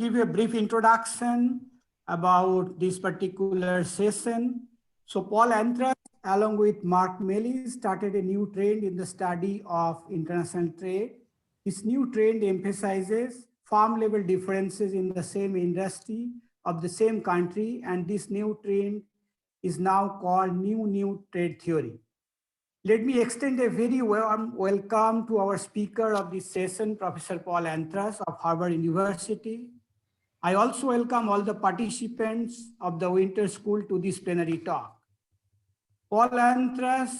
give you a brief introduction about this particular session. So Pol Antras, along with Mark Melly, started a new trend in the study of international trade. This new trend emphasizes farm-level differences in the same industry of the same country, and this new trend is now called New Trade Theory. Let me extend a very warm welcome to our speaker of this session, Professor Pol Antras of Harvard University. I also welcome all the participants of the winter school to this plenary talk. Pol Antras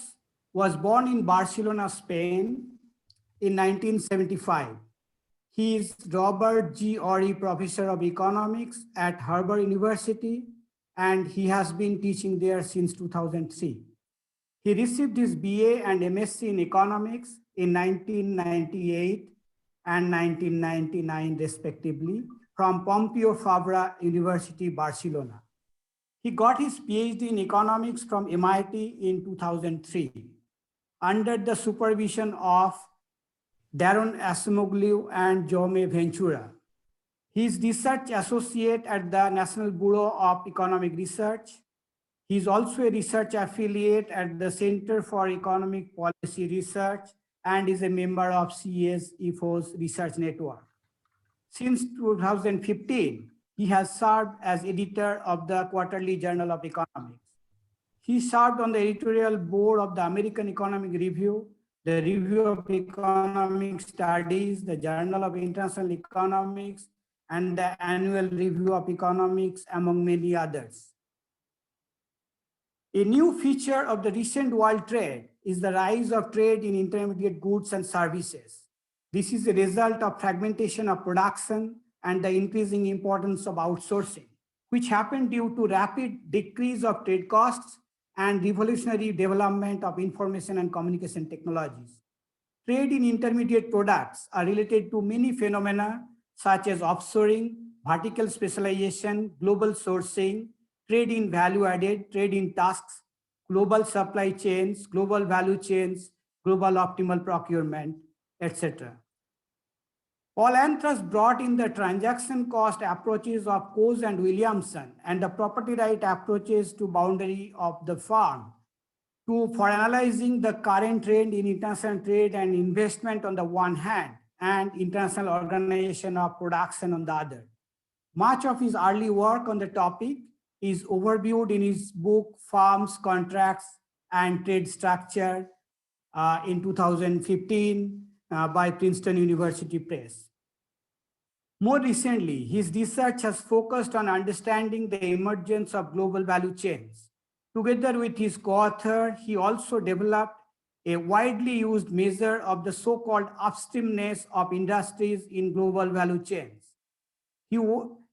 was born in Barcelona, Spain in 1975. He is Robert G. Ory Professor of Economics at Harvard University, and he has been teaching there since 2003. He received his BA and MSc in economics in 1998 and 1999, respectively, from Pompeu Fabra University, Barcelona. He got his PhD in economics from MIT in 2003, under the supervision of Daron Acemoglu and Jaume Ventura. He is research associate at the National Bureau of Economic Research. He is also a research affiliate at the Center for Economic Policy Research and is a member of CES-IFO's research network. Since 2015, he has served as editor of the Quarterly Journal of Economics. He served on the editorial board of the American Economic Review, the Review of Economic Studies, the Journal of International Economics, and the Annual Review of Economics, among many others. A new feature of the recent world trade is the rise of trade in intermediate goods and services. This is a result of fragmentation of production and the increasing importance of outsourcing, which happened due to rapid decrease of trade costs and revolutionary development of information and communication technologies. Trade in intermediate products are related to many phenomena such as offshoring, vertical specialization, global sourcing, trade in value added, trade in tasks, global supply chains, global value chains, global optimal procurement, etc. Pol Antras brought in the transaction cost approaches of Coase and Williamson and the property right approaches to boundary of the firm for analyzing the current trend in international trade and investment on the one hand and international organization of production on the other. Much of his early work on the topic is overviewed in his book Firms, Contracts, and Trade Structure in 2015 by Princeton University Press. More recently, his research has focused on understanding the emergence of global value chains. Together with his co-author, he also developed a widely used measure of the so-called upstreamness of industries in global value chains.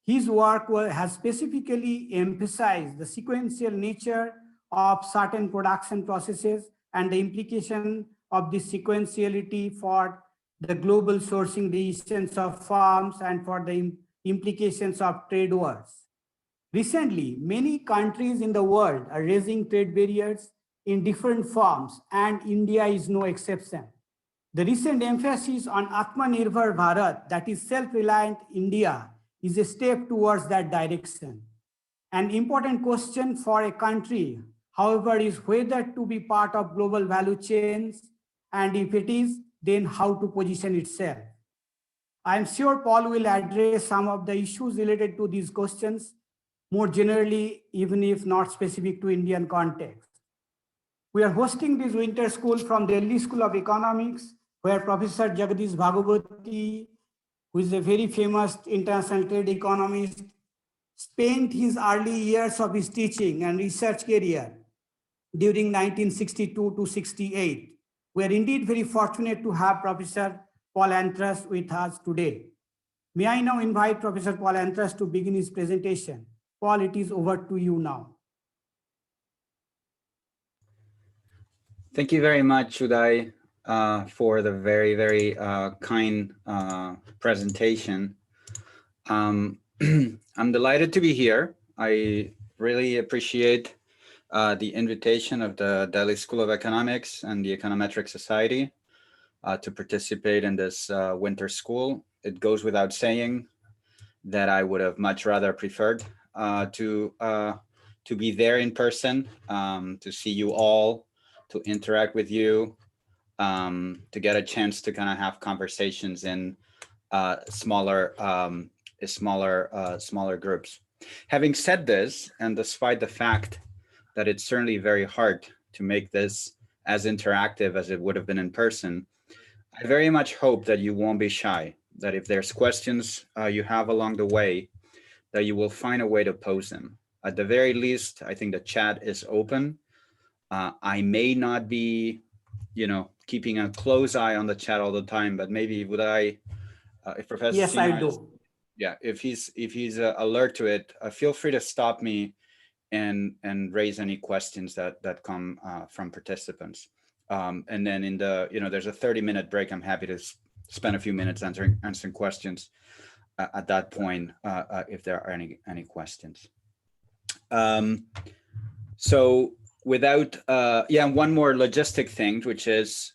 His work has specifically emphasized the sequential nature of certain production processes and the implication of this sequentiality for the global sourcing decisions of firms and for the implications of trade wars. Recently, many countries in the world are raising trade barriers in different forms, and India is no exception. The recent emphasis on Atmanirbhar Bharat, that is self-reliant India, is a step towards that direction. An important question for a country, however, is whether to be part of global value chains, and if it is, then how to position itself. I am sure Paul will address some of the issues related to these questions more generally, even if not specific to Indian context. We are hosting this winter school from Delhi School of Economics, where Professor Jagadish Bhagwati, who is a very famous international trade economist, spent his early years of his teaching and research career during 1962 to 68. We are indeed very fortunate to have Professor Pol Antras with us today. May I now invite Professor Pol Antras to begin his presentation. Paul, it is over to you now. Thank you very much, Uday, for the very, very kind presentation. I'm delighted to be here. I really appreciate the invitation of the Delhi School of Economics and the Econometric Society to participate in this winter school. It goes without saying that I would have much rather preferred to be there in person, to see you all, to interact with you, to get a chance to kind of have conversations in smaller groups. Having said this, and despite the fact that it's certainly very hard to make this as interactive as it would have been in person, I very much hope that you won't be shy, that if there's questions you have along the way, that you will find a way to pose them. At the very least, I think the chat is open. I may not be, keeping a close eye on the chat all the time, but maybe would I, if Professor Yes, Sinha I do. Yeah, if he's alert to it, feel free to stop me and raise any questions that come from participants. And then in the, there's a 30-minute break. I'm happy to spend a few minutes answering questions at that point if there are any questions. So without, one more logistic thing, which is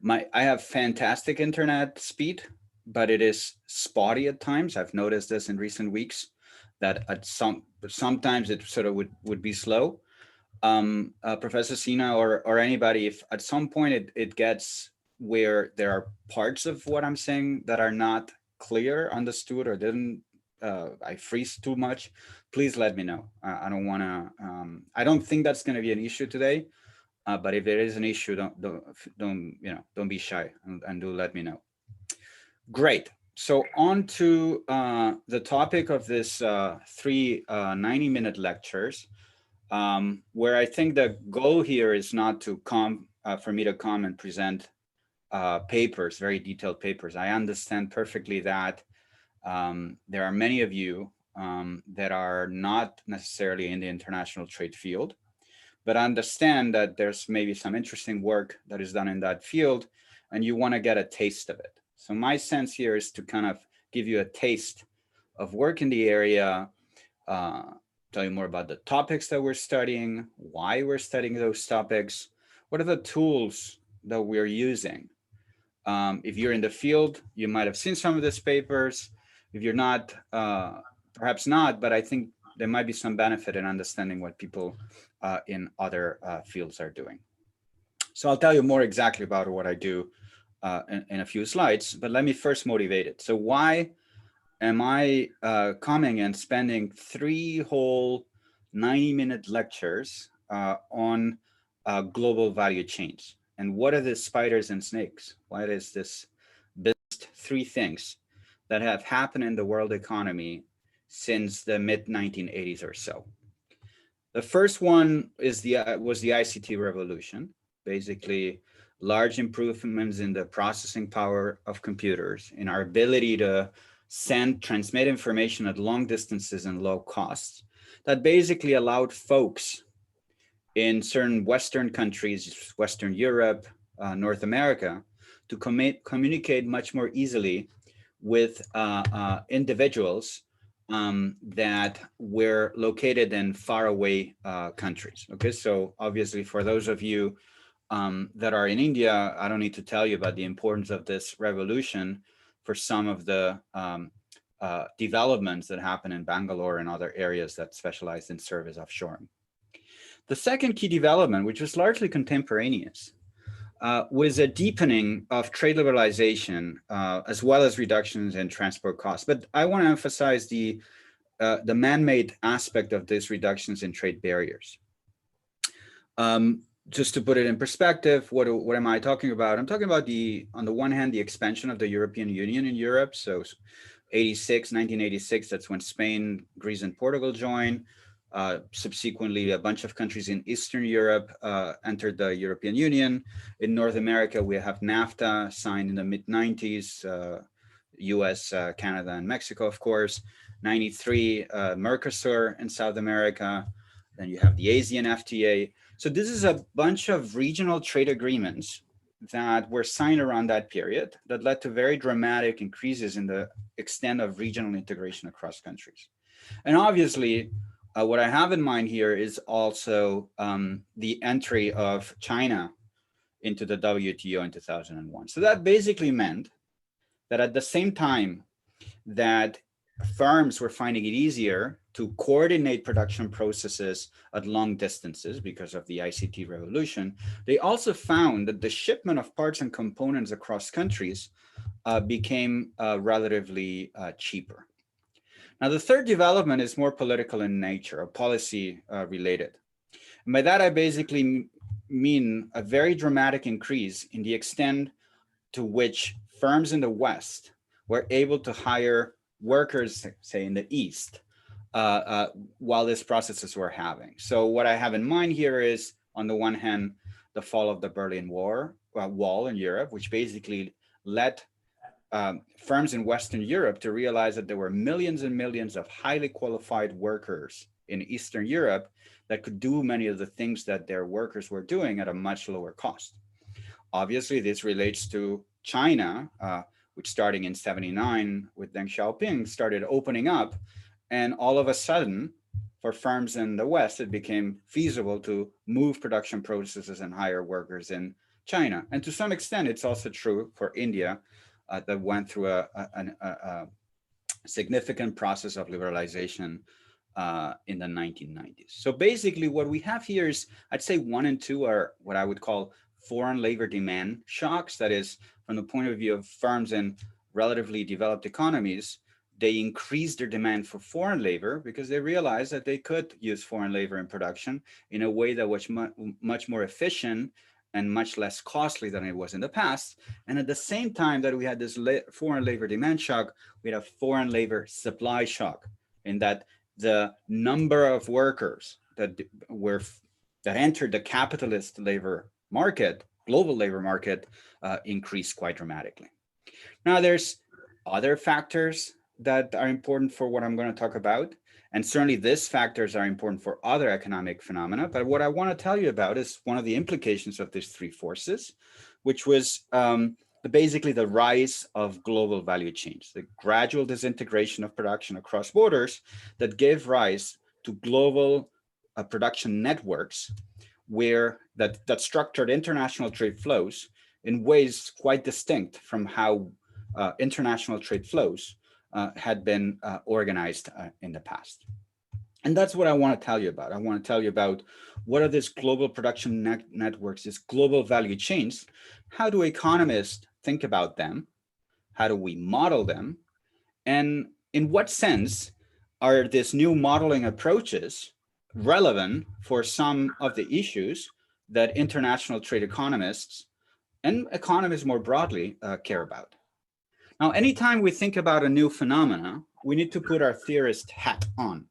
I have fantastic internet speed, but it is spotty at times. I've noticed this in recent weeks, that at sometimes it sort of would be slow. Professor Sinha or anybody, if at some point it gets where there are parts of what I'm saying that are not clear, understood, or didn't, I freeze too much, please let me know. I don't want to, I don't think that's going to be an issue today, but if there is an issue, don't be shy and do let me know. Great. So on to the topic of this 3 90-minute lectures, where I think the goal here is not to for me to come and present papers, very detailed papers. I understand perfectly that there are many of you that are not necessarily in the international trade field, but understand that there's maybe some interesting work that is done in that field, and you want to get a taste of it. So my sense here is to kind of give you a taste of work in the area, tell you more about the topics that we're studying, why we're studying those topics, what are the tools that we're using. If you're in the field, you might have seen some of these papers. If you're not, perhaps not, but I think there might be some benefit in understanding what people in other fields are doing. So I'll tell you more exactly about what I do in a few slides, but let me first motivate it. So why am I coming and spending 3 whole 90-minute lectures on global value chains? And what are the spiders and snakes? What is this? 3 things that have happened in the world economy since the mid-1980s or so. The first one is was the ICT revolution, basically large improvements in the processing power of computers, in our ability to transmit information at long distances and low costs, that basically allowed folks in certain Western countries, Western Europe, North America, to communicate much more easily with individuals that were located in faraway countries. Okay, so obviously for those of you that are in India, I don't need to tell you about the importance of this revolution for some of the developments that happen in Bangalore and other areas that specialize in service offshoring. The second key development, which was largely contemporaneous, was a deepening of trade liberalization, as well as reductions in transport costs. But I want to emphasize the man-made aspect of these reductions in trade barriers. Just to put it in perspective, what am I talking about? I'm talking about on the one hand, the expansion of the European Union in Europe. So 1986, that's when Spain, Greece, and Portugal joined. Subsequently, a bunch of countries in Eastern Europe entered the European Union. In North America, we have NAFTA signed in the mid-90s, US, Canada, and Mexico, of course. 93, Mercosur in South America. Then you have the ASEAN FTA. So this is a bunch of regional trade agreements that were signed around that period that led to very dramatic increases in the extent of regional integration across countries. And obviously, what I have in mind here is also the entry of China into the WTO in 2001. So that basically meant that at the same time that firms were finding it easier to coordinate production processes at long distances because of the ICT revolution, they also found that the shipment of parts and components across countries became relatively cheaper. Now, the third development is more political in nature, or policy related. And by that, I basically mean a very dramatic increase in the extent to which firms in the West were able to hire workers, say in the East, while these processes were having. So what I have in mind here is, on the one hand, the fall of the Berlin Wall in Europe, which basically led firms in Western Europe to realize that there were millions and millions of highly qualified workers in Eastern Europe that could do many of the things that their workers were doing at a much lower cost. Obviously, this relates to China, which starting in '79 with Deng Xiaoping started opening up. And all of a sudden, for firms in the West, it became feasible to move production processes and hire workers in China. And to some extent, it's also true for India, that went through a significant process of liberalization in the 1990s. So basically what we have here is, I'd say 1 and 2 are what I would call foreign labor demand shocks. That is, from the point of view of firms in relatively developed economies, they increased their demand for foreign labor because they realized that they could use foreign labor in production in a way that was much more efficient and much less costly than it was in the past. And at the same time that we had this foreign labor demand shock, we had a foreign labor supply shock, in that the number of workers that entered the capitalist labor market, global labor market, increased quite dramatically. Now, there's other factors that are important for what I'm going to talk about. And certainly these factors are important for other economic phenomena. But what I want to tell you about is one of the implications of these three forces, which was basically the rise of global value chains, the gradual disintegration of production across borders that gave rise to global production networks that structured international trade flows in ways quite distinct from how international trade flows had been organized in the past. And that's what I want to tell you about. I want to tell you about what are these global production networks, these global value chains. How do economists think about them? How do we model them? And in what sense are these new modeling approaches relevant for some of the issues that international trade economists and economists more broadly care about? Now, anytime we think about a new phenomena, we need to put our theorist hat on.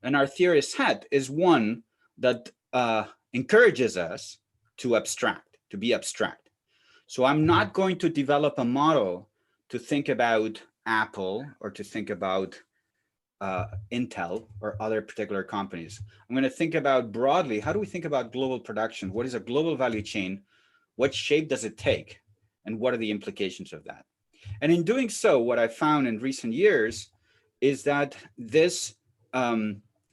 And our theorist hat is one that encourages us to abstract, to be abstract. So I'm not going to develop a model to think about Apple or to think about Intel or other particular companies. I'm going to think about broadly, how do we think about global production? What is a global value chain? What shape does it take? And what are the implications of that? And in doing so, what I found in recent years is that this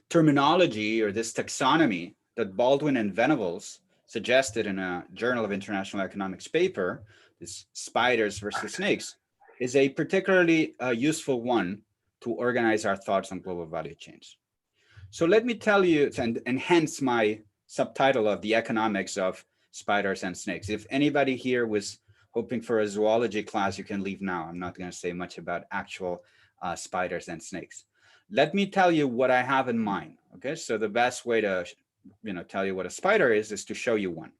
terminology or this taxonomy that Baldwin and Venables suggested in a Journal of International Economics paper, this spiders versus snakes, is a particularly useful one to organize our thoughts on global value chains. So let me tell you, and hence my subtitle of The Economics of Spiders and Snakes. If anybody here was hoping for a zoology class, you can leave now. I'm not going to say much about actual spiders and snakes. Let me tell you what I have in mind. Okay, so the best way to tell you what a spider is to show you one.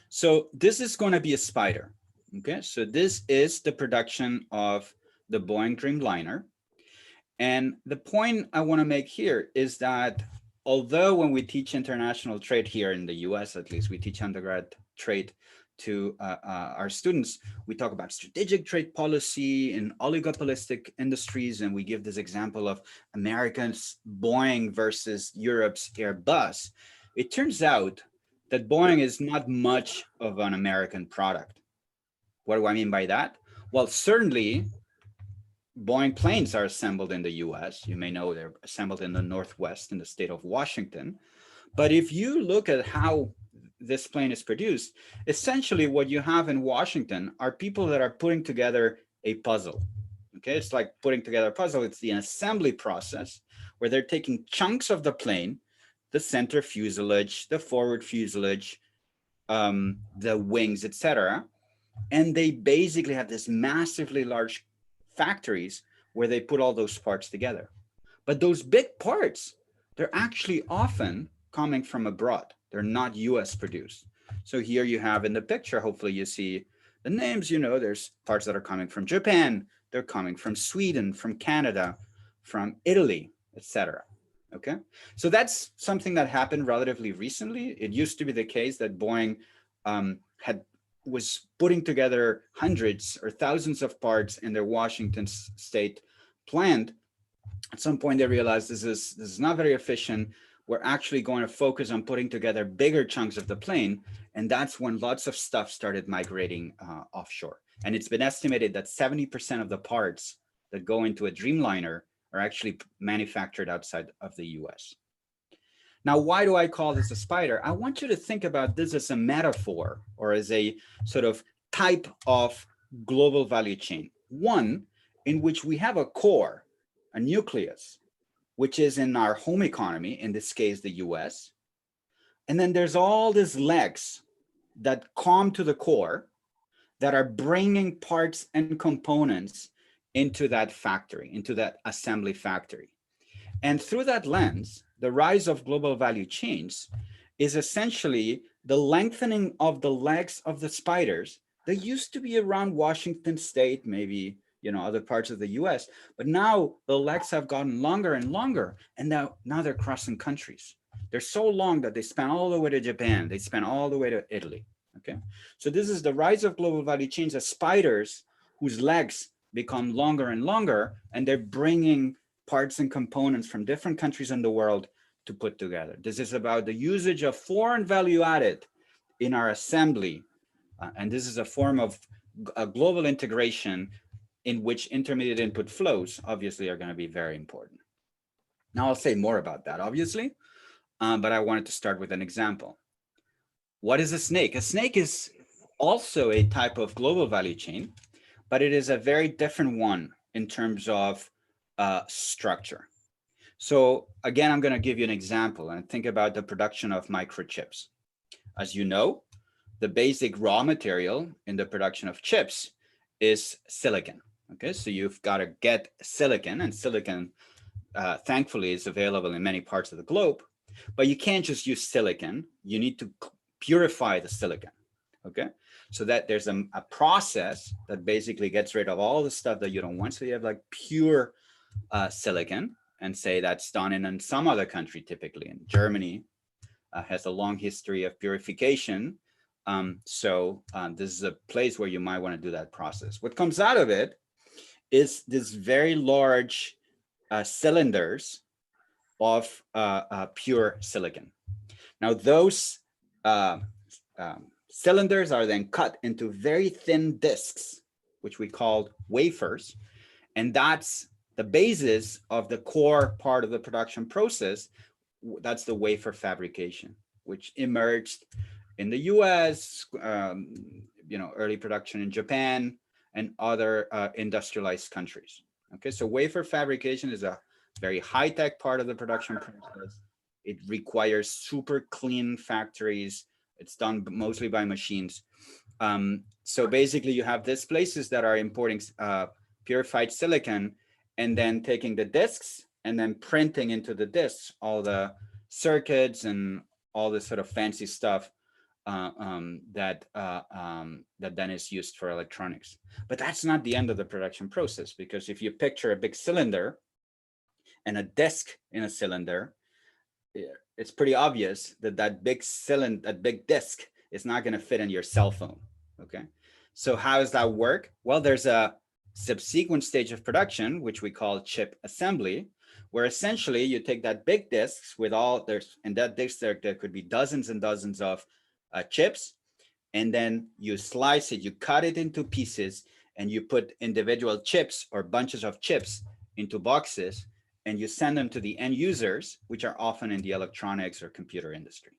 So this is going to be a spider. Okay, so this is the production of the Boeing Dreamliner. And the point I want to make here is that although when we teach international trade here in the US, at least, we teach undergrad trade to our students, we talk about strategic trade policy in oligopolistic industries, and we give this example of America's Boeing versus Europe's Airbus. It turns out that Boeing is not much of an American product. What do I mean by that? Well, certainly Boeing planes are assembled in the US. You may know they're assembled in the Northwest in the state of Washington. But if you look at how this plane is produced, essentially what you have in Washington are people that are putting together a puzzle. Okay, it's like putting together a puzzle. It's the assembly process where they're taking chunks of the plane, the center fuselage, the forward fuselage, the wings, etc. And they basically have this massively large factories where they put all those parts together. But those big parts, they're actually often coming from abroad. They're not US produced. So here you have in the picture, hopefully you see the names, you know, there's parts that are coming from Japan, they're coming from Sweden, from Canada, from Italy, etc. Okay, so that's something that happened relatively recently. It used to be the case that Boeing was putting together hundreds or thousands of parts in their Washington state plant. At some point, they realized this is not very efficient. We're actually going to focus on putting together bigger chunks of the plane. And that's when lots of stuff started migrating offshore. And it's been estimated that 70% of the parts that go into a Dreamliner are actually manufactured outside of the US. Now, why do I call this a spider? I want you to think about this as a metaphor or as a sort of type of global value chain. One in which we have a core, a nucleus, which is in our home economy, in this case, the US. And then there's all these legs that come to the core that are bringing parts and components into that factory, into that assembly factory. And through that lens, the rise of global value chains is essentially the lengthening of the legs of the spiders that used to be around Washington state, maybe, you know, other parts of the US, but now the legs have gotten longer and longer, and now they're crossing countries. They're so long that they span all the way to Japan, they span all the way to Italy, okay? So this is the rise of global value chains as spiders whose legs become longer and longer, and they're bringing parts and components from different countries in the world to put together. This is about the usage of foreign value added in our assembly, and this is a form of a global integration in which intermediate input flows obviously are going to be very important. Now I'll say more about that, obviously, but I wanted to start with an example. What is a snake? A snake is also a type of global value chain, but it is a very different one in terms of structure. So again, I'm going to give you an example and think about the production of microchips. As you know, the basic raw material in the production of chips is silicon. Okay, so you've got to get silicon, and silicon, thankfully, is available in many parts of the globe. But you can't just use silicon. You need to purify the silicon. Okay, so that there's a process that basically gets rid of all the stuff that you don't want. So you have like pure silicon, and say that's done in some other country, typically in Germany, has a long history of purification. This is a place where you might want to do that process. What comes out of it is this very large cylinders of pure silicon. Now those cylinders are then cut into very thin discs, which we call wafers, and that's the basis of the core part of the production process. That's the wafer fabrication, which emerged in the US, early production in Japan and other industrialized countries. Okay, so wafer fabrication is a very high-tech part of the production process. It requires super clean factories. It's done mostly by machines. So basically you have these places that are importing purified silicon and then taking the discs and then printing into the discs all the circuits and all this sort of fancy stuff that then is used for electronics. But that's not the end of the production process, because if you picture a big cylinder and a disc in a cylinder, it's pretty obvious that that big disc is not going to fit in your cell phone. Okay, so how does that work? Well, there's a subsequent stage of production, which we call chip assembly, where essentially you take that big discs with in that disc there could be dozens and dozens of chips, and then you slice it, you cut it into pieces, and you put individual chips or bunches of chips into boxes, and you send them to the end users, which are often in the electronics or computer industry.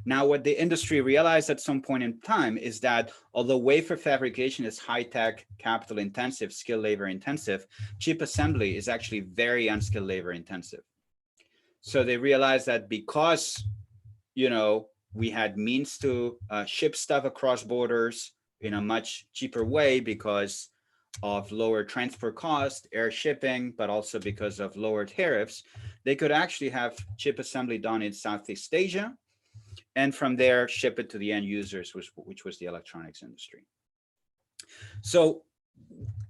Now, what the industry realized at some point in time is that although wafer fabrication is high-tech, capital intensive, skilled labor intensive, chip assembly is actually very unskilled labor intensive. So they realized that because, you know, we had means to ship stuff across borders in a much cheaper way because of lower transport cost, air shipping, but also because of lower tariffs, they could actually have chip assembly done in Southeast Asia, and from there ship it to the end users, which was the electronics industry. So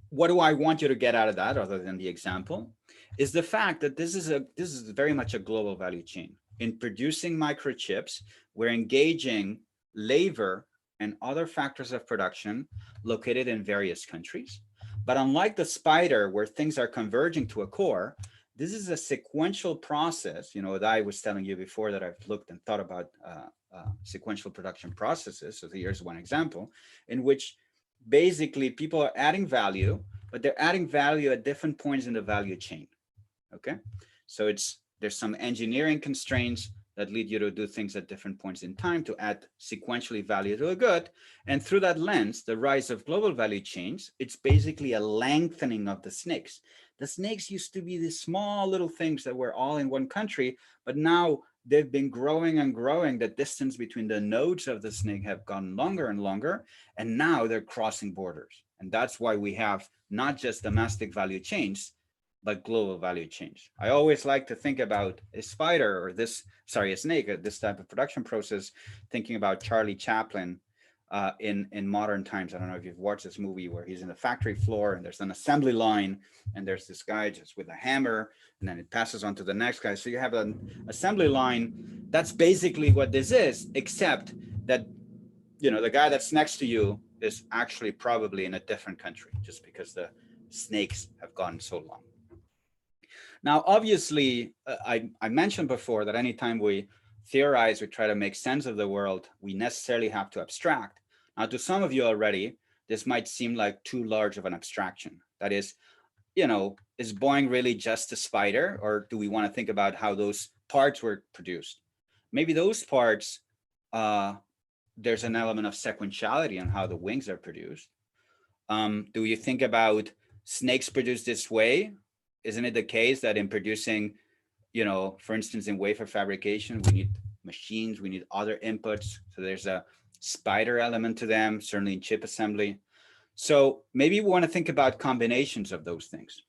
what do I want you to get out of that, other than the example, is the fact that this is very much a global value chain. In producing microchips, we're engaging labor and other factors of production located in various countries. But unlike the spider, where things are converging to a core, this is a sequential process. You know, that I was telling you before that I've looked and thought about sequential production processes. So here's one example in which basically people are adding value, but they're adding value at different points in the value chain. Okay, so there's some engineering constraints that lead you to do things at different points in time to add sequentially value to a good. And through that lens, the rise of global value chains, it's basically a lengthening of the snakes. The snakes used to be these small little things that were all in one country, but now they've been growing and growing. The distance between the nodes of the snake have gone longer and longer, and now they're crossing borders. And that's why we have not just domestic value chains, but global value chains. I always like to think about a spider or a snake, this type of production process, thinking about Charlie Chaplin in modern times. I don't know if you've watched this movie where he's in the factory floor and there's an assembly line and there's this guy just with a hammer and then it passes on to the next guy. So you have an assembly line. That's basically what this is, except that, you know, the guy that's next to you is actually probably in a different country just because the snakes have gone so long. Now, obviously, I mentioned before that anytime we theorize, we try to make sense of the world, we necessarily have to abstract. Now, to some of you already, this might seem like too large of an abstraction. That is, you know, is Boeing really just a spider, or do we want to think about how those parts were produced? Maybe those parts, there's an element of sequentiality on how the wings are produced. Do you think about snakes produced this way? Isn't it the case that in producing, you know, for instance, in wafer fabrication, we need machines, we need other inputs. So there's a spider element to them, certainly in chip assembly. So maybe we want to think about combinations of those things.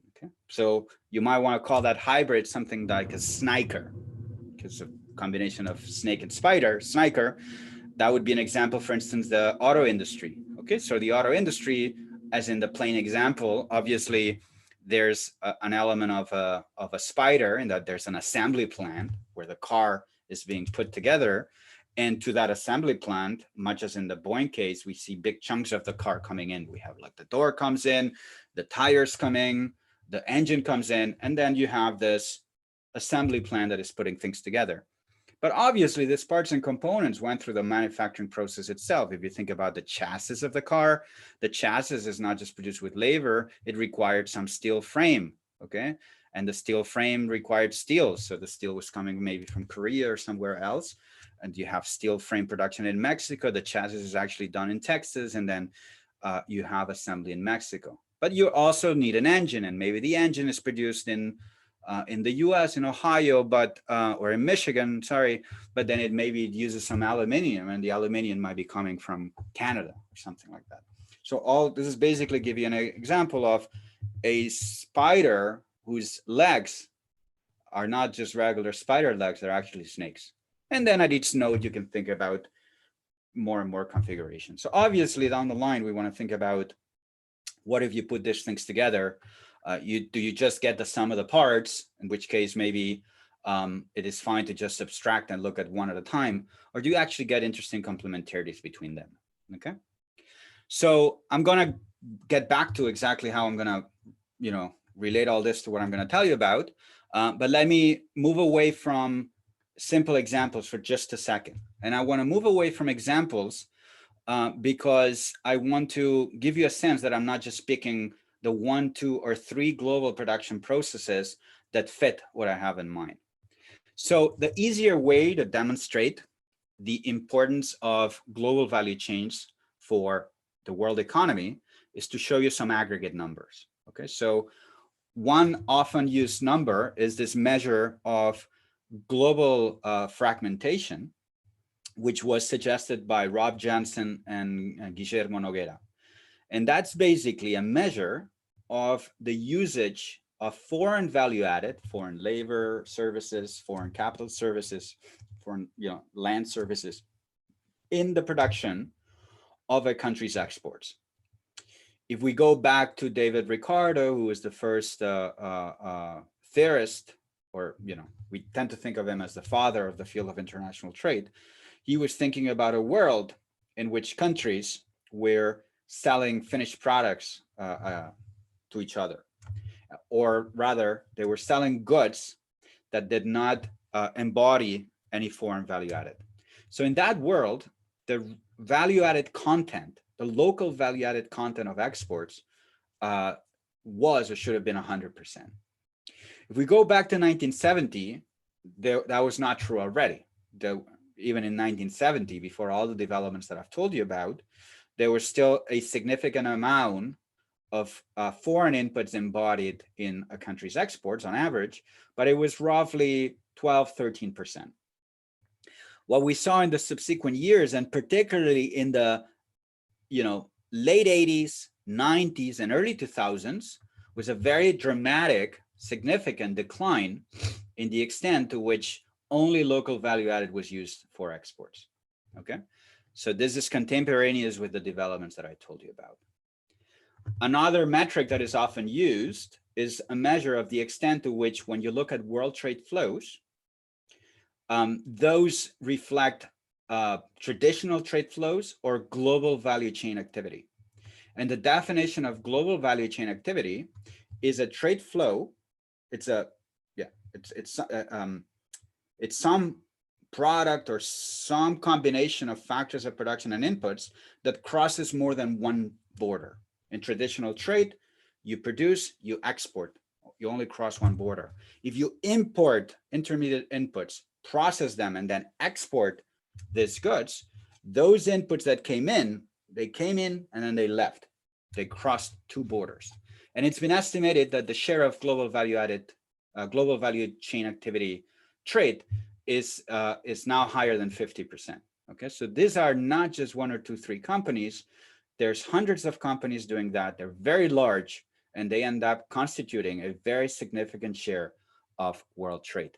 Okay, so you might want to call that hybrid something like a sniker, because a combination of snake and spider, sniker. That would be an example, for instance, the auto industry. Okay, so the auto industry, as in the plain example, obviously, there's an element of a spider in that there's an assembly plant where the car is being put together. And to that assembly plant, much as in the Boeing case, we see big chunks of the car coming in. We have like the door comes in, the tires come in, the engine comes in, and then you have this assembly plant that is putting things together. But obviously, these parts and components went through the manufacturing process itself. If you think about the chassis of the car, the chassis is not just produced with labor, it required some steel frame, okay? And the steel frame required steel. So the steel was coming maybe from Korea or somewhere else. And you have steel frame production in Mexico. The chassis is actually done in Texas, and then you have assembly in Mexico. But you also need an engine, and maybe the engine is produced in the US, in Ohio, but or in Michigan, sorry, but then it uses some aluminum, and the aluminum might be coming from Canada or something like that. So all this is basically give you an example of a spider whose legs are not just regular spider legs, they're actually snakes. And then at each node, you can think about more and more configuration. So obviously down the line, we want to think about what if you put these things together? Do you just get the sum of the parts, in which case maybe it is fine to just subtract and look at one at a time, or do you actually get interesting complementarities between them? Okay, so I'm gonna get back to exactly how I'm gonna, you know, relate all this to what I'm gonna tell you about, but let me move away from simple examples for just a second. And I wanna move away from examples because I want to give you a sense that I'm not just picking the 1, 2, or 3 global production processes that fit what I have in mind. So the easier way to demonstrate the importance of global value chains for the world economy is to show you some aggregate numbers. Okay, so one often used number is this measure of global fragmentation, which was suggested by Rob Jansen and Guillermo Noguera. And that's basically a measure of the usage of foreign value added, foreign labor services, foreign capital services, foreign land services in the production of a country's exports. If we go back to David Ricardo, who was the first theorist, or we tend to think of him as the father of the field of international trade, he was thinking about a world in which countries were selling finished products to each other, or rather, they were selling goods that did not embody any foreign value added. So in that world, the value added content, the local value added content of exports was or should have been 100%. If we go back to 1970, that was not true already. Even in 1970, before all the developments that I've told you about, there was still a significant amount of foreign inputs embodied in a country's exports on average, but it was roughly 12, 13%. What we saw in the subsequent years, and particularly in the late 80s, 90s, and early 2000s, was a very dramatic, significant decline in the extent to which only local value added was used for exports. Okay, so this is contemporaneous with the developments that I told you about. Another metric that is often used is a measure of the extent to which, when you look at world trade flows, those reflect traditional trade flows or global value chain activity. And the definition of global value chain activity is a trade flow. It's some product or some combination of factors of production and inputs that crosses more than one border. In traditional trade, you produce, you export, you only cross one border. If you import intermediate inputs, process them, and then export these goods, those inputs that came in, they came in and then they left. They crossed two borders. And it's been estimated that the share of global value added, global value chain activity trade is now higher than 50%. Okay, so these are not just one or two, three companies. There's hundreds of companies doing that. They're very large, and they end up constituting a very significant share of world trade.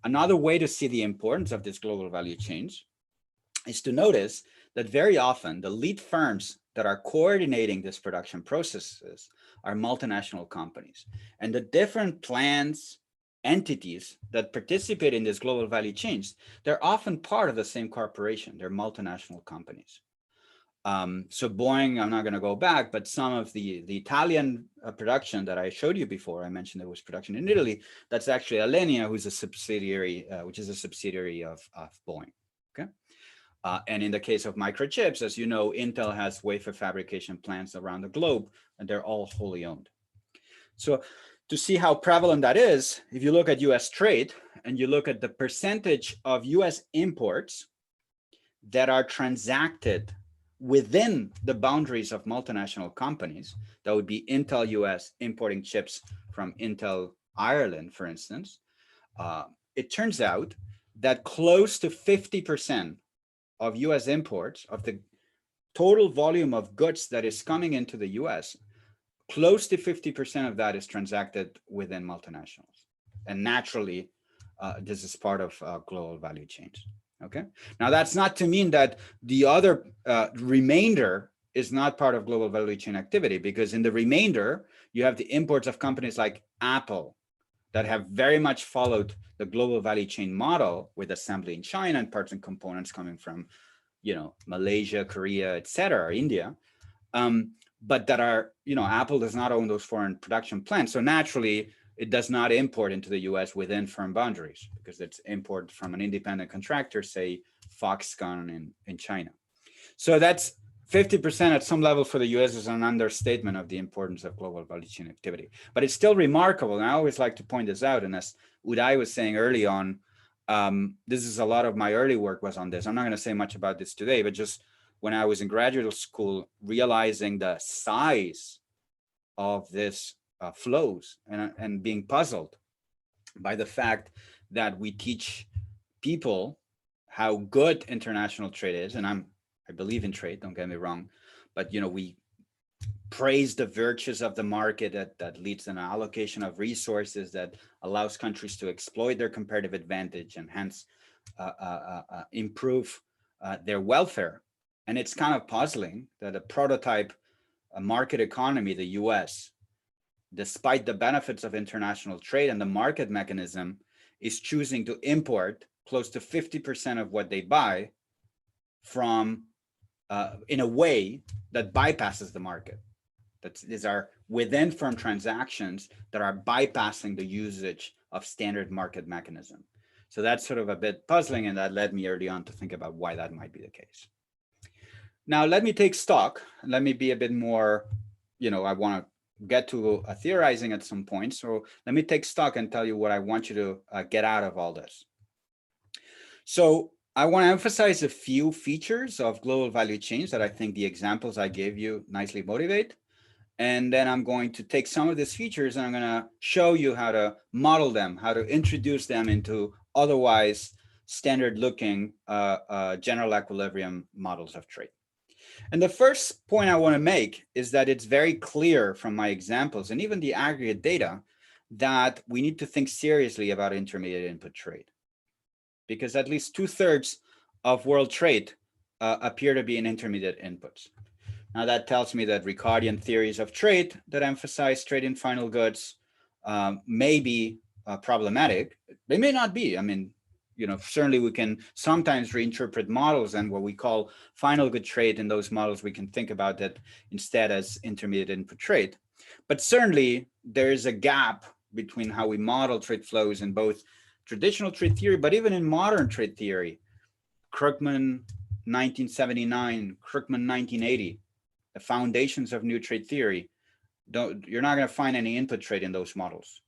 Another way to see the importance of this global value chains is to notice that very often the lead firms that are coordinating these production processes are multinational companies. And the different plans, entities that participate in this global value chains, they're often part of the same corporation. They're multinational companies. So Boeing, I'm not going to go back, but some of the Italian production that I showed you before, I mentioned there was production in Italy. That's actually Alenia, who's a subsidiary, which is a subsidiary of Boeing. Okay. And in the case of microchips, as you know, Intel has wafer fabrication plants around the globe, and they're all wholly owned. So to see how prevalent that is, if you look at US trade and you look at the percentage of US imports that are transacted within the boundaries of multinational companies, that would be Intel US importing chips from Intel Ireland, for instance, it turns out that close to 50% of US imports, of the total volume of goods that is coming into the US, close to 50% of that is transacted within multinationals. And naturally, this is part of global value chains. Okay. Now, that's not to mean that the other remainder is not part of global value chain activity, because in the remainder, you have the imports of companies like Apple that have very much followed the global value chain model, with assembly in China and parts and components coming from, Malaysia, Korea, etc., India. But that are, Apple does not own those foreign production plants. So naturally, it does not import into the US within firm boundaries, because it's imported from an independent contractor, say Foxconn in China. So that's 50% at some level for the US is an understatement of the importance of global value chain activity. But it's still remarkable, and I always like to point this out, and as Uday was saying early on, this is a lot of my early work was on this. I'm not going to say much about this today, but just when I was in graduate school, realizing the size of this flows and being puzzled by the fact that we teach people how good international trade is. And I believe in trade, don't get me wrong, but we praise the virtues of the market that leads to an allocation of resources that allows countries to exploit their comparative advantage and hence improve their welfare. And it's kind of puzzling that a prototype market economy, the US, despite the benefits of international trade and the market mechanism, is choosing to import close to 50% of what they buy from in a way that bypasses the market. These are within firm transactions that are bypassing the usage of standard market mechanism. So that's sort of a bit puzzling, and that led me early on to think about why that might be the case. Now, let me take stock. Let me be a bit more, I want to get to theorizing at some point. So let me take stock and tell you what I want you to get out of all this. So I want to emphasize a few features of global value chains that I think the examples I gave you nicely motivate. And then I'm going to take some of these features and I'm going to show you how to model them, how to introduce them into otherwise standard looking general equilibrium models of trade. And the first point I want to make is that it's very clear from my examples and even the aggregate data that we need to think seriously about intermediate input trade, because at least 2/3 of world trade appear to be in intermediate inputs. Now that tells me that Ricardian theories of trade that emphasize trade in final goods may be problematic. They may not be. I mean, certainly we can sometimes reinterpret models, and what we call final good trade in those models, we can think about that instead as intermediate input trade. But certainly there is a gap between how we model trade flows in both traditional trade theory, but even in modern trade theory. Krugman 1979, Krugman 1980, the foundations of new trade theory. You're not going to find any input trade in those models.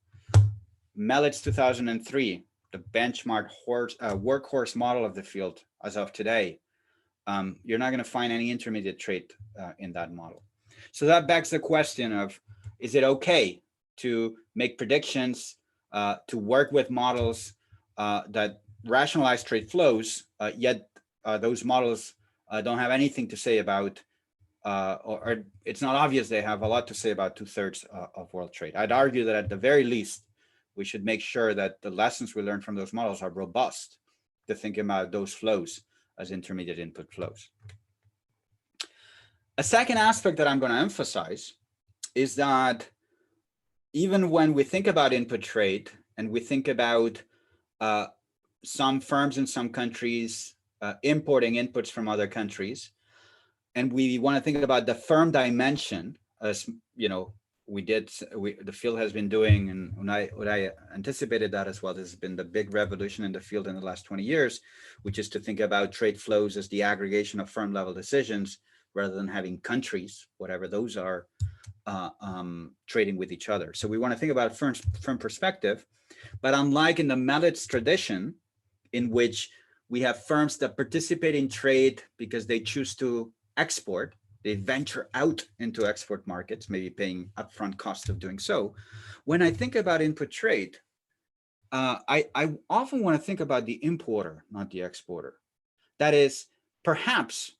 Melitz 2003, the benchmark workhorse model of the field as of today. You're not going to find any intermediate trade in that model. So that begs the question of, is it okay to make predictions, to work with models that rationalize trade flows, yet those models don't have anything to say about, or it's not obvious they have a lot to say about 2/3 of world trade. I'd argue that at the very least, we should make sure that the lessons we learn from those models are robust to think about those flows as intermediate input flows. A second aspect that I'm going to emphasize is that even when we think about input trade and we think about some firms in some countries importing inputs from other countries, and we want to think about the firm dimension, as the field has been doing, and Uday anticipated that as well. This has been the big revolution in the field in the last 20 years, which is to think about trade flows as the aggregation of firm level decisions rather than having countries, whatever those are, trading with each other. So we want to think about firm perspective, but unlike in the Melitz tradition, in which we have firms that participate in trade because they choose to export, they venture out into export markets, maybe paying upfront cost of doing so. When I think about input trade, I often want to think about the importer, not the exporter. That is, perhaps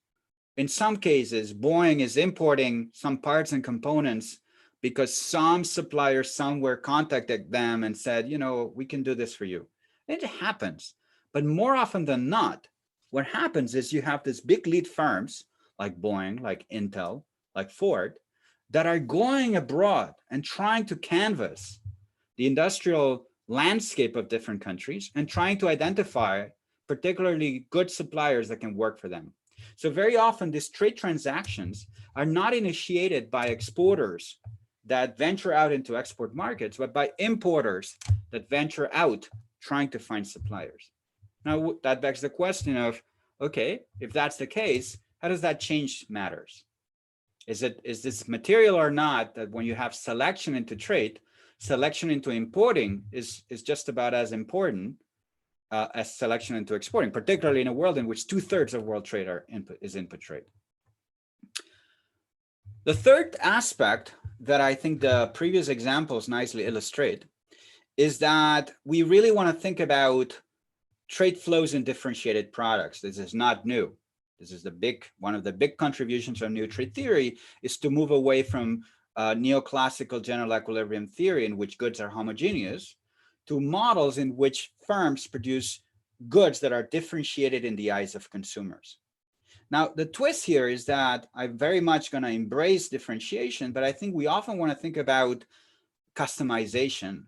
in some cases, Boeing is importing some parts and components because some supplier somewhere contacted them and said, we can do this for you. It happens. But more often than not, what happens is you have these big lead firms like Boeing, like Intel, like Ford, that are going abroad and trying to canvas the industrial landscape of different countries and trying to identify particularly good suppliers that can work for them. So very often these trade transactions are not initiated by exporters that venture out into export markets, but by importers that venture out trying to find suppliers. Now that begs the question of, okay, if that's the case, how does that change matters? Is this material or not that when you have selection into trade, selection into importing is just about as important as selection into exporting, particularly in a world in which 2/3 of world trade is input trade. The third aspect that I think the previous examples nicely illustrate is that we really want to think about trade flows in differentiated products. This is not new. This is one of the big contributions of new trade theory is to move away from neoclassical general equilibrium theory in which goods are homogeneous to models in which firms produce goods that are differentiated in the eyes of consumers. Now, the twist here is that I'm very much going to embrace differentiation, but I think we often want to think about customization,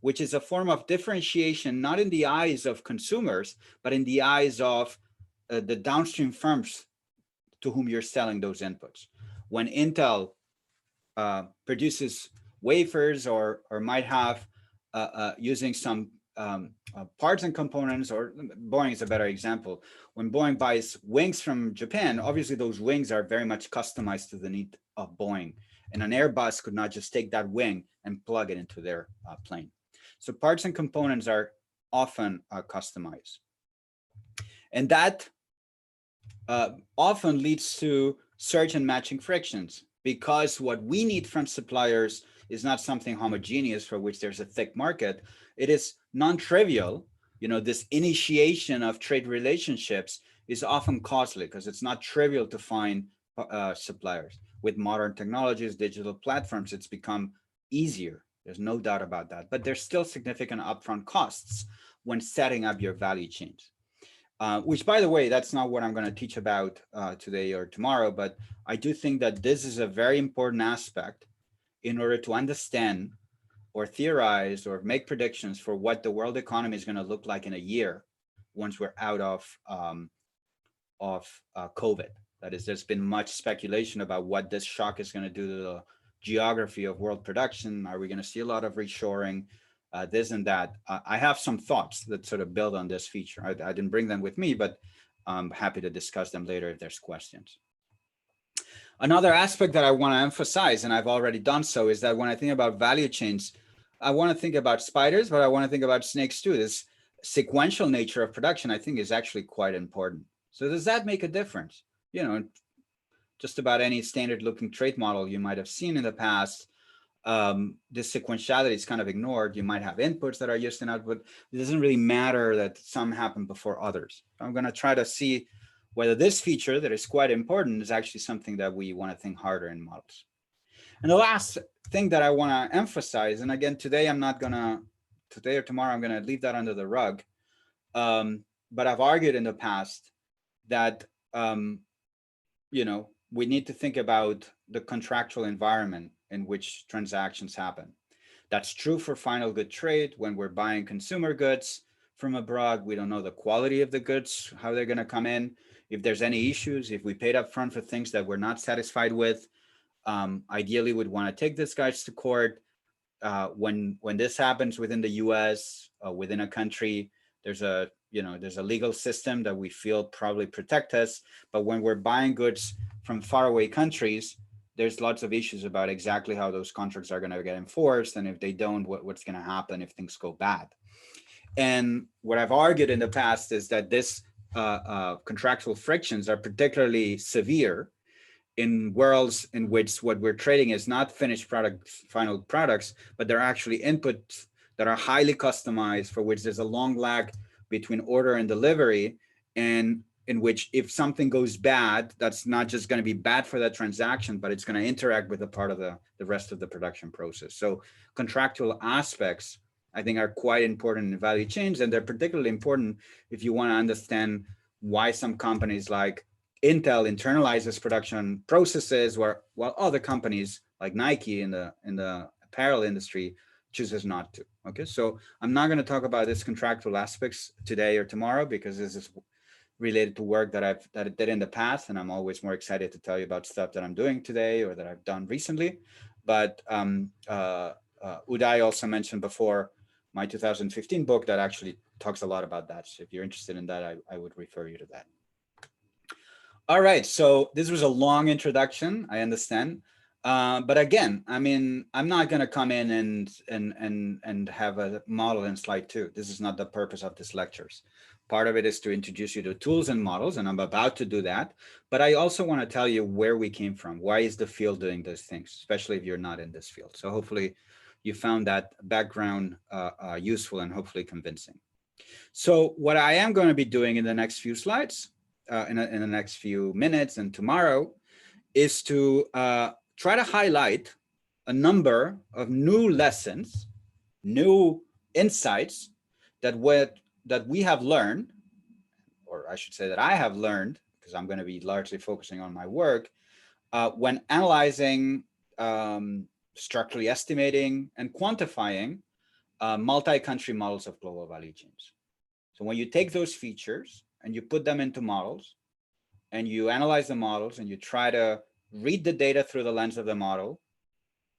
which is a form of differentiation, not in the eyes of consumers, but in the eyes of the downstream firms to whom you're selling those inputs. When Intel produces wafers or might have using some parts and components, or Boeing is a better example. When Boeing buys wings from Japan, obviously those wings are very much customized to the need of Boeing. And an Airbus could not just take that wing and plug it into their plane. So parts and components are often customized. And that often leads to search and matching frictions, because what we need from suppliers is not something homogeneous for which there's a thick market. It is non-trivial. You know, this initiation of trade relationships is often costly because it's not trivial to find suppliers. With modern technologies, digital platforms, it's become easier. There's no doubt about that, but there's still significant upfront costs when setting up your value chains. Which, by the way, that's not what I'm going to teach about today or tomorrow, but I do think that this is a very important aspect in order to understand or theorize or make predictions for what the world economy is going to look like in a year once we're out of COVID. That is, there's been much speculation about what this shock is going to do to the geography of world production. Are we going to see a lot of reshoring? This and that. I have some thoughts that sort of build on this feature. I didn't bring them with me, but I'm happy to discuss them later if there's questions. Another aspect that I want to emphasize, and I've already done so, is that when I think about value chains, I want to think about spiders, but I want to think about snakes too. This sequential nature of production, I think, is actually quite important. So does that make a difference? You know, just about any standard looking trade model you might have seen in the past, this sequentiality is kind of ignored. You might have inputs that are used in output. It doesn't really matter that some happen before others. I'm going to try to see whether this feature that is quite important is actually something that we want to think harder in models. And the last thing that I want to emphasize, and again, today or tomorrow, I'm going to leave that under the rug. But I've argued in the past that, you know, we need to think about the contractual environment in which transactions happen. That's true for final good trade. When we're buying consumer goods from abroad, we don't know the quality of the goods, how they're going to come in. If there's any issues, if we paid up front for things that we're not satisfied with, ideally we'd want to take these guys to court. When this happens within the US, within a country, there's a legal system that we feel probably protect us. But when we're buying goods from faraway countries, there's lots of issues about exactly how those contracts are going to get enforced. And if they don't, what's going to happen if things go bad. And what I've argued in the past is that this contractual frictions are particularly severe in worlds in which what we're trading is not finished products, final products, but they're actually inputs that are highly customized, for which there's a long lag between order and delivery, and in which if something goes bad, that's not just going to be bad for that transaction, but it's going to interact with a part of the rest of the production process. So contractual aspects, I think, are quite important in value chains, and they're particularly important if you want to understand why some companies like Intel internalizes production processes, while other companies like Nike in the apparel industry chooses not to. Okay, so I'm not going to talk about this contractual aspects today or tomorrow, because this is related to work that I did in the past, and I'm always more excited to tell you about stuff that I'm doing today or that I've done recently. But Uday also mentioned before my 2015 book that actually talks a lot about that. So if you're interested in that, I would refer you to that. All right, so this was a long introduction, I understand. But again, I mean, I'm not going to come in and have a model in slide 2. This is not the purpose of this lectures. Part of it is to introduce you to tools and models, and I'm about to do that. But I also want to tell you where we came from. Why is the field doing those things, especially if you're not in this field? So hopefully you found that background useful and hopefully convincing. So what I am going to be doing in the next few slides, in the next few minutes and tomorrow, is to try to highlight a number of new lessons, new insights that we have learned, or I should say that I have learned, because I'm going to be largely focusing on my work, when analyzing, structurally estimating, and quantifying multi-country models of global value chains. So when you take those features and you put them into models, and you analyze the models and you try to read the data through the lens of the model,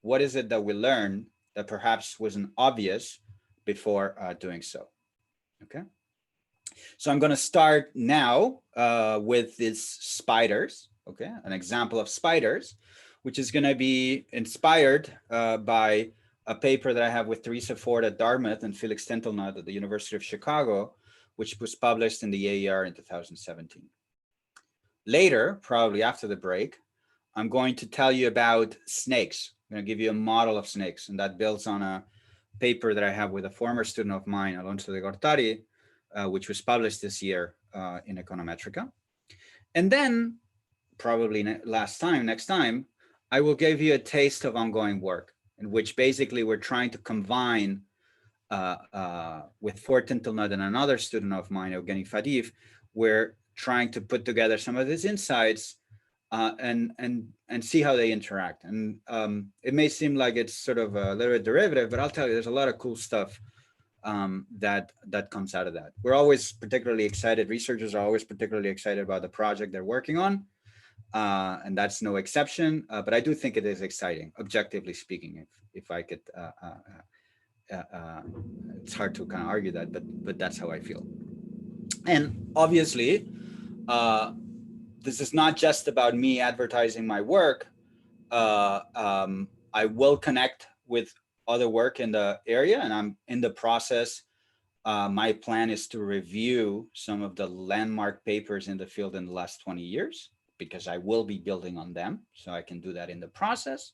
what is it that we learn that perhaps wasn't obvious before doing so? Okay. So I'm going to start now with these spiders. Okay, an example of spiders, which is going to be inspired by a paper that I have with Teresa Ford at Dartmouth and Felix Tintelnut at the University of Chicago, which was published in the AER in 2017. Later, probably after the break, I'm going to tell you about snakes. I'm going to give you a model of snakes, and that builds on a paper that I have with a former student of mine, Alonso de Gortari, which was published this year in Econometrica. And then, probably next time, I will give you a taste of ongoing work, in which basically we're trying to combine with Ford Tintelnut and another student of mine, Evgeny Fadiev, we're trying to put together some of these insights and see how they interact. And it may seem like it's sort of a little bit derivative, but I'll tell you, there's a lot of cool stuff that comes out of that. We're always particularly excited. Researchers are always particularly excited about the project they're working on, and that's no exception. But I do think it is exciting, objectively speaking. If I could, it's hard to kind of argue that, but that's how I feel. And obviously, this is not just about me advertising my work. I will connect with other work in the area, and I'm in the process. My plan is to review some of the landmark papers in the field in the last 20 years, because I will be building on them. So I can do that in the process.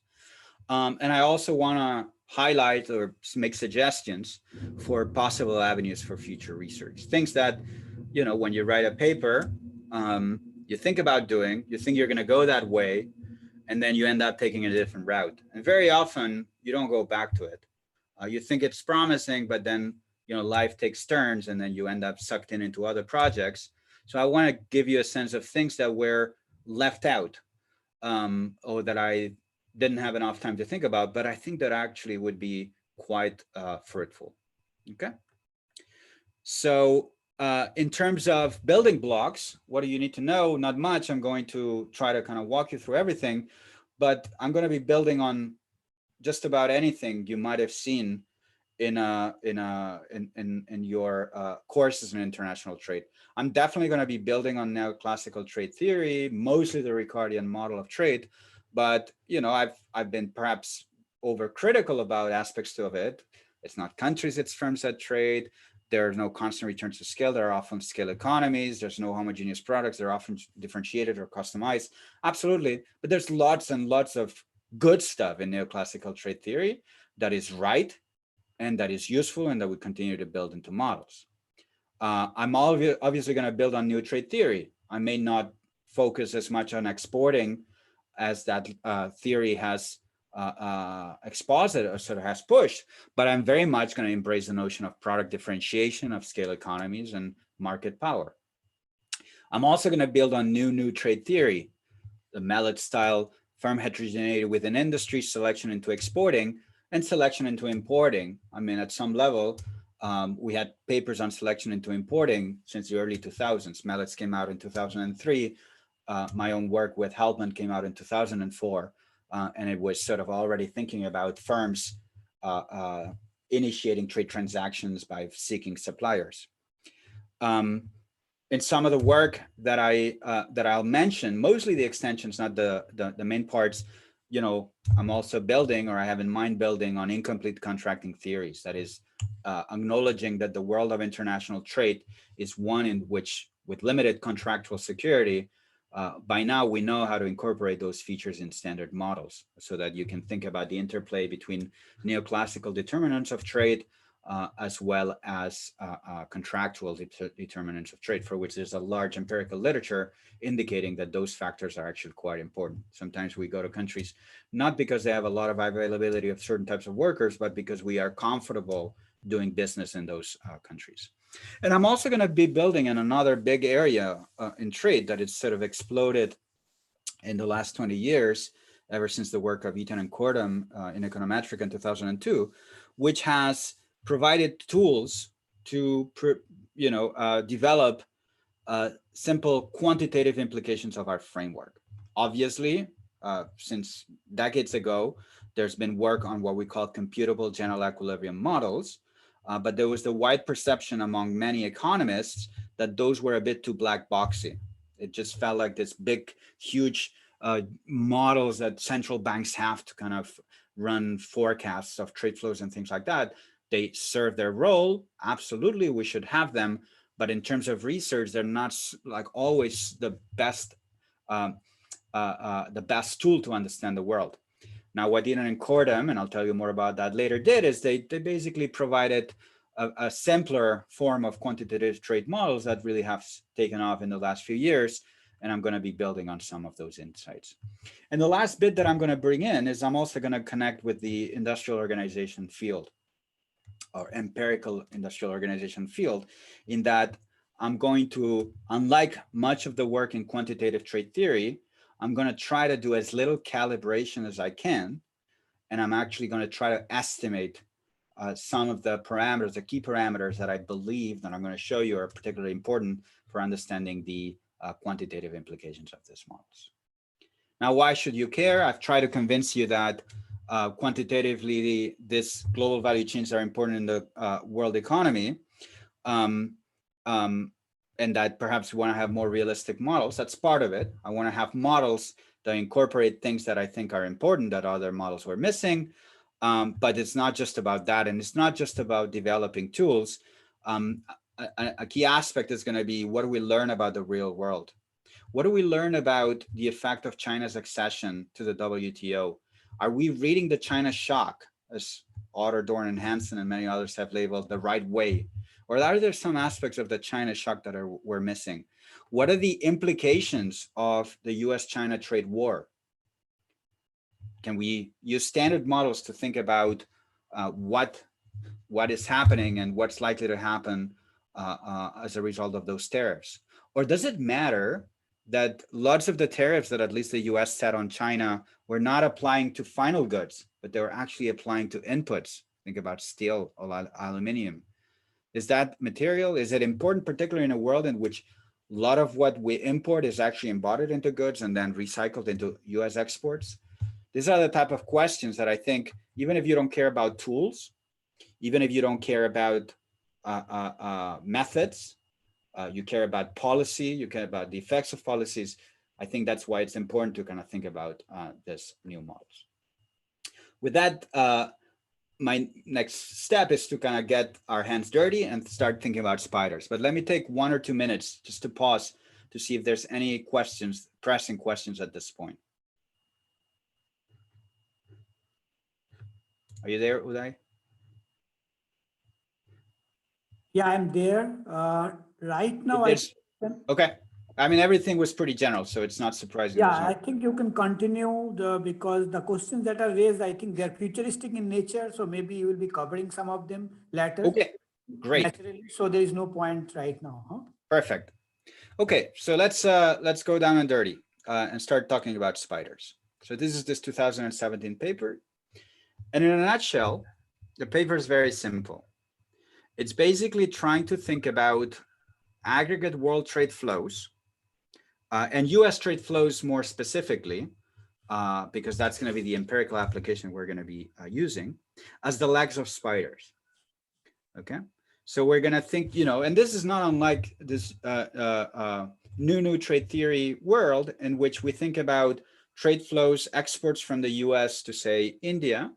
And I also want to highlight or make suggestions for possible avenues for future research. Things that, you know, when you write a paper, you think about doing, you think you're going to go that way, and then you end up taking a different route. And very often you don't go back to it. You think it's promising, but then, you know, life takes turns and then you end up sucked into other projects. So I want to give you a sense of things that were left out or that I didn't have enough time to think about, but I think that actually would be quite fruitful. Okay. So in terms of building blocks, what do you need to know? Not much. I'm going to try to kind of walk you through everything, but I'm going to be building on just about anything you might have seen in your courses in international trade. I'm definitely going to be building on neoclassical trade theory, mostly the Ricardian model of trade, but you know, I've been perhaps overcritical about aspects of it. It's not countries, it's firms that trade. There are no constant returns to scale. There are often scale economies. There's no homogeneous products. They're often differentiated or customized. Absolutely. But there's lots and lots of good stuff in neoclassical trade theory that is right and that is useful and that we continue to build into models. I'm obviously going to build on new trade theory. I may not focus as much on exporting as that theory has exposited or sort of has pushed, but I'm very much going to embrace the notion of product differentiation, of scale economies and market power. I'm also going to build on new trade theory, the Mallet style firm heterogeneity within industry, selection into exporting and selection into importing. I mean, at some level, we had papers on selection into importing since the early 2000s. Mallet's came out in 2003. My own work with Haltman came out in 2004. And it was sort of already thinking about firms initiating trade transactions by seeking suppliers. In some of the work that I'll mention, mostly the extensions, not the main parts, I'm also building, or I have in mind building, on incomplete contracting theories. That is acknowledging that the world of international trade is one in which, with limited contractual security, by now we know how to incorporate those features in standard models, so that you can think about the interplay between neoclassical determinants of trade as well as contractual determinants of trade, for which there's a large empirical literature indicating that those factors are actually quite important. Sometimes we go to countries not because they have a lot of availability of certain types of workers, but because we are comfortable doing business in those countries. And I'm also going to be building in another big area in trade that has sort of exploded in the last 20 years, ever since the work of Eaton and Cordham in econometric in 2002, which has provided tools to develop simple quantitative implications of our framework. Obviously, since decades ago, there's been work on what we call computable general equilibrium models, but there was the wide perception among many economists that those were a bit too black boxy. It just felt like this big, huge models that central banks have to kind of run forecasts of trade flows and things like that. They serve their role. Absolutely, we should have them. But in terms of research, they're not like always the best tool to understand the world. Now, what Eaton and Cordham, and I'll tell you more about that later, did is they basically provided a simpler form of quantitative trade models that really have taken off in the last few years. And I'm going to be building on some of those insights. And the last bit that I'm going to bring in is I'm also going to connect with the industrial organization field, or empirical industrial organization field, in that I'm going to, unlike much of the work in quantitative trade theory, I'm going to try to do as little calibration as I can. And I'm actually going to try to estimate some of the parameters, the key parameters that I believe that I'm going to show you are particularly important for understanding the quantitative implications of these models. Now, why should you care? I've tried to convince you that quantitatively, this global value chains are important in the world economy, and that perhaps we want to have more realistic models. That's part of it. I want to have models that incorporate things that I think are important that other models were missing. But it's not just about that, and it's not just about developing tools. A key aspect is going to be, what do we learn about the real world? What do we learn about the effect of China's accession to the WTO? Are we reading the China shock, as Otter, Dorn, and Hansen and many others have labeled, the right way? Or are there some aspects of the China shock that we're missing? What are the implications of the US-China trade war? Can we use standard models to think about what is happening and what's likely to happen as a result of those tariffs? Or does it matter that lots of the tariffs that at least the US set on China were not applying to final goods, but they were actually applying to inputs? Think about steel or aluminum. Is that material? Is it important, particularly in a world in which a lot of what we import is actually embodied into goods and then recycled into US exports? These are the type of questions that I think, even if you don't care about tools, even if you don't care about methods, you care about policy, you care about the effects of policies, I think that's why it's important to kind of think about this new models. With that, my next step is to kind of get our hands dirty and start thinking about spiders. But let me take 1 or 2 minutes just to pause to see if there's any questions, pressing questions at this point. Are you there, Uday? Yeah, I'm there. Right now, okay. I mean, everything was pretty general, so it's not surprising. Yeah, I think you can continue because the questions that are raised, I think they're futuristic in nature. So maybe you will be covering some of them later. Okay, great. Naturally, so there is no point right now. Huh? Perfect. Okay, so let's go down and dirty and start talking about spiders. So this is this 2017 paper. And in a nutshell, the paper is very simple. It's basically trying to think about aggregate world trade flows and US trade flows more specifically, because that's going to be the empirical application we're going to be using, as the legs of spiders. Okay, so we're going to think, and this is not unlike this new trade theory world in which we think about trade flows, exports from the US to say India,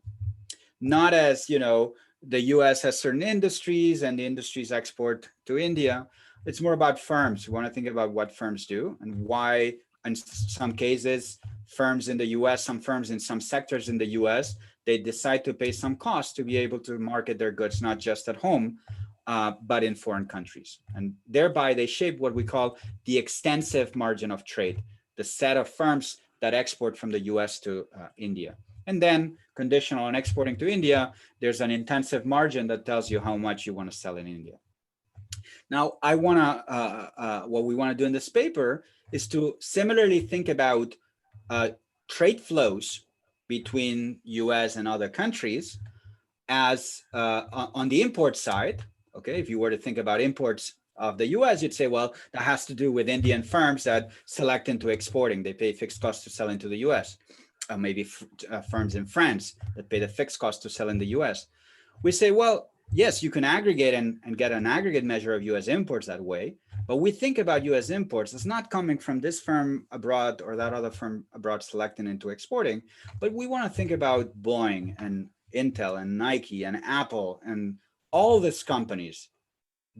not as, you know, the US has certain industries and the industries export to India. It's more about firms. We want to think about what firms do and why, in some cases, firms in the US, some firms in some sectors in the US, they decide to pay some cost to be able to market their goods, not just at home, but in foreign countries. And thereby they shape what we call the extensive margin of trade, the set of firms that export from the US to India. And then conditional on exporting to India, there's an intensive margin that tells you how much you want to sell in India. Now, what we want to do in this paper is to similarly think about trade flows between US and other countries as on the import side. Okay, if you were to think about imports of the US, you'd say, well, that has to do with Indian firms that select into exporting. They pay fixed costs to sell into the US. Maybe firms in France that pay the fixed cost to sell in the US. We say, well, yes, you can aggregate and get an aggregate measure of US imports that way, but we think about US imports as not coming from this firm abroad or that other firm abroad selecting into exporting, but we want to think about Boeing and Intel and Nike and Apple and all these companies,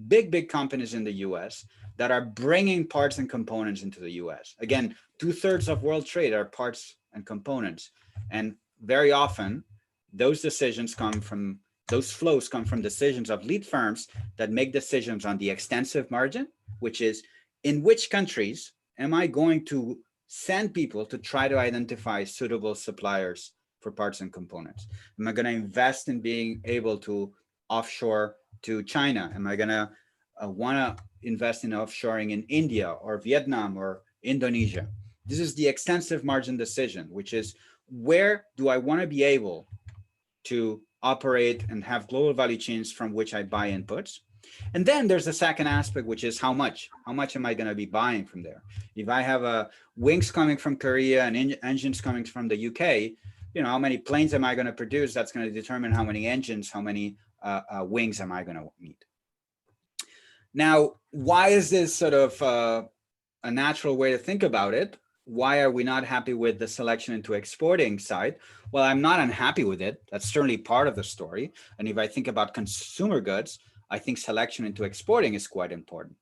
big companies in the US that are bringing parts and components into the US. Again, 2/3 of world trade are parts and components. And very often those flows come from decisions of lead firms that make decisions on the extensive margin, which is in which countries am I going to send people to try to identify suitable suppliers for parts and components? Am I going to invest in being able to offshore to China? Am I going to want to invest in offshoring in India or Vietnam or Indonesia? This is the extensive margin decision, which is where do I want to be able to operate and have global value chains from which I buy inputs. And then there's the second aspect, which is how much am I going to be buying from there? If I have wings coming from Korea and engines coming from the UK, you know, how many planes am I going to produce? That's going to determine how many engines, how many wings am I going to need. Now, why is this sort of a natural way to think about it? Why are we not happy with the selection into exporting side? Well, I'm not unhappy with it. That's certainly part of the story. And if I think about consumer goods, I think selection into exporting is quite important.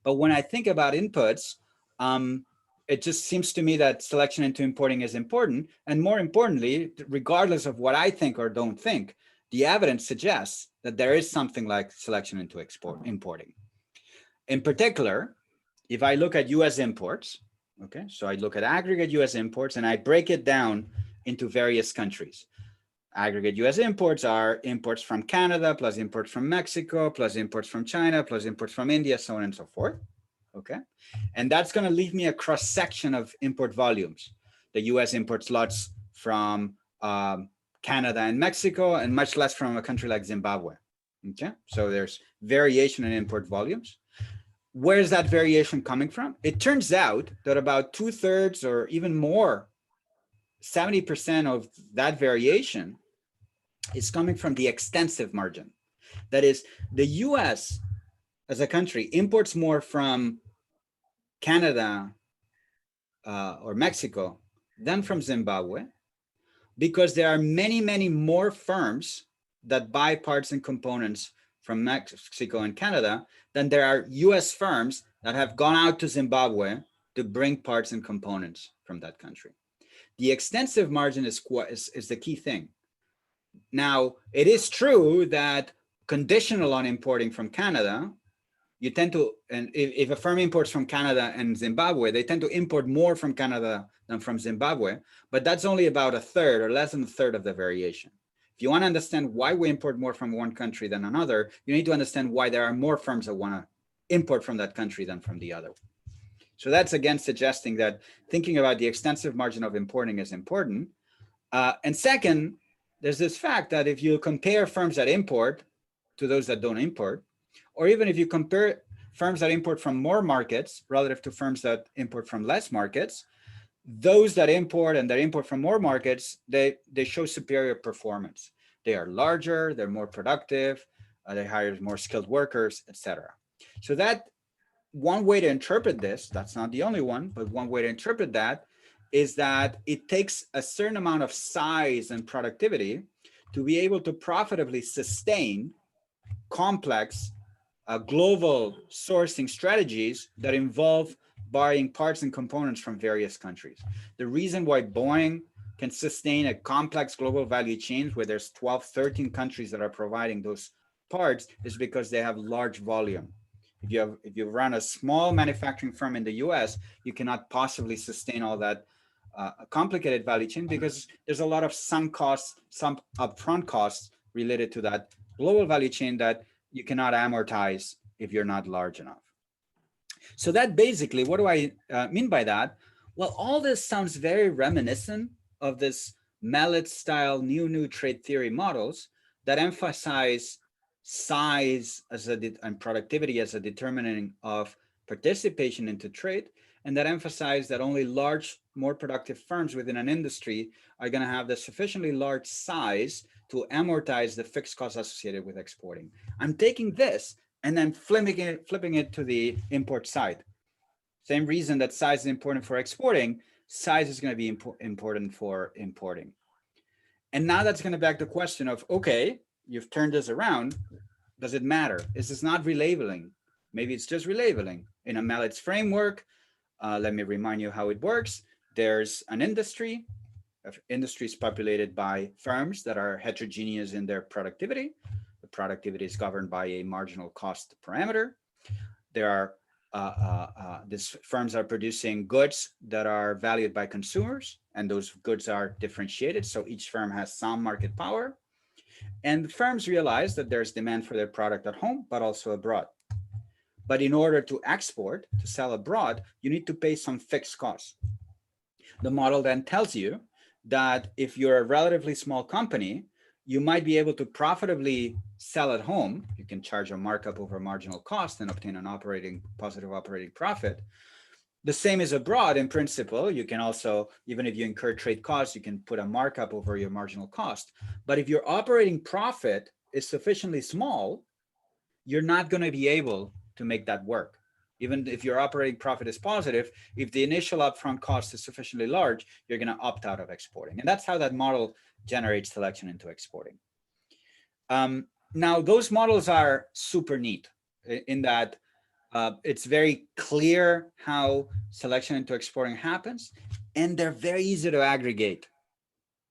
But when I think about inputs, it just seems to me that selection into importing is important. And more importantly, regardless of what I think or don't think, the evidence suggests that there is something like selection into importing. In particular, if I look at US imports, okay, so I look at aggregate US imports and I break it down into various countries. Aggregate US imports are imports from Canada, plus imports from Mexico, plus imports from China, plus imports from India, so on and so forth. Okay, and that's going to leave me a cross section of import volumes. The US imports lots from Canada and Mexico, and much less from a country like Zimbabwe. Okay, so there's variation in import volumes. Where's that variation coming from? It turns out that about 2/3 or even more, 70% of that variation is coming from the extensive margin. That is, the US as a country imports more from Canada or Mexico than from Zimbabwe, because there are many more firms that buy parts and components from Mexico and Canada than there are US firms that have gone out to Zimbabwe to bring parts and components from that country. The extensive margin is the key thing. Now, it is true that conditional on importing from Canada, you tend to, and if a firm imports from Canada and Zimbabwe, they tend to import more from Canada than from Zimbabwe, but that's only about 1/3 or less than 1/3 of the variation. If you want to understand why we import more from one country than another, you need to understand why there are more firms that want to import from that country than from the other. So that's again suggesting that thinking about the extensive margin of importing is important. And second, there's this fact that if you compare firms that import to those that don't import, or even if you compare firms that import from more markets relative to firms that import from less markets, those that import and that import from more markets, they show superior performance. They are larger, they're more productive, they hire more skilled workers, etc. So that one way to interpret this, that's not the only one, but one way to interpret that is that it takes a certain amount of size and productivity to be able to profitably sustain complex global sourcing strategies that involve buying parts and components from various countries. The reason why Boeing can sustain a complex global value chain where there's 12, 13 countries that are providing those parts is because they have large volume. If you run a small manufacturing firm in the US, you cannot possibly sustain all that complicated value chain because there's a lot of sunk costs, some upfront costs related to that global value chain that you cannot amortize if you're not large enough. So that basically, what do I mean by that? Well, all this sounds very reminiscent of this Mallet style new trade theory models that emphasize size as and productivity as a determinant of participation into trade, and that emphasize that only large, more productive firms within an industry are going to have the sufficiently large size to amortize the fixed costs associated with exporting. I'm taking this and then flipping it to the import side. Same reason that size is important for exporting, size is going to be important for importing. And now that's going to back the question of, okay, you've turned this around. Does it matter? Is this not relabeling? Maybe it's just relabeling. In a Mallet's framework, let me remind you how it works. There's an industry. Industry is populated by firms that are heterogeneous in their productivity. The productivity is governed by a marginal cost parameter. There are these firms are producing goods that are valued by consumers, and those goods are differentiated. So each firm has some market power. And the firms realize that there's demand for their product at home, but also abroad. But in order to export, to sell abroad, you need to pay some fixed costs. The model then tells you that if you're a relatively small company, you might be able to profitably sell at home. You can charge a markup over marginal cost and obtain an positive operating profit. The same is abroad in principle. You can also, even if you incur trade costs, you can put a markup over your marginal cost. But if your operating profit is sufficiently small, you're not going to be able to make that work. Even if your operating profit is positive, if the initial upfront cost is sufficiently large, you're going to opt out of exporting. And that's how that model generates selection into exporting. Now, those models are super neat in that it's very clear how selection into exporting happens, and they're very easy to aggregate.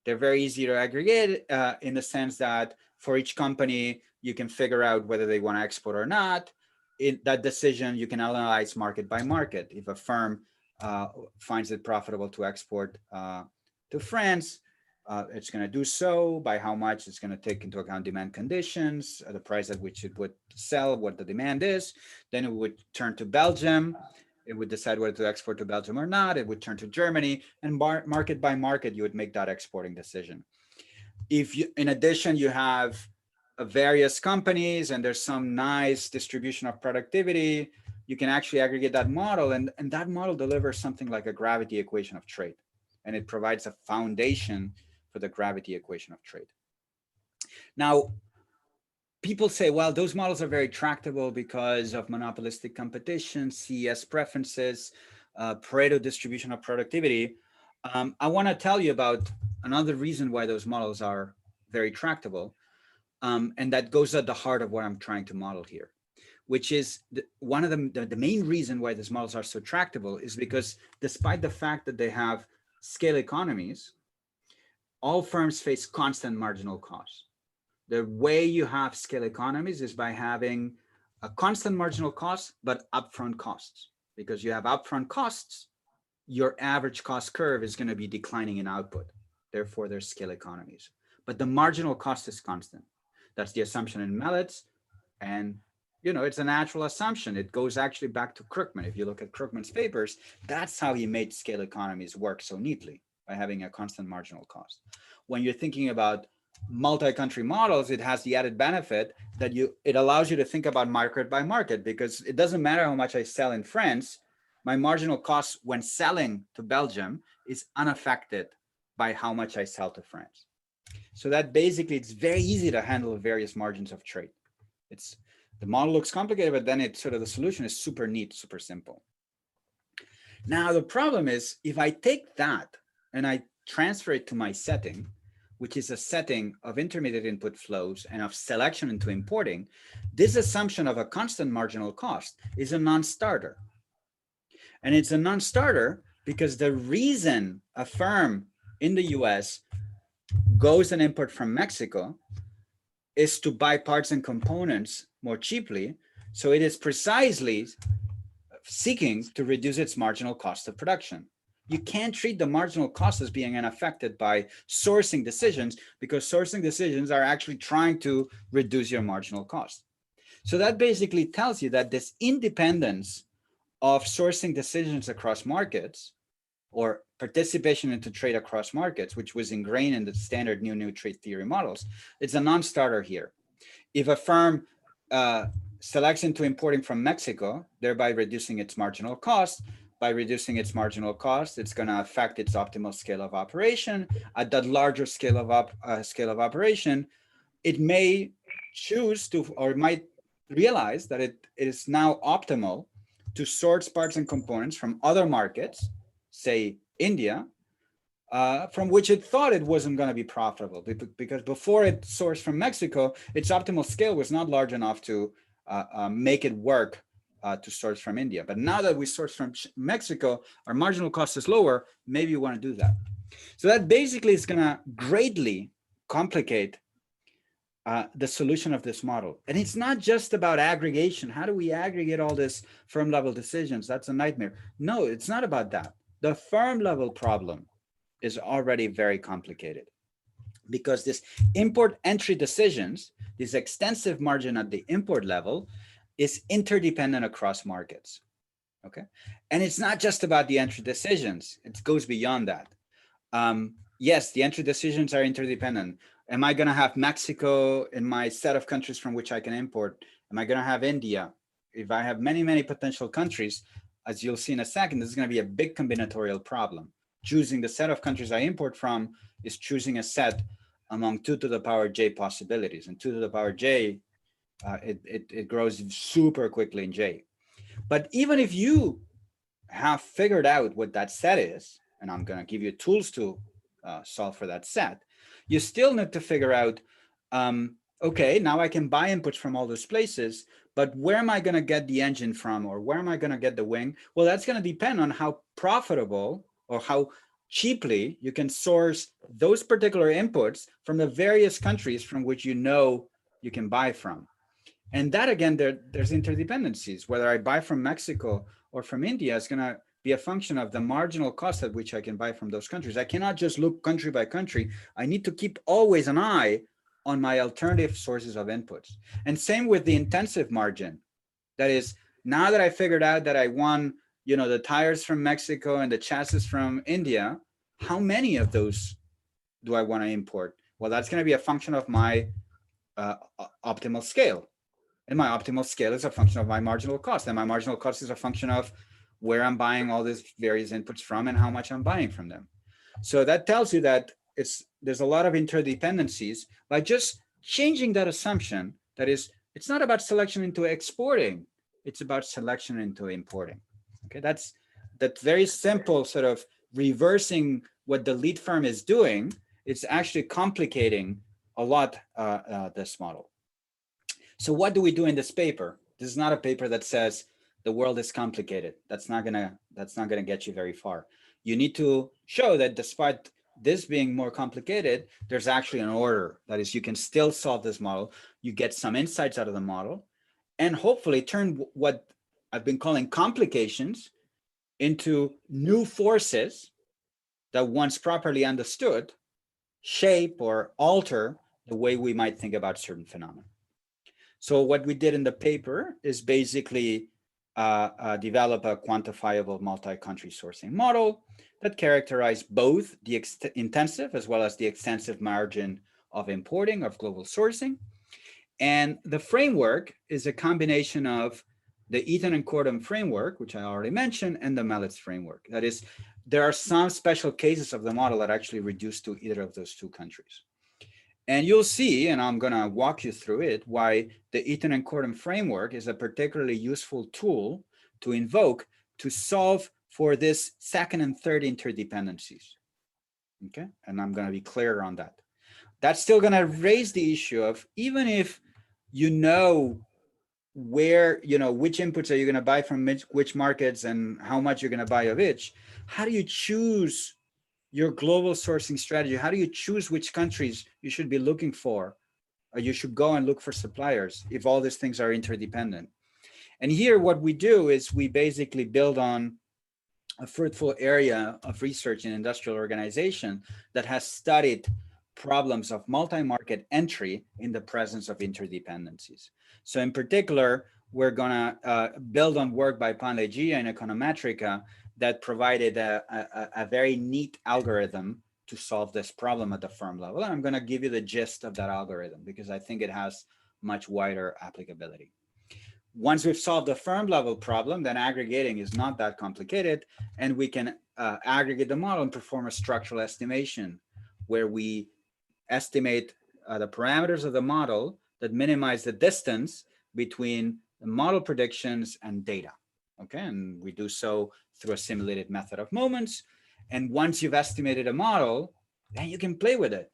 They're very easy to aggregate in the sense that for each company, you can figure out whether they want to export or not. In that decision, you can analyze market by market. If a firm finds it profitable to export to France, it's going to do so. By how much, it's going to take into account demand conditions, the price at which it would sell, what the demand is. Then it would turn to Belgium. It would decide whether to export to Belgium or not. It would turn to Germany, and market by market, you would make that exporting decision. If you, in addition, you have various companies and there's some nice distribution of productivity, you can actually aggregate that model, and that model delivers something like a gravity equation of trade. And it provides a foundation for the gravity equation of trade. Now, people say, well, those models are very tractable because of monopolistic competition, CES preferences, Pareto distribution of productivity. I want to tell you about another reason why those models are very tractable. And that goes at the heart of what I'm trying to model here, which is one of the main reason why these models are so tractable is because despite the fact that they have scale economies, all firms face constant marginal costs. The way you have scale economies is by having a constant marginal cost, but upfront costs. Because you have upfront costs, your average cost curve is going to be declining in output. Therefore, there's scale economies. But the marginal cost is constant. That's the assumption in Mallet's. And, you know, it's a natural assumption. It goes actually back to Krugman. If you look at Krugman's papers, that's how he made scale economies work so neatly, by having a constant marginal cost. When you're thinking about multi-country models, it has the added benefit that it allows you to think about market by market, because it doesn't matter how much I sell in France, my marginal cost when selling to Belgium is unaffected by how much I sell to France. So that basically, it's very easy to handle various margins of trade. The model looks complicated, but then the solution is super neat, super simple. Now, the problem is if I take that and I transfer it to my setting, which is a setting of intermediate input flows and of selection into importing, this assumption of a constant marginal cost is a non-starter. And it's a non-starter because the reason a firm in the US goes and import from Mexico is to buy parts and components more cheaply. So it is precisely seeking to reduce its marginal cost of production. You can't treat the marginal cost as being unaffected by sourcing decisions, because sourcing decisions are actually trying to reduce your marginal cost. So that basically tells you that this independence of sourcing decisions across markets, or participation into trade across markets, which was ingrained in the standard new trade theory models, it's a non-starter here. If a firm selects into importing from Mexico, thereby reducing its marginal cost, by reducing its marginal cost, it's going to affect its optimal scale of operation. At that larger scale of operation, it may choose to, or might realize that it is now optimal to source parts and components from other markets, say India, from which it thought it wasn't going to be profitable, because before it sourced from Mexico, its optimal scale was not large enough to make it work to source from India. But now that we source from Mexico, our marginal cost is lower, maybe you want to do that. So that basically is going to greatly complicate the solution of this model. And it's not just about aggregation. How do we aggregate all this firm level decisions? That's a nightmare. No, it's not about that. The firm level problem is already very complicated, because this import entry decisions, this extensive margin at the import level, is interdependent across markets. Okay. And it's not just about the entry decisions. It goes beyond that. Yes, the entry decisions are interdependent. Am I going to have Mexico in my set of countries from which I can import? Am I going to have India? If I have many potential countries, as you'll see in a second, this is going to be a big combinatorial problem. Choosing the set of countries I import from is choosing a set among 2 to the power j possibilities, and 2 to the power j, it grows super quickly in j. But even if you have figured out what that set is, and I'm going to give you tools to solve for that set, you still need to figure out, okay, now I can buy inputs from all those places, but where am I going to get the engine from, or where am I going to get the wing? Well, that's going to depend on how profitable or how cheaply you can source those particular inputs from the various countries from which you know you can buy from. And that, again, there's interdependencies. Whether I buy from Mexico or from India is going to be a function of the marginal cost at which I can buy from those countries. I cannot just look country by country. I need to keep always an eye on my alternative sources of inputs. And same with the intensive margin. That is, now that I figured out that I want, you know, the tires from Mexico and the chassis from India, how many of those do I want to import? Well, that's going to be a function of my optimal scale. And my optimal scale is a function of my marginal cost. And my marginal cost is a function of where I'm buying all these various inputs from and how much I'm buying from them. So that tells you that there's a lot of interdependencies. By just changing that assumption, that is, it's not about selection into exporting, it's about selection into importing. Okay, that's very simple sort of reversing what the lead firm is doing. It's actually complicating a lot this model. So what do we do in this paper? This is not a paper that says the world is complicated. That's not gonna get you very far. You need to show that despite this being more complicated, there's actually an order. That is, you can still solve this model. You get some insights out of the model, and hopefully turn what I've been calling complications into new forces that, once properly understood, shape or alter the way we might think about certain phenomena. So what we did in the paper is basically develop a quantifiable multi-country sourcing model that characterized both the intensive as well as the extensive margin of importing of global sourcing. And the framework is a combination of the Eaton and Cordham framework, which I already mentioned, and the Mellitz framework. That is, there are some special cases of the model that actually reduce to either of those two countries. And you'll see, and I'm going to walk you through it, why the Eaton and Cordham framework is a particularly useful tool to invoke to solve for this second and third interdependencies. Okay, and I'm going to be clear on that. That's still going to raise the issue of, even if you know where, which inputs are you going to buy from which markets and how much you're going to buy of each, how do you choose your global sourcing strategy? How do you choose which countries you should be looking for, or you should go and look for suppliers if all these things are interdependent? And here what we do is we basically build on a fruitful area of research in industrial organization that has studied problems of multi-market entry in the presence of interdependencies. So in particular, we're gonna build on work by Panlegia and Econometrica that provided a very neat algorithm to solve this problem at the firm level. And I'm gonna give you the gist of that algorithm because I think it has much wider applicability. Once we've solved the firm level problem, then aggregating is not that complicated, and we can aggregate the model and perform a structural estimation where we estimate the parameters of the model that minimize the distance between the model predictions and data. Okay, and we do so through a simulated method of moments. And once you've estimated a model, then you can play with it.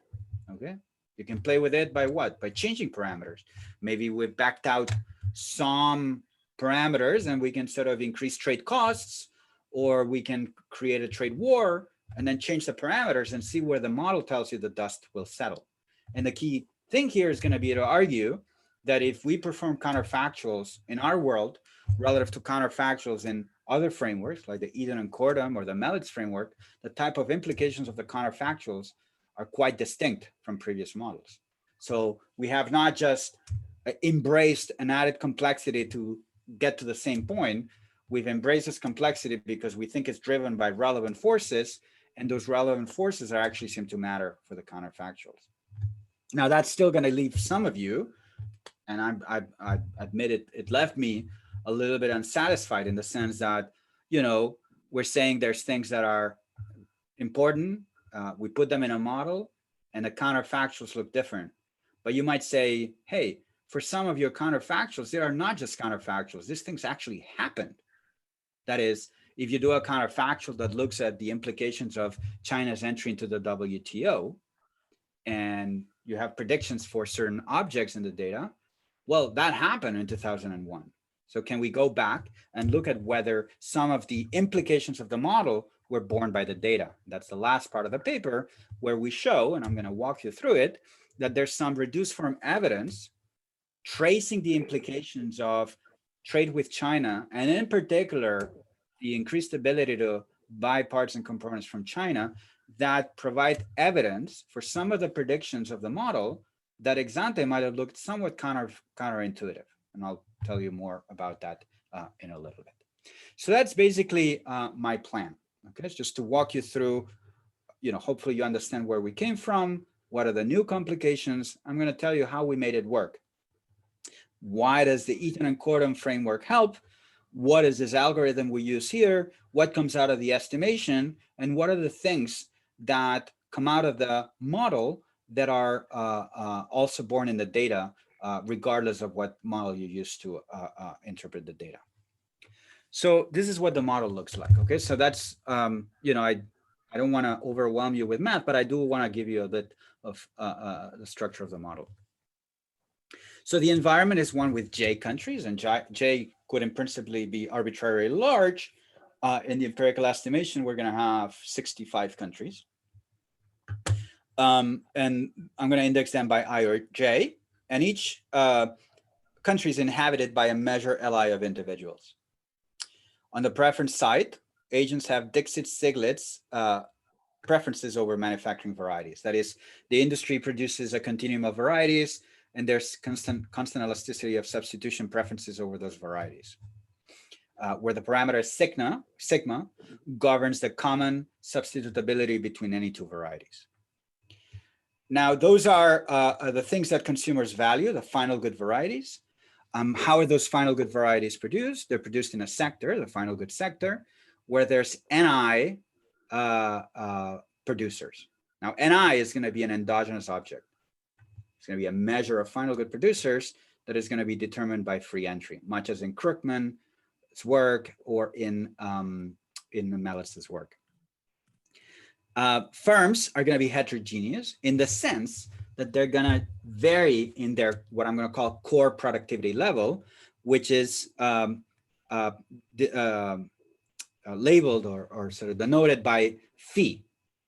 Okay, you can play with it by what? By changing parameters. Maybe we've backed out some parameters and we can sort of increase trade costs, or we can create a trade war and then change the parameters and see where the model tells you the dust will settle. And the key thing here is going to be to argue that if we perform counterfactuals in our world relative to counterfactuals in other frameworks like the Eden and Cordum or the Melitz framework, the type of implications of the counterfactuals are quite distinct from previous models. So we have not just embraced an added complexity to get to the same point. We've embraced this complexity because we think it's driven by relevant forces, and those relevant forces are actually seem to matter for the counterfactuals. Now that's still going to leave some of you, and I admit it left me a little bit unsatisfied in the sense that, we're saying there's things that are important, we put them in a model, and the counterfactuals look different. But you might say, hey, for some of your counterfactuals, they are not just counterfactuals. These things actually happened. That is, if you do a counterfactual that looks at the implications of China's entry into the WTO, and you have predictions for certain objects in the data, well, that happened in 2001. So can we go back and look at whether some of the implications of the model were borne by the data? That's the last part of the paper where we show, and I'm going to walk you through it, that there's some reduced form evidence tracing the implications of trade with China, and in particular, the increased ability to buy parts and components from China that provide evidence for some of the predictions of the model that ex ante might have looked somewhat counterintuitive. And I'll tell you more about that in a little bit. So that's basically my plan. Okay, it's just to walk you through, hopefully you understand where we came from, what are the new complications. I'm going to tell you how we made it work. Why does the Eden and Cordum framework help? What is this algorithm we use here? What comes out of the estimation? And what are the things that come out of the model that are also born in the data, regardless of what model you use to interpret the data? So this is what the model looks like. Okay, so that's, I don't want to overwhelm you with math, but I do want to give you a bit of the structure of the model. So the environment is one with J countries, and J could in principle be arbitrarily large. In the empirical estimation, we're going to have 65 countries. And I'm going to index them by I or J, and each country is inhabited by a measure Li of individuals. On the preference side, agents have Dixit-Stiglitz preferences over manufacturing varieties. That is, the industry produces a continuum of varieties, and there's constant elasticity of substitution preferences over those varieties. Where the parameter sigma governs the common substitutability between any two varieties. Now, those are the things that consumers value, the final good varieties. How are those final good varieties produced? They're produced in a sector, the final good sector, where there's Ni producers. Now, Ni is going to be an endogenous object. It's going to be a measure of final good producers that is going to be determined by free entry, much as in Krugman's work or in in Mellitz's work. Firms are going to be heterogeneous in the sense that they're going to vary in their, what I'm going to call core productivity level, which is labeled or sort of denoted by phi,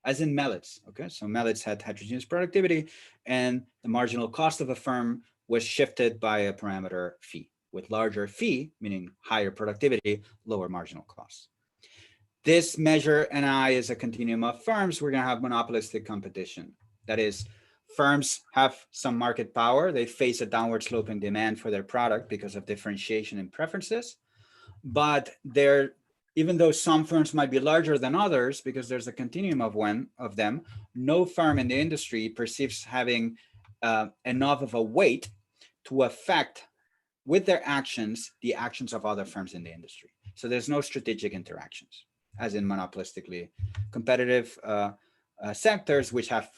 as in Mellitz. Okay, so Mellitz had heterogeneous productivity, and the marginal cost of a firm was shifted by a parameter phi, with larger phi, meaning higher productivity, lower marginal costs. This measure NI is a continuum of firms. We're going to have monopolistic competition. That is, firms have some market power. They face a downward sloping demand for their product because of differentiation in preferences. But they're, even though some firms might be larger than others, because there's a continuum of them, no firm in the industry perceives having enough of a weight to affect with their actions the actions of other firms in the industry. So there's no strategic interactions, as in monopolistically competitive sectors, which have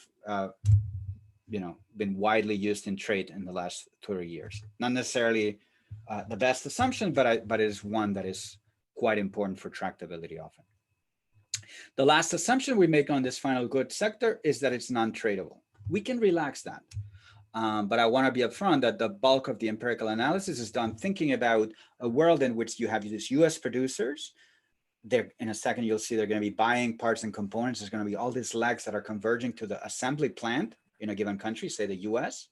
been widely used in trade in the last 30 years. Not necessarily the best assumption, but it is one that is quite important for tractability often. The last assumption we make on this final goods sector is that it's non-tradable. We can relax that. But I want to be upfront that the bulk of the empirical analysis is done thinking about a world in which you have these US producers. They're, in a second, you'll see they're going to be buying parts and components. There's going to be all these legs that are converging to the assembly plant in a given country, say the US.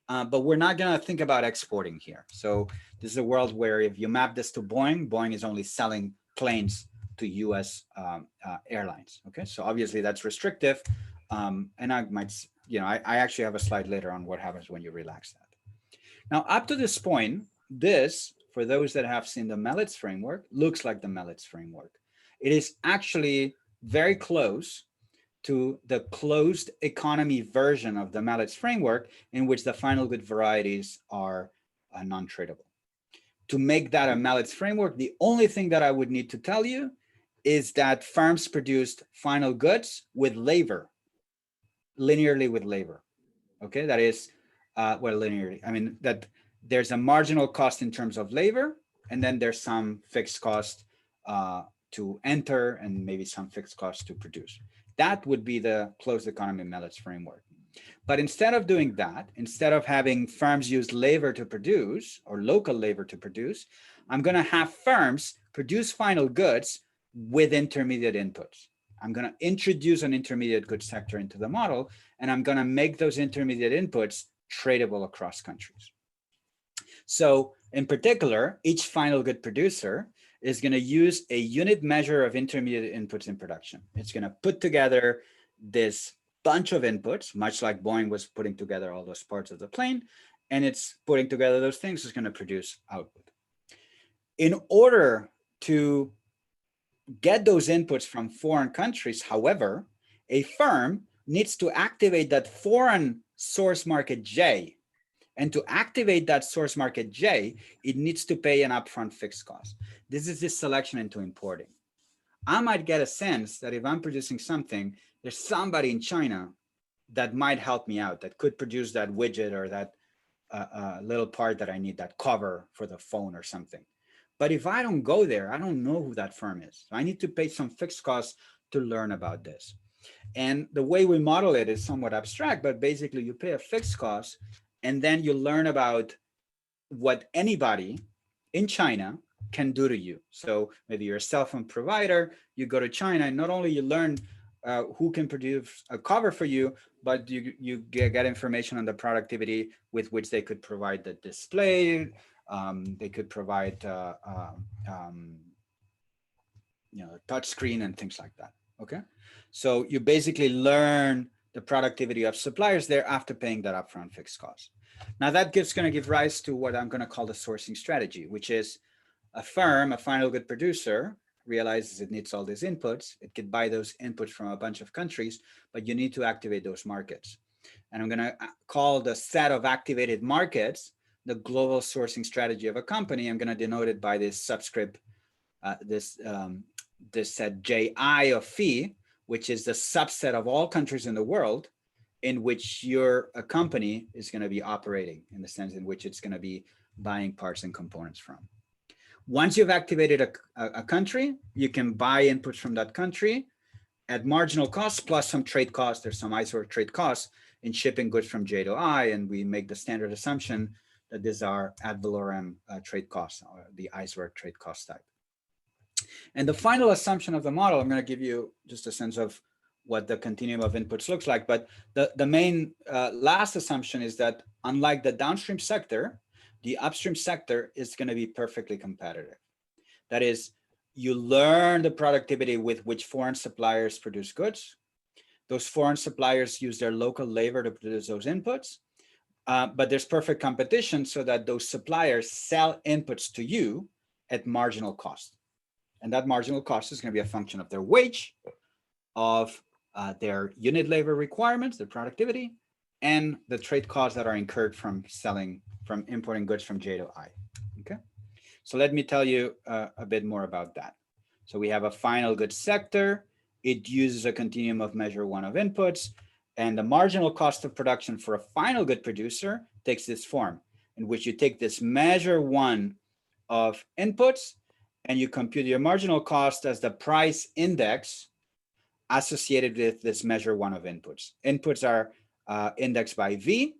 But we're not going to think about exporting here. So this is a world where if you map this to Boeing, Boeing is only selling planes to US airlines. Okay, so obviously that's restrictive. And I might, I actually have a slide later on what happens when you relax that. Now, up to this point, this, for those that have seen the Mellitz framework, looks like the Mellitz framework. It is actually very close to the closed economy version of the Mellitz framework, in which the final good varieties are non-tradable. To make that a Mellitz framework, the only thing that I would need to tell you is that firms produced final goods with labor, linearly with labor. Okay, that is, well, linearly. I mean, that there's a marginal cost in terms of labor, and then there's some fixed cost to enter, and maybe some fixed cost to produce. That would be the closed economy Mellitz framework. But instead of doing that, instead of having firms use labor to produce or local labor to produce, I'm going to have firms produce final goods with intermediate inputs. I'm going to introduce an intermediate goods sector into the model, and I'm going to make those intermediate inputs tradable across countries. So in particular, each final good producer is going to use a unit measure of intermediate inputs in production. It's going to put together this bunch of inputs, much like Boeing was putting together all those parts of the plane, and it's putting together those things, it's going to produce output. In order to get those inputs from foreign countries, however, a firm needs to activate that foreign source market J. And to activate that source market J, it needs to pay an upfront fixed cost. This is this selection into importing. I might get a sense that if I'm producing something, there's somebody in China that might help me out, that could produce that widget or that little part that I need, that cover for the phone or something. But if I don't go there, I don't know who that firm is. So I need to pay some fixed costs to learn about this. And the way we model it is somewhat abstract, but basically you pay a fixed cost, and then you learn about what anybody in China can do to you. So maybe you're a cell phone provider, you go to China, and not only you learn who can produce a cover for you, but you get information on the productivity with which they could provide the display. They could provide touch screen and things like that. Okay, so you basically learn the productivity of suppliers there after paying that upfront fixed cost. Now that's going to give rise to what I'm going to call the sourcing strategy, which is a firm, a final good producer, realizes it needs all these inputs. It could buy those inputs from a bunch of countries, but you need to activate those markets. And I'm going to call the set of activated markets the global sourcing strategy of a company. I'm going to denote it by this subscript, this set JI of phi, which is the subset of all countries in the world in which a company is going to be operating, in the sense in which it's going to be buying parts and components from. Once you've activated a country, you can buy inputs from that country at marginal costs plus some trade costs. There's some icework trade costs in shipping goods from J to I, and we make the standard assumption that these are ad valorem trade costs, or the icework trade cost type. And the final assumption of the model, I'm going to give you just a sense of what the continuum of inputs looks like. But the main last assumption is that unlike the downstream sector, the upstream sector is going to be perfectly competitive. That is, you learn the productivity with which foreign suppliers produce goods. Those foreign suppliers use their local labor to produce those inputs. But there's perfect competition so that those suppliers sell inputs to you at marginal cost. And that marginal cost is going to be a function of their wage, of their unit labor requirements, their productivity, and the trade costs that are incurred from importing goods from J to I. Okay. So let me tell you a bit more about that. So we have a final goods sector. It uses a continuum of measure one of inputs, and the marginal cost of production for a final good producer takes this form, in which you take this measure one of inputs and you compute your marginal cost as the price index associated with this measure one of inputs. Inputs are indexed by V,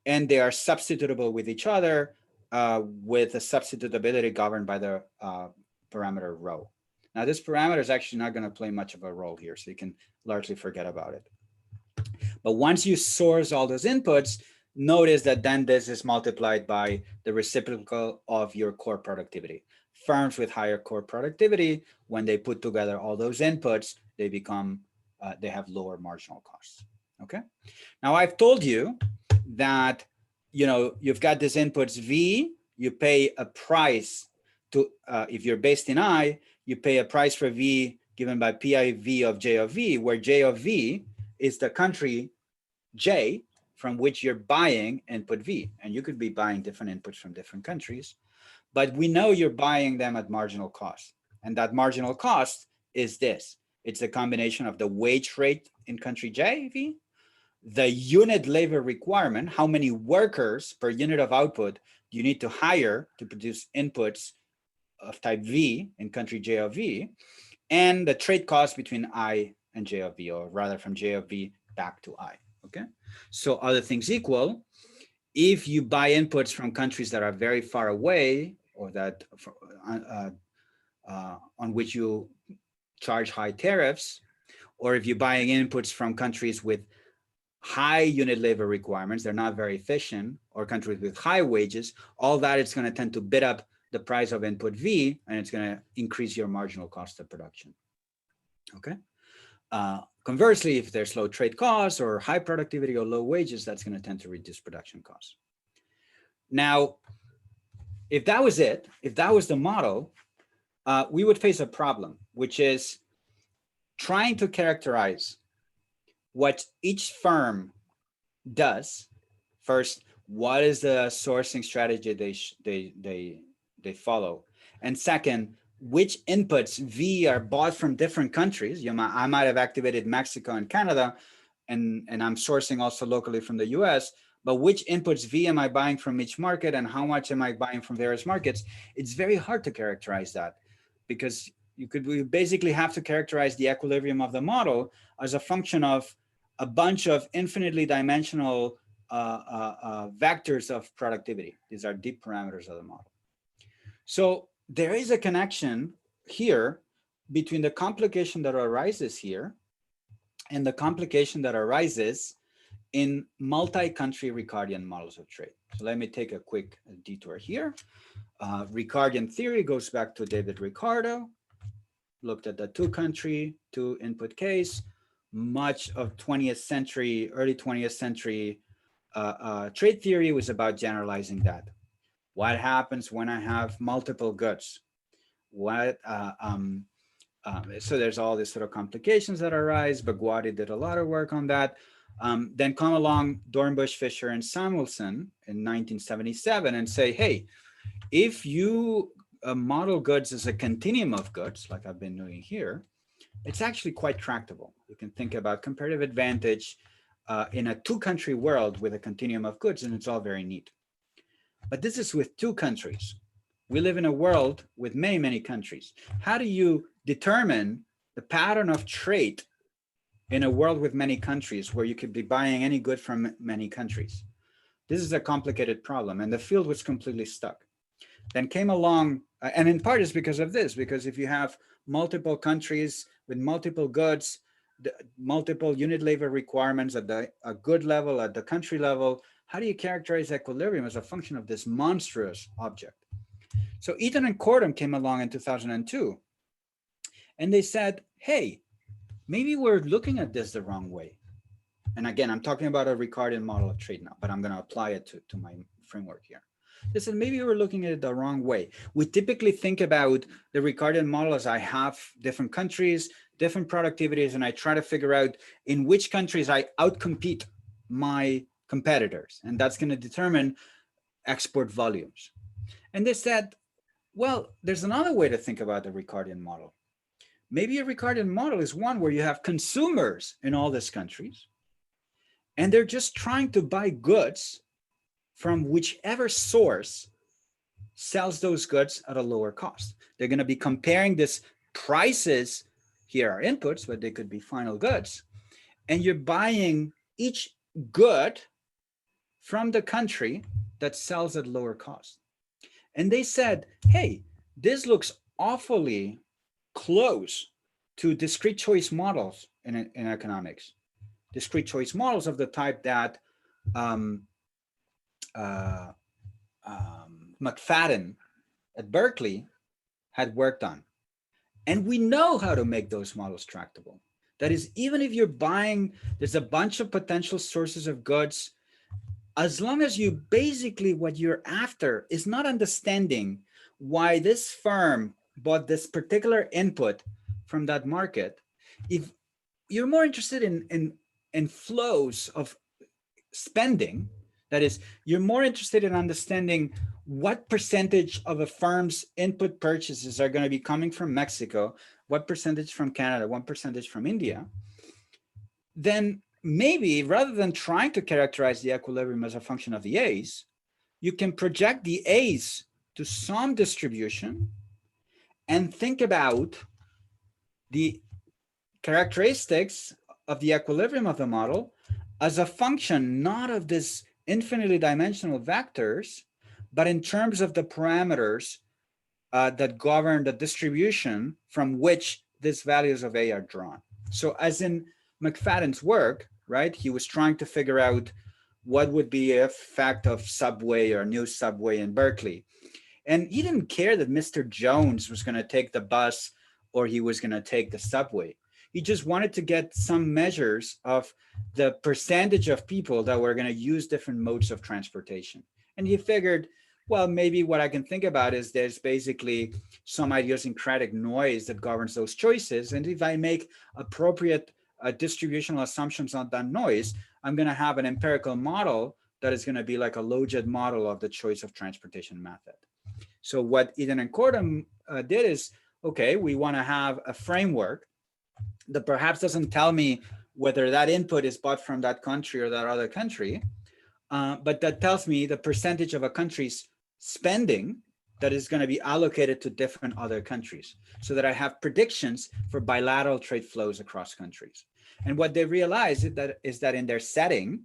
and they are substitutable with each other with a substitutability governed by the parameter rho. Now, this parameter is actually not going to play much of a role here, so you can largely forget about it. But once you source all those inputs, notice that then this is multiplied by the reciprocal of your core productivity. Firms with higher core productivity, when they put together all those inputs, they become, they have lower marginal costs. Okay. Now, I've told you that, you know, you've got this inputs V, you pay a price to, if you're based in I, you pay a price for V given by PIV of J of V, where J of V is the country J from which you're buying input V. And you could be buying different inputs from different countries, but we know you're buying them at marginal cost. And that marginal cost is this. It's a combination of the wage rate in country J, V, the unit labor requirement, how many workers per unit of output you need to hire to produce inputs of type V in country J of V, and the trade cost between I and J of V, or rather from J of V back to I, okay? So other things equal, if you buy inputs from countries that are very far away, or that on which you charge high tariffs, or if you're buying inputs from countries with high unit labor requirements, they're not very efficient, or countries with high wages, all that is going to tend to bid up the price of input V, and it's going to increase your marginal cost of production. Okay. Conversely, if there's low trade costs or high productivity or low wages, that's going to tend to reduce production costs. Now, if that was it, if that was the model, we would face a problem, which is trying to characterize what each firm does. First, what is the sourcing strategy they follow? And second, which inputs V are bought from different countries. I might have activated Mexico and Canada, and I'm sourcing also locally from the US, but which inputs V am I buying from each market, and how much am I buying from various markets? It's very hard to characterize that, because we basically have to characterize the equilibrium of the model as a function of a bunch of infinitely dimensional vectors of productivity. These are deep parameters of the model. So there is a connection here between the complication that arises here and the complication that arises in multi-country Ricardian models of trade. So let me take a quick detour here. Ricardian theory goes back to David Ricardo, looked at the two-country, two-input case. Much of 20th century, early 20th century trade theory was about generalizing that. What happens when I have multiple goods? So there's all these sort of complications that arise. Bagwadi did a lot of work on that. Then come along Dornbusch, Fisher, and Samuelson in 1977 and say, hey, if you model goods as a continuum of goods, like I've been doing here, it's actually quite tractable. You can think about comparative advantage in a two-country world with a continuum of goods, and it's all very neat. But this is with two countries. We live in a world with many, many countries. How do you determine the pattern of trade in a world with many countries where you could be buying any good from many countries? This is a complicated problem, and the field was completely stuck. Then came along, and in part is because of this, because if you have multiple countries with multiple goods, multiple unit labor requirements at a good level, at the country level, how do you characterize equilibrium as a function of this monstrous object? So Eaton and Cordham came along in 2002, and they said, hey, maybe we're looking at this the wrong way. And again, I'm talking about a Ricardian model of trade now, but I'm going to apply it to my framework here. They said, maybe we're looking at it the wrong way. We typically think about the Ricardian model as I have different countries, different productivities, and I try to figure out in which countries I outcompete my competitors. And that's going to determine export volumes. And they said, well, there's another way to think about the Ricardian model. Maybe a Ricardian model is one where you have consumers in all these countries, and they're just trying to buy goods from whichever source sells those goods at a lower cost. They're going to be comparing this prices. Here are inputs, but they could be final goods. And you're buying each good from the country that sells at lower cost. And they said, hey, this looks awfully close to discrete choice models in economics. Discrete choice models of the type that McFadden at Berkeley had worked on. And we know how to make those models tractable. That is, even if you're buying, there's a bunch of potential sources of goods, as long as you basically what you're after is not understanding why this firm bought this particular input from that market. If you're more interested in flows of spending, that is, you're more interested in understanding what percentage of a firm's input purchases are going to be coming from Mexico, what percentage from Canada, what percentage from India, then maybe rather than trying to characterize the equilibrium as a function of the A's, you can project the A's to some distribution and think about the characteristics of the equilibrium of the model as a function not of this infinitely dimensional vectors, but in terms of the parameters that govern the distribution from which these values of A are drawn. So as in McFadden's work, right, he was trying to figure out what would be the effect of subway or new subway in Berkeley. And he didn't care that Mr. Jones was going to take the bus or he was going to take the subway. He just wanted to get some measures of the percentage of people that were going to use different modes of transportation. And he figured, well, maybe what I can think about is there's basically some idiosyncratic noise that governs those choices. And if I make appropriate distributional assumptions on that noise, I'm going to have an empirical model that is going to be like a logit model of the choice of transportation method. So what Eaton and Cordham did is, okay, we want to have a framework that perhaps doesn't tell me whether that input is bought from that country or that other country, but that tells me the percentage of a country's spending that is going to be allocated to different other countries, so that I have predictions for bilateral trade flows across countries. And what they realized is that in their setting,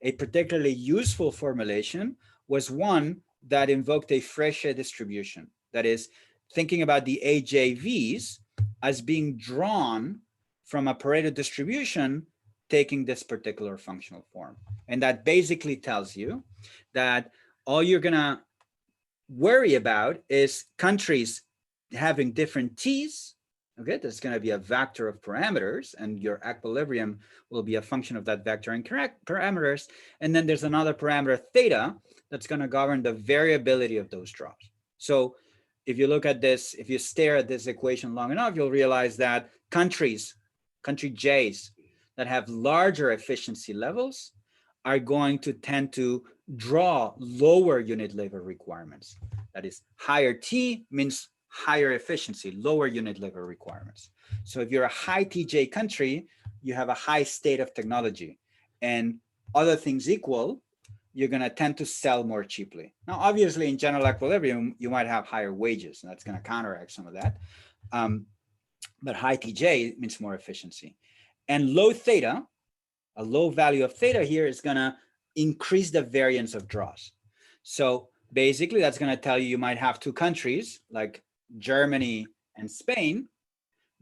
a particularly useful formulation was one that invoked a Fréchet distribution. That is, thinking about the AJVs as being drawn from a Pareto distribution taking this particular functional form. And that basically tells you that all you're going to worry about is countries having different T's. Okay, there's going to be a vector of parameters, and your equilibrium will be a function of that vector and correct parameters. And then there's another parameter theta that's going to govern the variability of those drops. So if you look at this, if you stare at this equation long enough, you'll realize that country J's that have larger efficiency levels are going to tend to draw lower unit labor requirements. That is, higher T means higher efficiency, lower unit labor requirements. So if you're a high TJ country, you have a high state of technology. And other things equal, you're going to tend to sell more cheaply. Now, obviously, in general equilibrium, you might have higher wages, and that's going to counteract some of that. But high TJ means more efficiency. And low theta, a low value of theta here, is going to increase the variance of draws. So basically, that's going to tell you might have two countries like Germany and Spain.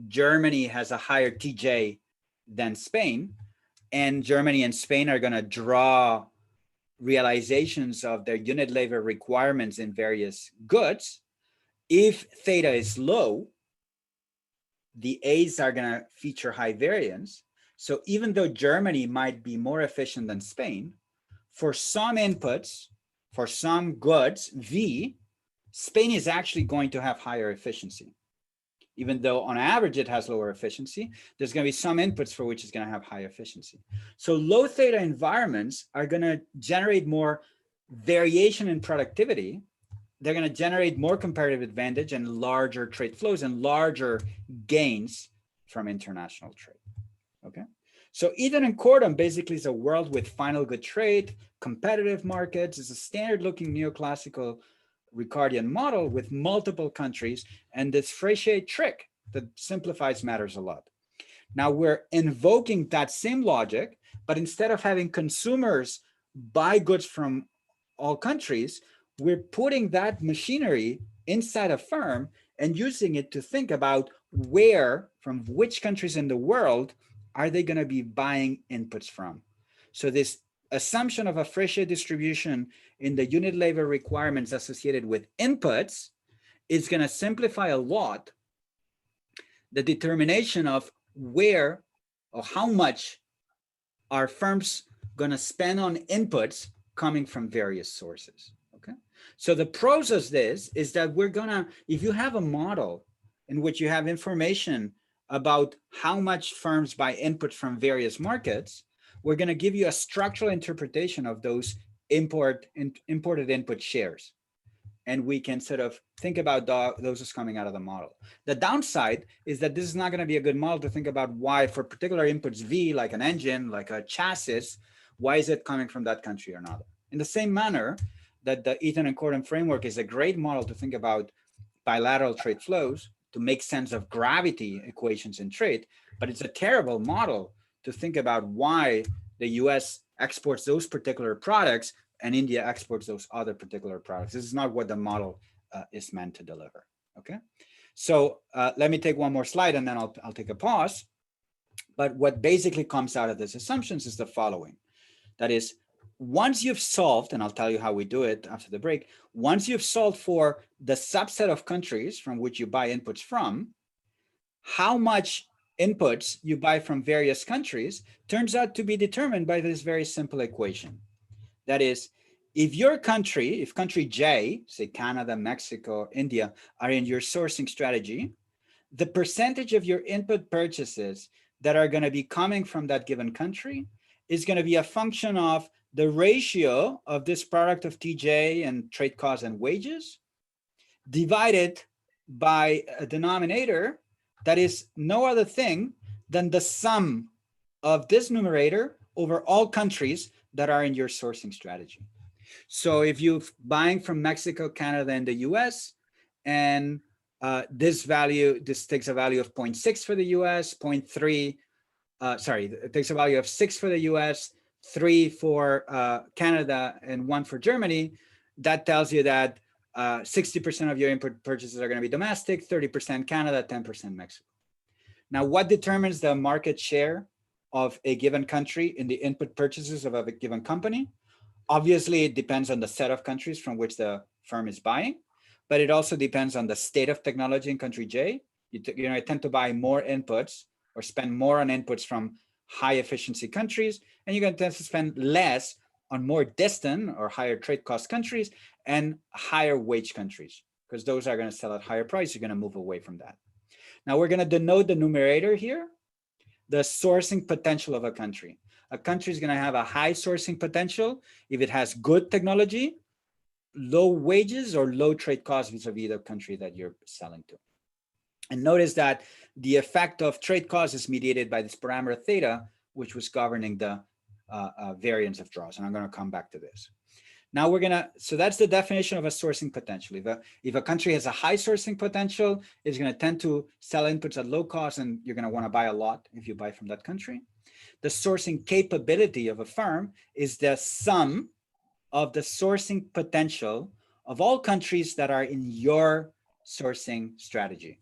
Germany has a higher TJ than Spain, and Germany and Spain are going to draw realizations of their unit labor requirements in various goods. If theta is low, the A's are going to feature high variance. So even though Germany might be more efficient than Spain, for some inputs, for some goods, V, Spain is actually going to have higher efficiency. Even though on average it has lower efficiency, there's going to be some inputs for which it's going to have high efficiency. So low theta environments are going to generate more variation in productivity. They're going to generate more comparative advantage and larger trade flows and larger gains from international trade. Okay. So Eden and Cordon basically is a world with final good trade, competitive markets. It's a standard looking neoclassical Ricardian model with multiple countries and this Fréchet trick that simplifies matters a lot. Now we're invoking that same logic, but instead of having consumers buy goods from all countries, we're putting that machinery inside a firm and using it to think about where, from which countries in the world, are they going to be buying inputs from. So this assumption of a Fréchet distribution in the unit labor requirements associated with inputs is going to simplify a lot the determination of where or how much are firms going to spend on inputs coming from various sources. Okay, so the pros of this is that we're going to, if you have a model in which you have information about how much firms buy input from various markets, we're going to give you a structural interpretation of those imported input shares. And we can sort of think about those as coming out of the model. The downside is that this is not going to be a good model to think about why for particular inputs V, like an engine, like a chassis, why is it coming from that country or another? In the same manner that the Eden and Cordon framework is a great model to think about bilateral trade flows, to make sense of gravity equations in trade, but it's a terrible model to think about why the US exports those particular products and India exports those other particular products. This is not what the model is meant to deliver, okay? So let me take one more slide and then I'll take a pause. But what basically comes out of these assumptions is the following. That is, once you've solved, and I'll tell you how we do it after the break, once you've solved for the subset of countries from which you buy inputs from, how much inputs you buy from various countries turns out to be determined by this very simple equation. That is, if your country, if country J, say Canada, Mexico, India, are in your sourcing strategy, the percentage of your input purchases that are going to be coming from that given country is going to be a function of the ratio of this product of TJ and trade costs and wages divided by a denominator that is no other thing than the sum of this numerator over all countries that are in your sourcing strategy. So if you're buying from Mexico, Canada, and the US, and this takes a value of 0.6 for the US, 0.3, it takes a value of 6 for the US, 3 for Canada, and 1 for Germany, that tells you that 60% of your input purchases are going to be domestic, 30% Canada, 10% Mexico. Now, what determines the market share of a given country in the input purchases of a given company? Obviously, it depends on the set of countries from which the firm is buying, but it also depends on the state of technology in country J. You tend to buy more inputs or spend more on inputs from high efficiency countries, and you're going to tend to spend less on more distant or higher trade cost countries and higher wage countries, because those are going to sell at higher price. You're going to move away from that. Now we're going to denote the numerator here, the sourcing potential of a country. A country is going to have a high sourcing potential if it has good technology, low wages, or low trade costs vis-a-vis the country that you're selling to. And notice that the effect of trade costs is mediated by this parameter theta, which was governing the variance of draws. And I'm going to come back to this. Now so that's the definition of a sourcing potential. If a country has a high sourcing potential, it's going to tend to sell inputs at low cost, and you're going to want to buy a lot if you buy from that country. The sourcing capability of a firm is the sum of the sourcing potential of all countries that are in your sourcing strategy.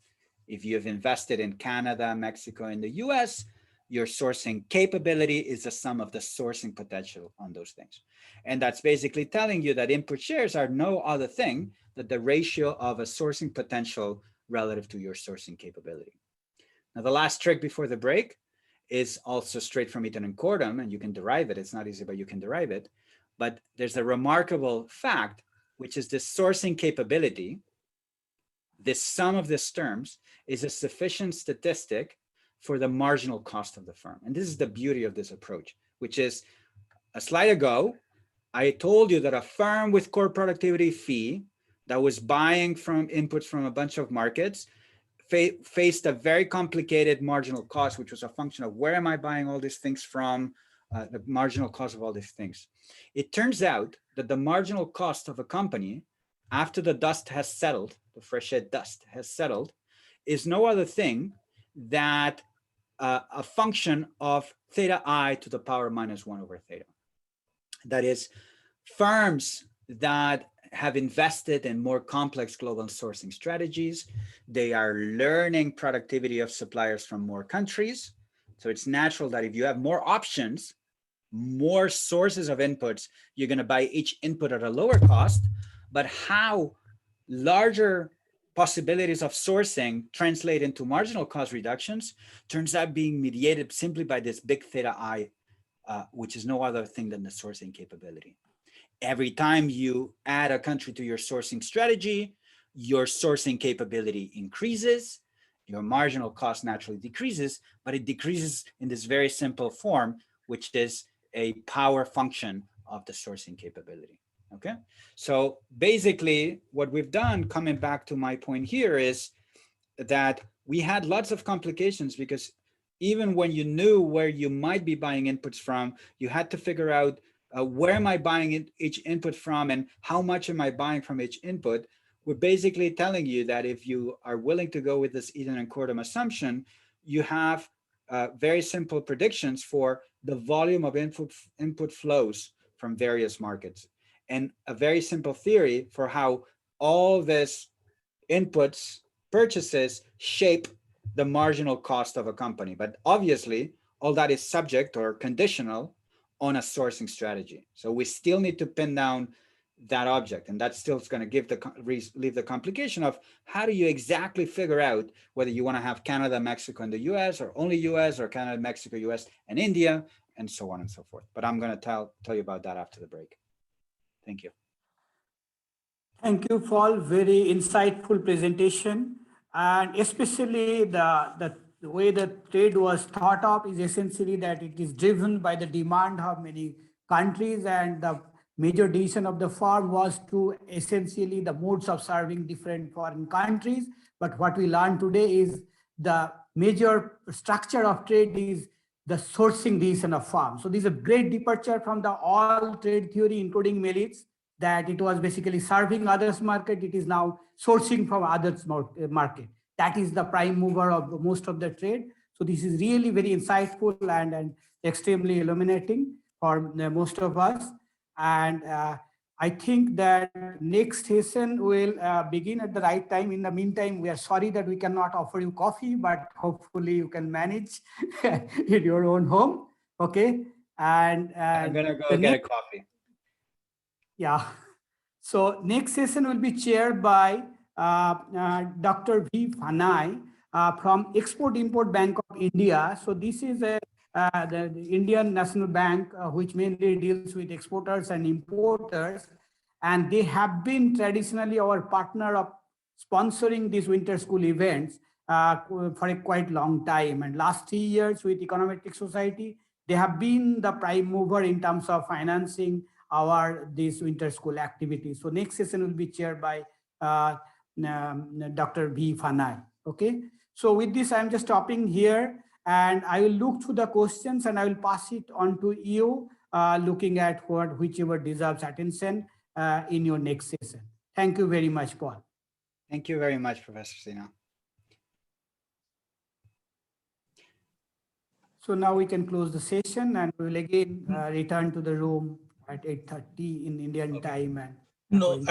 If you have invested in Canada, Mexico, and the US, your sourcing capability is the sum of the sourcing potential on those things. And that's basically telling you that input shares are no other thing than the ratio of a sourcing potential relative to your sourcing capability. Now, the last trick before the break is also straight from Eaton and Cordham, and you can derive it. It's not easy, but you can derive it. But there's a remarkable fact, which is the sourcing capability. This sum of these terms is a sufficient statistic for the marginal cost of the firm. And this is the beauty of this approach, which is a slide ago, I told you that a firm with core productivity fee that was buying from inputs from a bunch of markets faced a very complicated marginal cost, which was a function of where am I buying all these things from, the marginal cost of all these things. It turns out that the marginal cost of a company after the dust has settled, the freshet dust has settled, is no other thing than a function of theta I to the power -1 over theta. That is, firms that have invested in more complex global sourcing strategies, they are learning productivity of suppliers from more countries. So it's natural that if you have more options, more sources of inputs, you're going to buy each input at a lower cost. But how larger possibilities of sourcing translate into marginal cost reductions turns out being mediated simply by this big theta I, which is no other thing than the sourcing capability. Every time you add a country to your sourcing strategy, your sourcing capability increases, your marginal cost naturally decreases, but it decreases in this very simple form, which is a power function of the sourcing capability. Okay, so basically what we've done, coming back to my point here, is that we had lots of complications because even when you knew where you might be buying inputs from, you had to figure out where am I buying each input from and how much am I buying from each input. We're basically telling you that if you are willing to go with this Eaton and Cordham assumption, you have very simple predictions for the volume of input flows from various markets, and a very simple theory for how all this inputs purchases shape the marginal cost of a company. But obviously, all that is subject or conditional on a sourcing strategy. So we still need to pin down that object, and that still is going to leave the complication of how do you exactly figure out whether you want to have Canada, Mexico, and the US, or only US, or Canada, Mexico, US, and India, and so on and so forth. But I'm going to tell you about that after the break. Thank you. Thank you, Paul. Very insightful presentation. And especially the way the trade was thought of is essentially that it is driven by the demand of many countries, and the major decision of the firm was to essentially the modes of serving different foreign countries. But what we learned today is the major structure of trade is the sourcing decision of firm. So this is a great departure from the all trade theory, including Melitz, that it was basically serving others market. It is now sourcing from others market. That is the prime mover of most of the trade. So this is really very insightful and extremely illuminating for most of us. And I think that next session will begin at the right time. In the meantime, we are sorry that we cannot offer you coffee, but hopefully you can manage in your own home. Okay. And I'm going to go get a coffee. Yeah. So next session will be chaired by Dr. V. Fanai from Export-Import Bank of India. So this is the Indian National Bank, which mainly deals with exporters and importers. And they have been traditionally our partner of sponsoring these winter school events for a quite long time. And last 3 years with Econometric Society, they have been the prime mover in terms of financing this winter school activities. So next session will be chaired by Dr. V. Fanai. Okay. So with this, I'm just stopping here, and I will look through the questions and I will pass it on to you looking at whichever deserves attention in your next session. Thank you very much, Paul. Thank you very much, Professor Sinha. So now we can close the session, and we will again return to the room at 8:30 in Indian time. And no,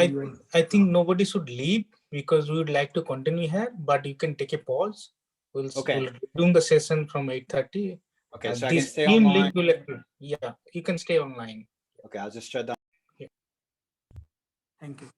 I think nobody should leave because we would like to continue here, but you can take a pause. We'll resume the session from 8:30. Okay, so I can stay online. Yeah, you can stay online. Okay, I'll just shut down. thank you.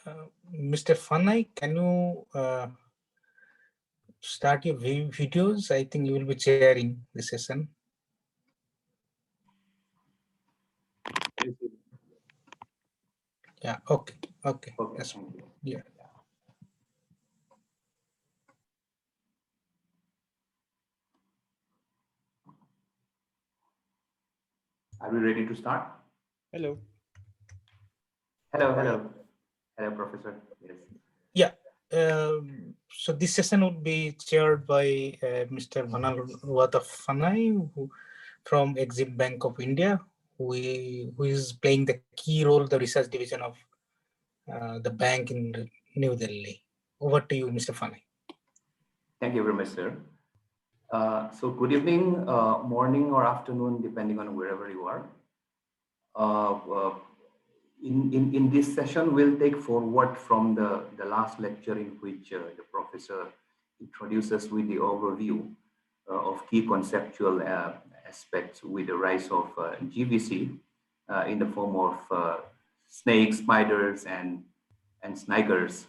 Mr. Fanai, can you start your videos? I think you will be chairing the session. Yeah, okay. That's yeah. Are we ready to start? Hello. Hello, Professor. Yes. Yeah. So this session would be chaired by Mr. Vanlalruata Fanai, from EXIM Bank of India, who is playing the key role, the research division of the bank in New Delhi. Over to you, Mr. Fanai. Thank you very much, sir. So good evening, morning or afternoon, depending on wherever you are. In this session, we'll take forward from the last lecture in which the professor introduces with the overview of key conceptual aspects with the rise of GVC in the form of snakes, spiders, and snaggers.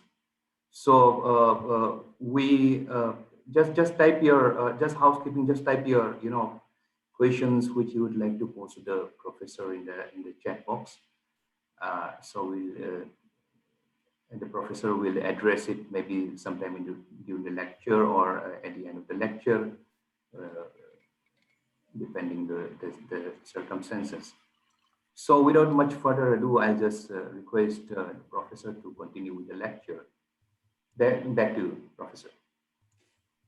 So we just type your just housekeeping. Just type your questions which you would like to pose to the professor in the chat box. So and the professor will address it maybe sometime during the lecture or at the end of the lecture, depending the circumstances. So without much further ado, I'll just request the professor to continue with the lecture. Then back to you, Professor.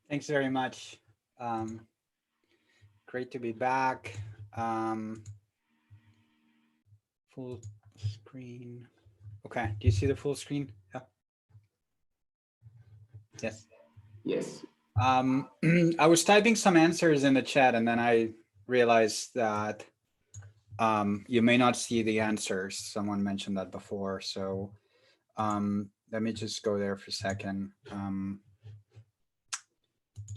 Thanks very much. Great to be back. Full screen. Okay, do you see the full screen? Yeah. Yes. Yes. I was typing some answers in the chat and then I realized that you may not see the answers. Someone mentioned that before. So let me just go there for a second.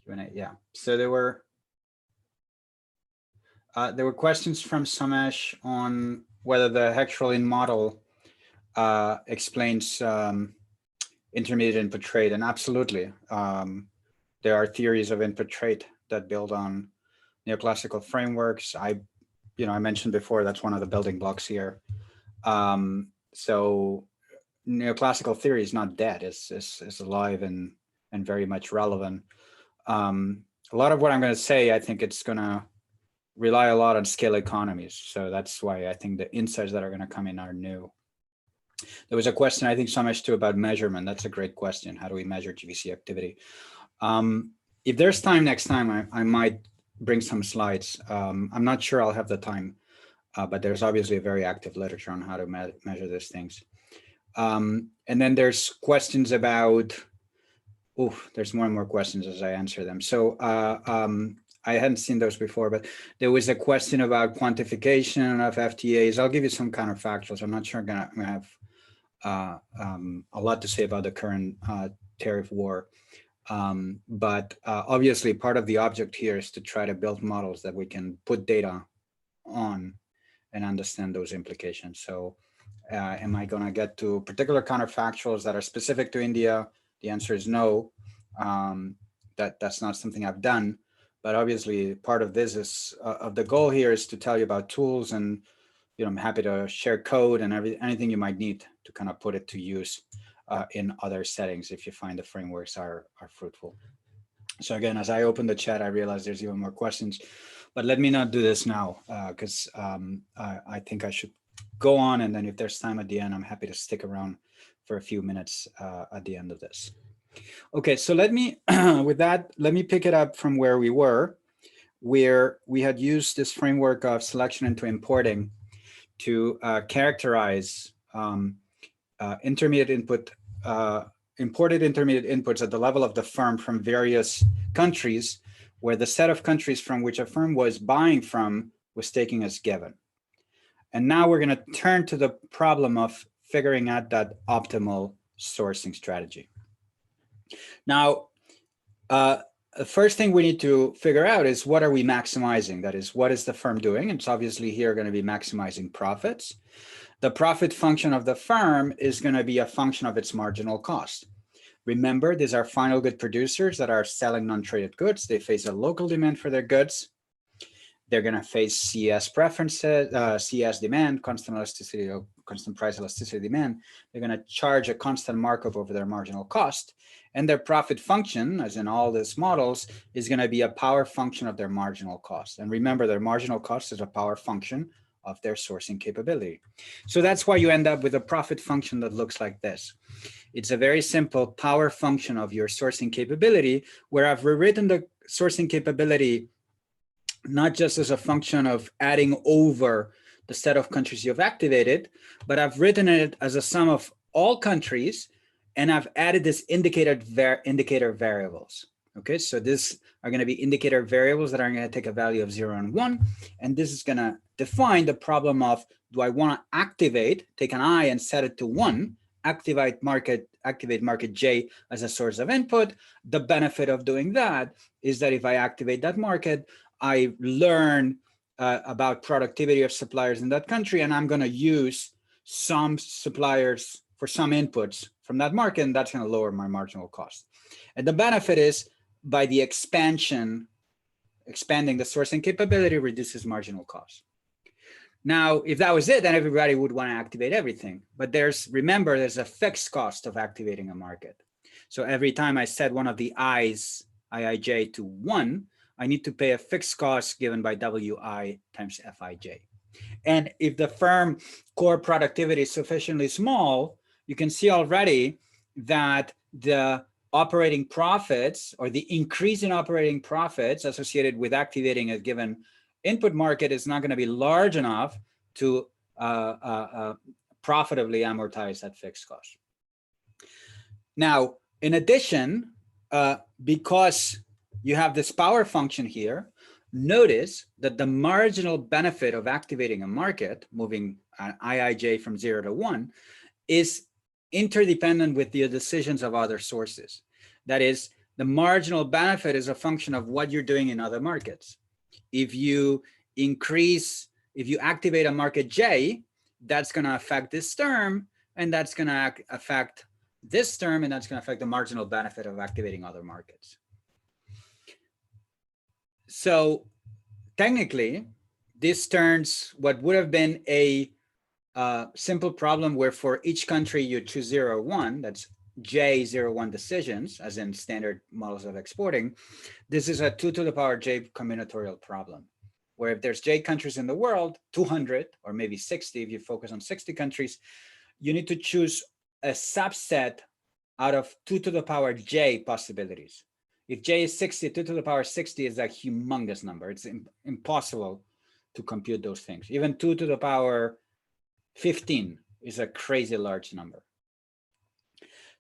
Q&A, yeah. So there were questions from Samesh on whether the Hectorine model explains intermediate input trait, and absolutely. There are theories of input trait that build on neoclassical frameworks. I mentioned before that's one of the building blocks here. So neoclassical theory is not dead; it's alive and very much relevant. A lot of what I'm going to say, I think it's going to rely a lot on scale economies. So that's why I think the insights that are going to come in are new. There was a question, I think, Samesh, too, about measurement. That's a great question. How do we measure GVC activity? If there's time next time, I might bring some slides. I'm not sure I'll have the time, but there's obviously a very active literature on how to measure these things. And then there's questions about, there's more and more questions as I answer them. So I hadn't seen those before, but there was a question about quantification of FTAs. I'll give you some counterfactuals. I'm not sure I'm gonna have a lot to say about the current tariff war. But obviously part of the object here is to try to build models that we can put data on and understand those implications. So am I going to get to particular counterfactuals that are specific to India? The answer is no. That's not something I've done. But obviously part of this is of the goal here is to tell you about tools, and I'm happy to share code and anything you might need to kind of put it to use in other settings if you find the frameworks are fruitful. So again, as I open the chat, I realize there's even more questions, but let me not do this now because I think I should go on, and then if there's time at the end, I'm happy to stick around for a few minutes at the end of this. Okay, so let me, with that, let me pick it up from where we were, where we had used this framework of selection into importing to characterize intermediate input, imported intermediate inputs at the level of the firm from various countries, where the set of countries from which a firm was buying from was taken as given. And now we're going to turn to the problem of figuring out that optimal sourcing strategy. Now, the first thing we need to figure out is, what are we maximizing? That is, what is the firm doing? It's obviously here going to be maximizing profits. The profit function of the firm is going to be a function of its marginal cost. Remember, these are final good producers that are selling non-traded goods. They face a local demand for their goods. They're going to face CS preferences, CS demand, constant elasticity, or constant price elasticity demand. They're going to charge a constant markup over their marginal cost. And their profit function, as in all these models, is going to be a power function of their marginal cost. And remember, their marginal cost is a power function of their sourcing capability. So that's why you end up with a profit function that looks like this. It's a very simple power function of your sourcing capability, where I've rewritten the sourcing capability not just as a function of adding over the set of countries you've activated, but I've written it as a sum of all countries, and I've added this indicator variables. Okay, so these are going to be indicator variables that are going to take a value of 0 and 1, and this is going to define the problem of, do I want to activate, take an I and set it to 1, activate market J as a source of input. The benefit of doing that is that if I activate that market, I learn about productivity of suppliers in that country, and I'm going to use some suppliers for some inputs from that market, and that's going to lower my marginal cost. And the benefit is, by the expanding the sourcing capability reduces marginal cost. Now, if that was it, then everybody would want to activate everything. But remember, there's a fixed cost of activating a market. So every time I set one of the Iij to 1, I need to pay a fixed cost given by Wi times Fij. And if the firm core productivity is sufficiently small, you can see already that the operating profits, or the increase in operating profits associated with activating a given input market, is not going to be large enough to profitably amortize that fixed cost. Now, in addition, because you have this power function here, notice that the marginal benefit of activating a market, moving an Iij from 0 to 1, is interdependent with the decisions of other sources. That is, the marginal benefit is a function of what you're doing in other markets. If you activate a market J, that's going to affect this term, and that's going to affect this term, and that's going to affect the marginal benefit of activating other markets. So technically, this turns what would have been a simple problem where for each country you choose 0 or 1, that's J 0, 1 decisions, as in standard models of exporting. This is a 2 to the power J combinatorial problem, where if there's J countries in the world, 200 or maybe 60, if you focus on 60 countries, you need to choose a subset out of 2 to the power J possibilities. If J is 60, 2 to the power 60 is a humongous number. It's impossible to compute those things. Even 2 to the power 15 is a crazy large number.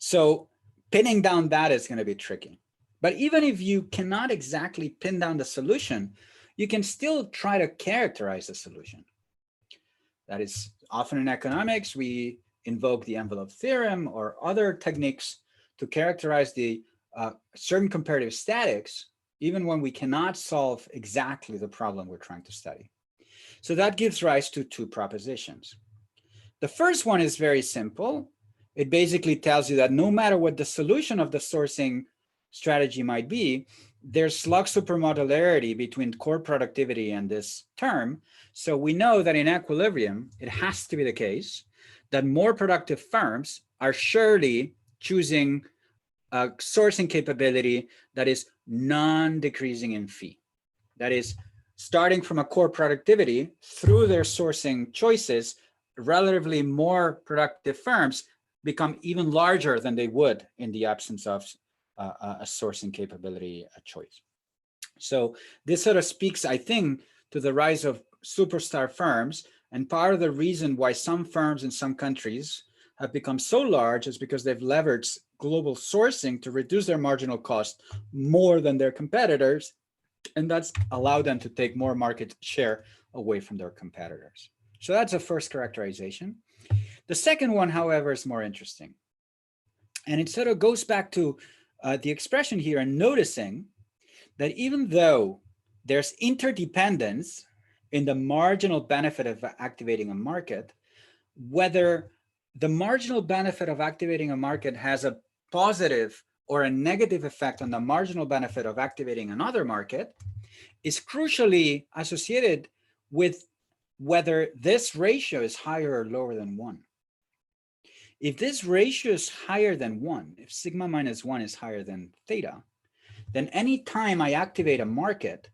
So pinning down that is going to be tricky. But even if you cannot exactly pin down the solution, you can still try to characterize the solution. That is, often in economics, we invoke the envelope theorem or other techniques to characterize the certain comparative statics, even when we cannot solve exactly the problem we're trying to study. So that gives rise to 2 propositions. The first one is very simple. It basically tells you that no matter what the solution of the sourcing strategy might be, there's slug supermodularity between core productivity and this term. So we know that in equilibrium, it has to be the case that more productive firms are surely choosing a sourcing capability that is non-decreasing in fee. That is, starting from a core productivity through their sourcing choices, relatively more productive firms become even larger than they would in the absence of a sourcing capability choice. So this sort of speaks, I think, to the rise of superstar firms. And part of the reason why some firms in some countries have become so large is because they've leveraged global sourcing to reduce their marginal cost more than their competitors. And that's allowed them to take more market share away from their competitors. So that's a first characterization. The second one, however, is more interesting. And it sort of goes back to the expression here and noticing that even though there's interdependence in the marginal benefit of activating a market, whether the marginal benefit of activating a market has a positive or a negative effect on the marginal benefit of activating another market is crucially associated with whether this ratio is higher or lower than 1. If this ratio is higher than 1, if sigma minus 1 is higher than theta, then any time I activate a market,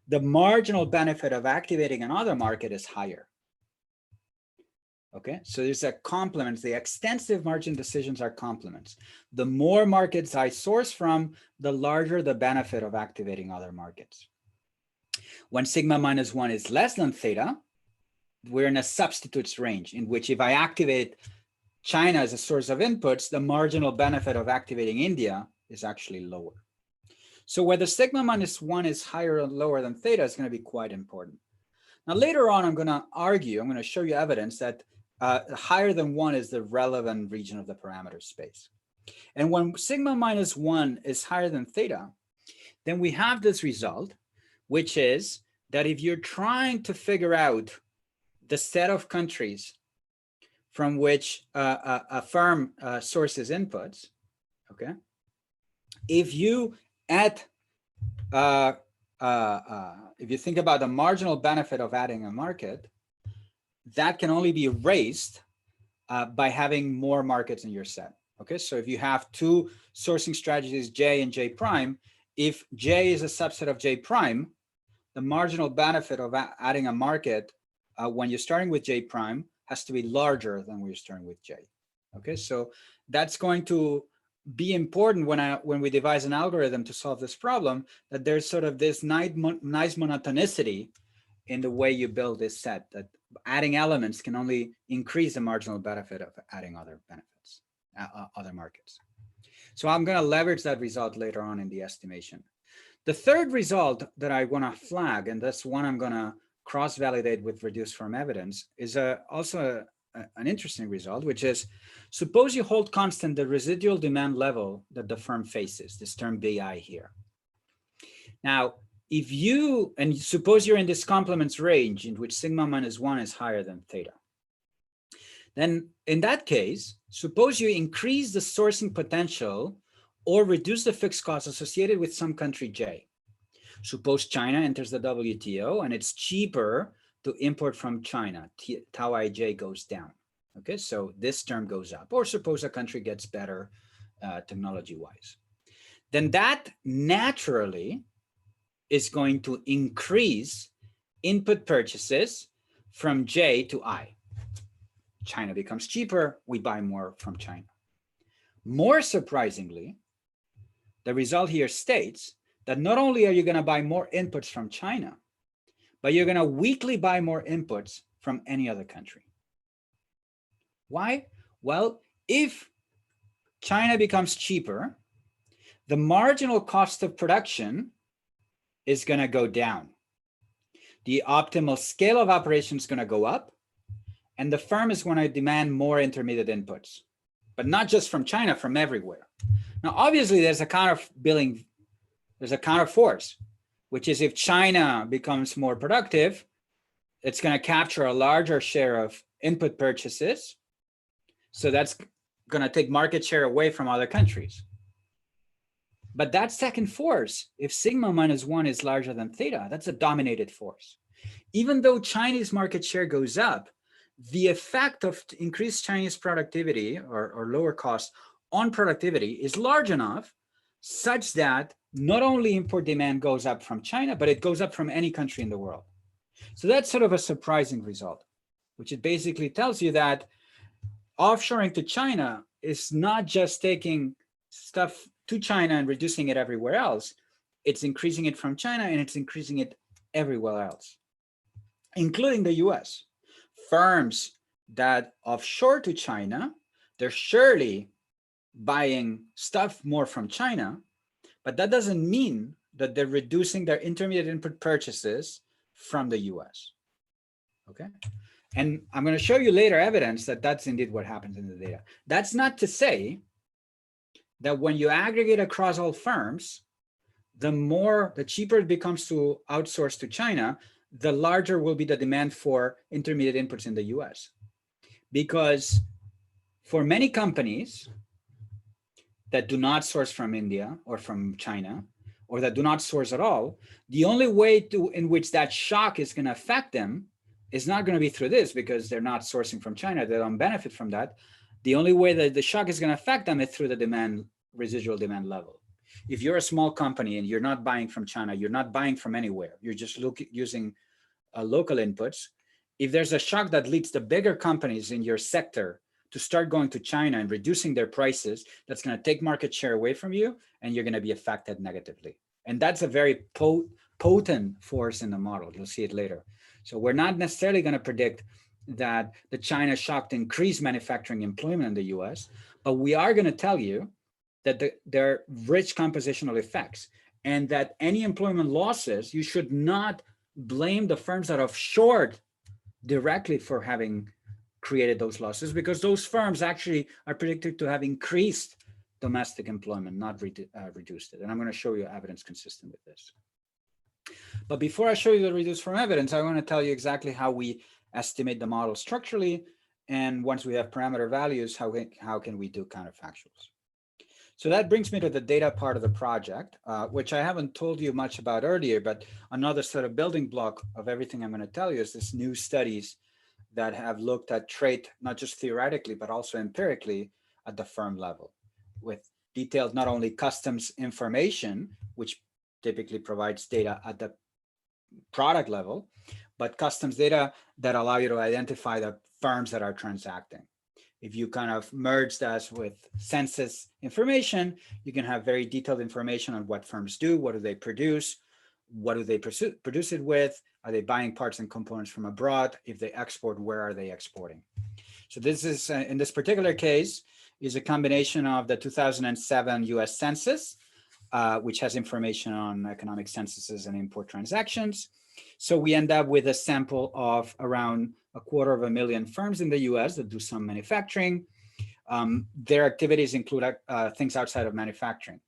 the marginal benefit of activating another market is higher. Okay, so there's a complement. The extensive margin decisions are complements. The more markets I source from, the larger the benefit of activating other markets. When sigma minus 1 is less than theta, we're in a substitutes range in which if I activate China as a source of inputs, the marginal benefit of activating India is actually lower. So whether sigma minus 1 is higher or lower than theta is going to be quite important. Now, later on, I'm going to show you evidence that higher than 1 is the relevant region of the parameter space. And when sigma minus 1 is higher than theta, then we have this result, which is that if you're trying to figure out the set of countries from which a firm sources inputs, okay, if you add, if you think about the marginal benefit of adding a market, that can only be raised by having more markets in your set. Okay, so if you have two sourcing strategies, J and J prime, if J is a subset of J prime, the marginal benefit of adding a market when you're starting with J prime has to be larger than when you're starting with J. Okay, so that's going to be important when we devise an algorithm to solve this problem, that there's sort of this nice monotonicity in the way you build this set, that adding elements can only increase the marginal benefit of adding other benefits, other markets. So I'm going to leverage that result later on in the estimation. The third result that I want to flag, and that's one I'm going to cross-validate with reduced form evidence, is also an interesting result, which is, suppose you hold constant the residual demand level that the firm faces, this term BI here. Now, if you, and suppose you're in this complements range in which sigma minus 1 is higher than theta, then in that case, suppose you increase the sourcing potential or reduce the fixed costs associated with some country J. Suppose China enters the WTO and it's cheaper to import from China, tau ij goes down. Okay, so this term goes up. Or suppose a country gets better technology-wise. Then that naturally is going to increase input purchases from J to I. China becomes cheaper, we buy more from China. More surprisingly, the result here states that not only are you going to buy more inputs from China, but you're going to weekly buy more inputs from any other country. Why? Well, if China becomes cheaper, the marginal cost of production is going to go down. The optimal scale of operation is going to go up, and the firm is going to demand more intermediate inputs, but not just from China, from everywhere. Now, obviously, there's a counter force, which is if China becomes more productive, it's going to capture a larger share of input purchases. So that's going to take market share away from other countries. But that second force, if sigma minus 1 is larger than theta, that's a dominated force. Even though Chinese market share goes up, the effect of increased Chinese productivity or lower cost on productivity is large enough such that not only import demand goes up from China, but it goes up from any country in the world. So that's sort of a surprising result, which it basically tells you that offshoring to China is not just taking stuff to China and reducing it everywhere else. It's increasing it from China and it's increasing it everywhere else, including the US. Firms that offshore to China, they're surely buying stuff more from China, but that doesn't mean that they're reducing their intermediate input purchases from the US. Okay. And I'm going to show you later evidence that that's indeed what happens in the data. That's not to say that when you aggregate across all firms, the cheaper it becomes to outsource to China, the larger will be the demand for intermediate inputs in the US. because for many companies that do not source from India or from China, or that do not source at all, the only way in which that shock is going to affect them is not going to be through this, because they're not sourcing from China. They don't benefit from that. The only way that the shock is going to affect them is through the demand, residual demand level. If you're a small company and you're not buying from China, you're not buying from anywhere, you're just using local inputs. If there's a shock that leads the bigger companies in your sector to start going to China and reducing their prices, that's going to take market share away from you, and you're going to be affected negatively. And that's a very potent force in the model. You'll see it later. So we're not necessarily going to predict that the China shock to increase manufacturing employment in the US, but we are going to tell you that there are rich compositional effects, and that any employment losses, you should not blame the firms that are offshored directly for having created those losses, because those firms actually are predicted to have increased domestic employment, not reduced it. And I'm going to show you evidence consistent with this. But before I show you the reduced from evidence, I want to tell you exactly how we estimate the model structurally. And once we have parameter values, how can we do counterfactuals? So that brings me to the data part of the project, which I haven't told you much about earlier, but another sort of building block of everything I'm going to tell you is this new studies that have looked at trait, not just theoretically, but also empirically at the firm level, with detailed not only customs information, which typically provides data at the product level, but customs data that allow you to identify the firms that are transacting. If you kind of merge that with census information, you can have very detailed information on what firms do, what do they produce, what do they produce it with, are they buying parts and components from abroad? If they export, where are they exporting? So this is, in this particular case, is a combination of the 2007 US Census, which has information on economic censuses and import transactions. So we end up with a sample of around 250,000 firms in the US that do some manufacturing. Their activities include things outside of manufacturing.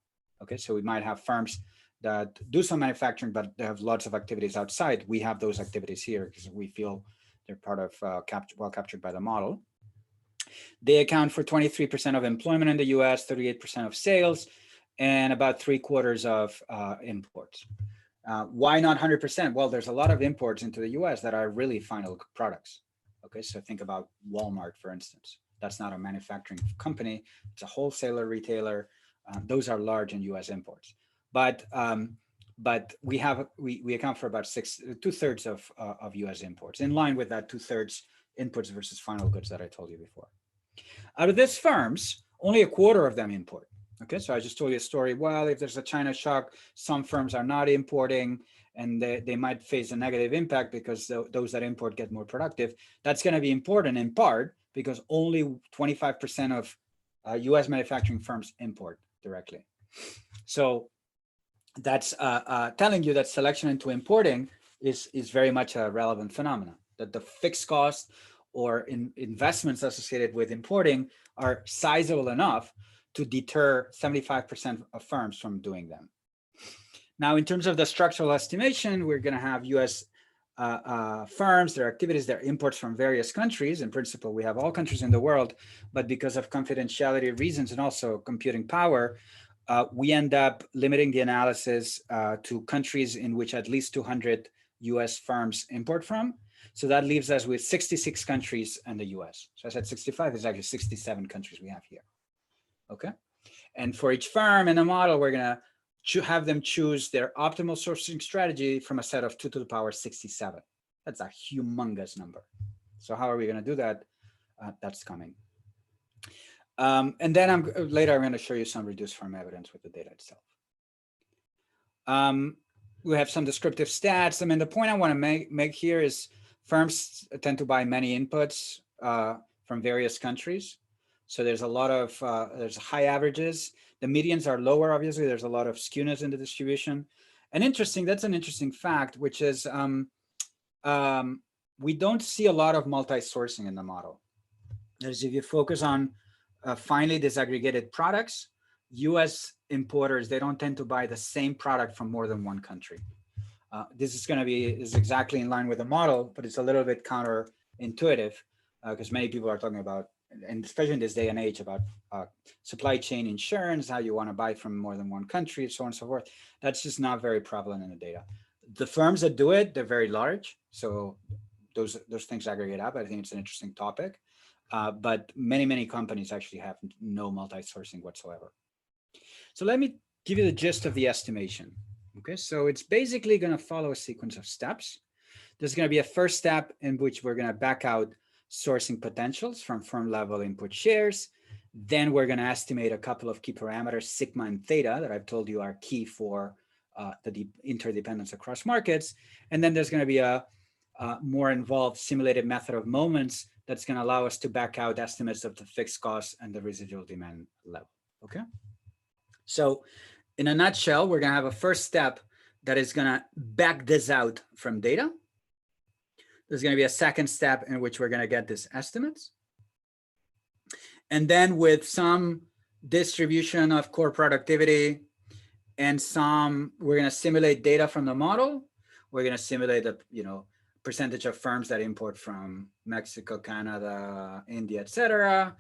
Okay, so we might have firms that do some manufacturing, but they have lots of activities outside. We have those activities here because we feel they're part of well captured by the model. They account for 23% of employment in the US, 38% of sales, and about 3/4 of imports. Why not 100%? Well, there's a lot of imports into the US that are really final products. Okay, so think about Walmart, for instance. That's not a manufacturing company, it's a wholesaler, retailer. Those are large in US imports. But we account for about 2/3 of US imports, in line with that 2/3 inputs versus final goods that I told you before. Out of these firms, only 1/4 of them import. Okay, so I just told you a story. Well, if there's a China shock, some firms are not importing, and they might face a negative impact because those that import get more productive. That's going to be important in part because only 25% of US manufacturing firms import directly. So that's telling you that selection into importing is very much a relevant phenomenon, that the fixed costs or investments associated with importing are sizable enough to deter 75% of firms from doing them. Now, in terms of the structural estimation, we're going to have US firms, their activities, their imports from various countries. In principle, we have all countries in the world, but because of confidentiality reasons and also computing power, we end up limiting the analysis to countries in which at least 200 US firms import from. So that leaves us with 66 countries in the US. So I said 65, it's actually 67 countries we have here. Okay. And for each firm in the model, we're going to have them choose their optimal sourcing strategy from a set of 2 to the power 67. That's a humongous number. So how are we going to do that? That's coming. And then later I'm going to show you some reduced firm evidence with the data itself. We have some descriptive stats. I mean, the point I want to make here is firms tend to buy many inputs from various countries. So there's a lot of, there's high averages. The medians are lower, obviously. There's a lot of skewness in the distribution. And interesting, that's an interesting fact, which is we don't see a lot of multi-sourcing in the model. There's, if you focus on finely disaggregated products, US importers, they don't tend to buy the same product from more than one country. This is going to be exactly in line with the model, but it's a little bit counterintuitive because many people are talking about, and especially in this day and age, about supply chain insurance, how you want to buy from more than one country, so on and so forth. That's just not very prevalent in the data. The firms that do it, they're very large, so those things aggregate up. I think it's an interesting topic, but many companies actually have no multi-sourcing whatsoever. So let me give you the gist of the estimation. Okay, so it's basically going to follow a sequence of steps. There's going to be a first step in which we're going to back out sourcing potentials from firm level input shares. Then we're going to estimate a couple of key parameters, sigma and theta, that I've told you are key for the interdependence across markets. And then there's going to be a more involved simulated method of moments that's going to allow us to back out estimates of the fixed costs and the residual demand level. Okay. So in a nutshell, we're going to have a first step that is going to back this out from data. There's going to be a second step in which we're going to get these estimates. And then with some distribution of core productivity and we're going to simulate data from the model. We're going to simulate the, percentage of firms that import from Mexico, Canada, India, etc.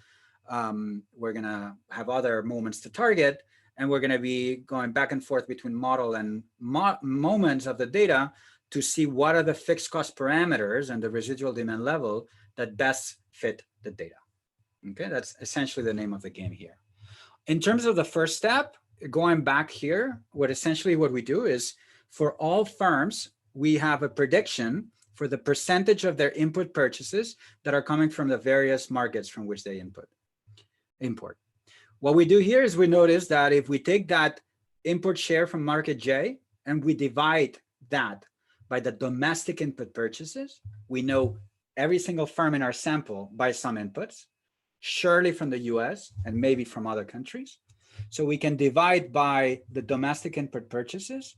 We're going to have other moments to target, and we're going to be going back and forth between model and moments of the data to see what are the fixed cost parameters and the residual demand level that best fit the data. Okay, that's essentially the name of the game here. In terms of the first step, going back here, what we do is for all firms, we have a prediction for the percentage of their input purchases that are coming from the various markets from which they import. What we do here is we notice that if we take that import share from market J and we divide that by the domestic input purchases, we know every single firm in our sample buys some inputs, surely from the US and maybe from other countries. So we can divide by the domestic input purchases,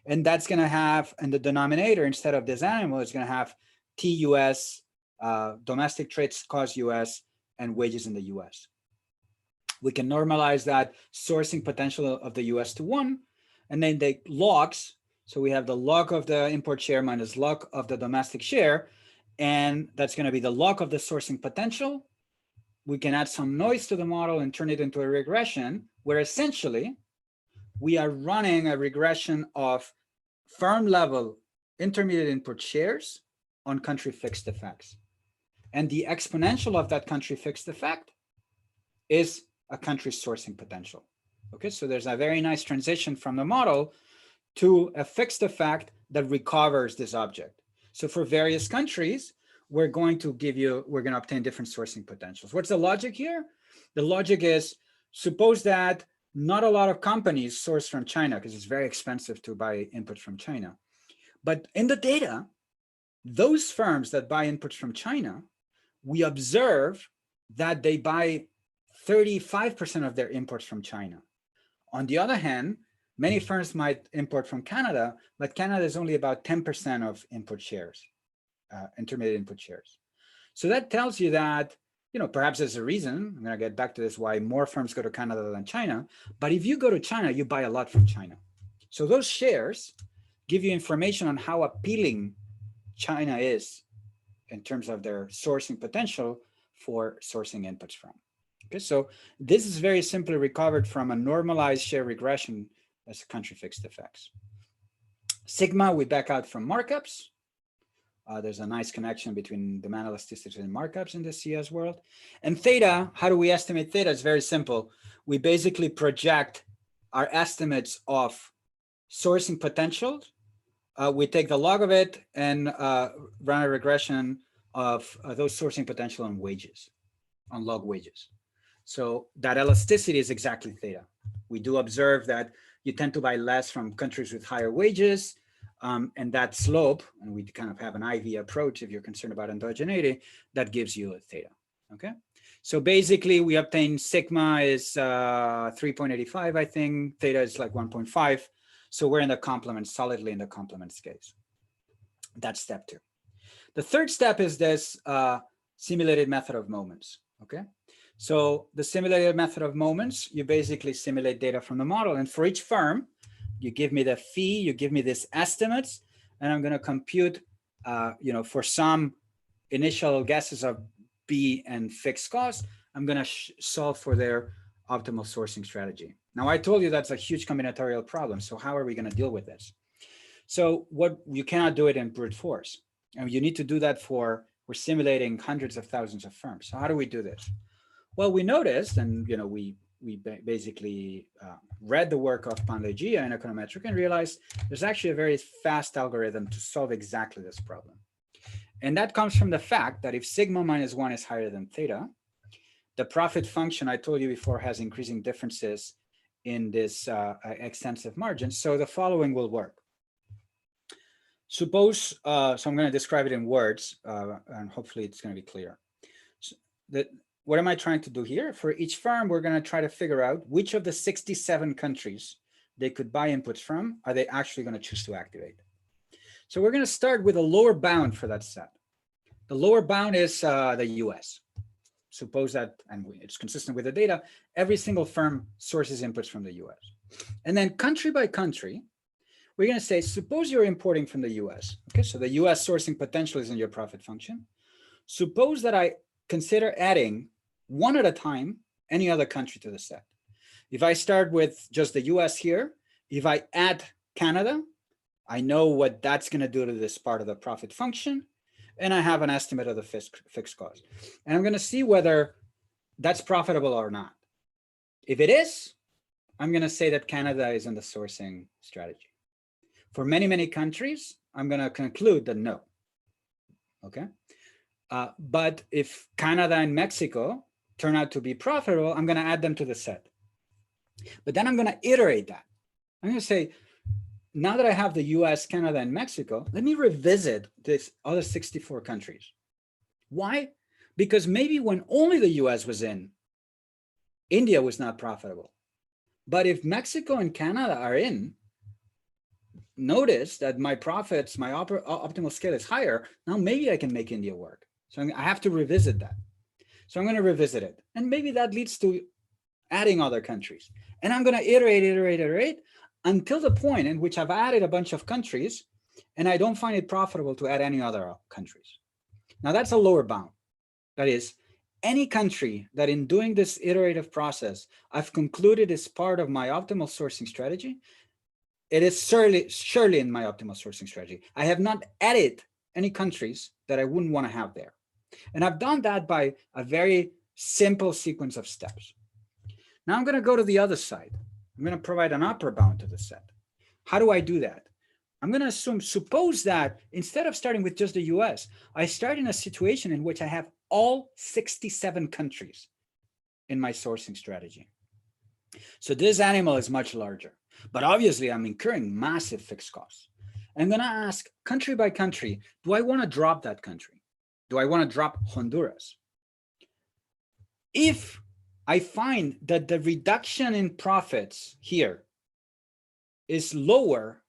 and that's going to have, in the denominator, instead of this animal, it's going to have TUS, domestic trades cost US, and wages in the US. We can normalize that sourcing potential of the US to 1, and then the logs. So we have the log of the import share minus log of the domestic share, and that's going to be the log of the sourcing potential. We can add some noise to the model and turn it into a regression, where essentially we are running a regression of firm level intermediate input shares on country fixed effects. And the exponential of that country fixed effect is a country sourcing potential. Okay, so there's a very nice transition from the model to a fixed effect that recovers this object. So for various countries, we're going to obtain different sourcing potentials. What's the logic here? The logic is, suppose that not a lot of companies source from China because it's very expensive to buy inputs from China. But in the data, those firms that buy inputs from China, we observe that they buy 35% of their imports from China. On the other hand, many firms might import from Canada, but Canada is only about 10% of input shares, intermediate input shares. So that tells you that, perhaps there's a reason, I'm going to get back to this, why more firms go to Canada than China. But if you go to China, you buy a lot from China. So those shares give you information on how appealing China is in terms of their sourcing potential for sourcing inputs from. Okay, so this is very simply recovered from a normalized share regression as country fixed effects. Sigma, we back out from markups. There's a nice connection between demand elasticity and markups in the CS world. And theta, how do we estimate theta? It's very simple. We basically project our estimates of sourcing potential. We take the log of it and run a regression of those sourcing potential on wages, on log wages. So that elasticity is exactly theta. We do observe that you tend to buy less from countries with higher wages, and that slope, and we kind of have an IV approach if you're concerned about endogeneity, that gives you a theta, okay? So basically we obtain sigma is 3.85, I think, theta is like 1.5. So we're in the complement, solidly in the complement case. That's step 2. The third step is this simulated method of moments, okay? So the simulated method of moments, you basically simulate data from the model, and for each firm, you give me the fee, you give me this estimates, and I'm going to compute, for some initial guesses of B, and fixed cost, I'm going to solve for their optimal sourcing strategy. Now, I told you that's a huge combinatorial problem. So how are we going to deal with this? So you cannot do it in brute force. And you need to do that we're simulating hundreds of thousands of firms. So how do we do this? Well, we noticed, and we basically read the work of Pandya and Econometric and realized there's actually a very fast algorithm to solve exactly this problem. And that comes from the fact that if sigma minus 1 is higher than theta, the profit function I told you before has increasing differences in this extensive margin. So the following will work. Suppose, so I'm going to describe it in words, and hopefully it's going to be clear. So what am I trying to do here? For each firm, we're going to try to figure out which of the 67 countries they could buy inputs from are they actually going to choose to activate. So we're going to start with a lower bound for that set. The lower bound is the US. Suppose that, and it's consistent with the data, every single firm sources inputs from the US. And then country by country, we're going to say, suppose you're importing from the US. Okay, so the US sourcing potential is in your profit function. Suppose that I consider adding one at a time any other country to the set. If I start with just the US here, if I add Canada, I know what that's going to do to this part of the profit function, and I have an estimate of the fixed cost. And I'm going to see whether that's profitable or not. If it is, I'm going to say that Canada is in the sourcing strategy. For many, many countries, I'm going to conclude that no. Okay. But if Canada and Mexico turn out to be profitable, I'm going to add them to the set. But then I'm going to iterate that. I'm going to say, now that I have the US, Canada, and Mexico, let me revisit this other 64 countries. Why? Because maybe when only the US was in, India was not profitable. But if Mexico and Canada are in, notice that my profits, my optimal scale is higher. Now maybe I can make India work. So I have to revisit that. So I'm going to revisit it. And maybe that leads to adding other countries. And I'm going to iterate until the point in which I've added a bunch of countries and I don't find it profitable to add any other countries. Now that's a lower bound. That is, any country that in doing this iterative process, I've concluded is part of my optimal sourcing strategy, it is surely in my optimal sourcing strategy. I have not added any countries that I wouldn't want to have there. And I've done that by a very simple sequence of steps. Now I'm going to go to the other side. I'm going to provide an upper bound to the set. How do I do that? I'm going to suppose that instead of starting with just the US, I start in a situation in which I have all 67 countries in my sourcing strategy. So this animal is much larger, but obviously I'm incurring massive fixed costs. I'm going to ask country by country, do I want to drop that country? Do I want to drop Honduras? If I find that the reduction in profits here is lower,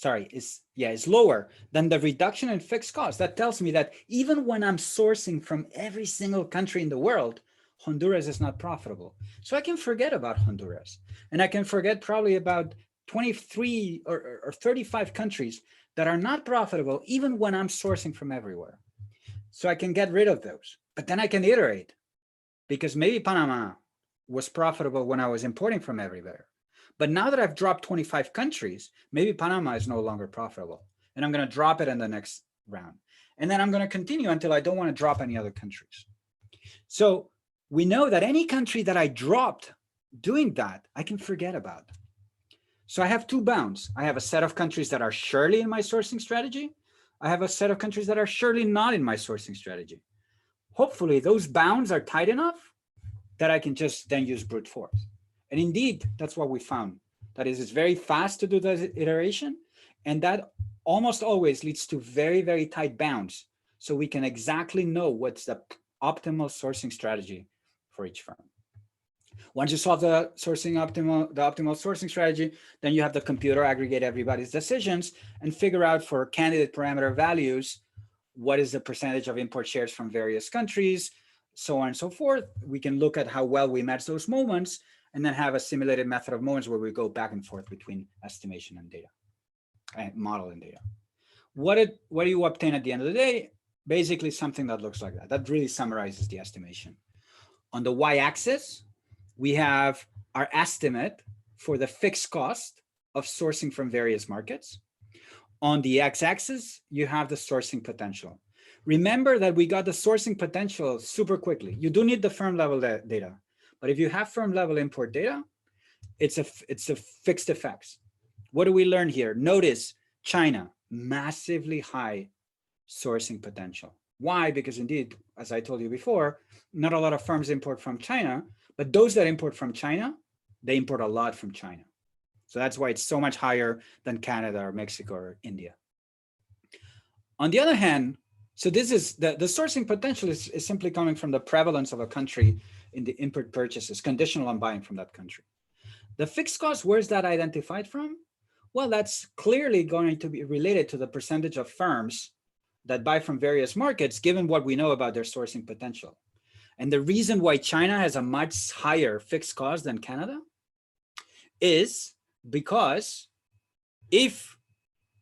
is lower than the reduction in fixed costs, that tells me that even when I'm sourcing from every single country in the world, Honduras is not profitable. So I can forget about Honduras, and I can forget probably about 23 or 35 countries that are not profitable even when I'm sourcing from everywhere. So I can get rid of those, but then I can iterate, because maybe Panama was profitable when I was importing from everywhere. But now that I've dropped 25 countries, maybe Panama is no longer profitable, and I'm going to drop it in the next round. And then I'm going to continue until I don't want to drop any other countries. So we know that any country that I dropped doing that, I can forget about. So I have two bounds. I have a set of countries that are surely in my sourcing strategy. I have a set of countries that are surely not in my sourcing strategy. Hopefully those bounds are tight enough that I can just then use brute force. And indeed, that's what we found. That is, it's very fast to do the iteration, and that almost always leads to very, very tight bounds. So we can exactly know what's the optimal sourcing strategy for each firm. Once you solve the optimal sourcing strategy, then you have the computer aggregate everybody's decisions and figure out for candidate parameter values, what is the percentage of import shares from various countries, so on and so forth. We can look at how well we match those moments, and then have a simulated method of moments where we go back and forth between estimation and data, and model and data. What do you obtain at the end of the day? basically something that looks like that. That really summarizes the estimation. On the y-axis, we have our estimate for the fixed cost of sourcing from various markets. On the x-axis, you have the sourcing potential. Remember that we got the sourcing potential super quickly. You do need the firm level data, but if you have firm level import data, it's a fixed effects. What do we learn here? Notice China, massively high sourcing potential. Why? Because indeed, as I told you before, not a lot of firms import from China, but those that import from China, they import a lot from China. So that's why it's so much higher than Canada or Mexico or India. On the other hand, so this is the sourcing potential is simply coming from the prevalence of a country in the import purchases, conditional on buying from that country. The fixed cost, where's that identified from? Well, that's clearly going to be related to the percentage of firms that buy from various markets, given what we know about their sourcing potential. And the reason why China has a much higher fixed cost than Canada is because if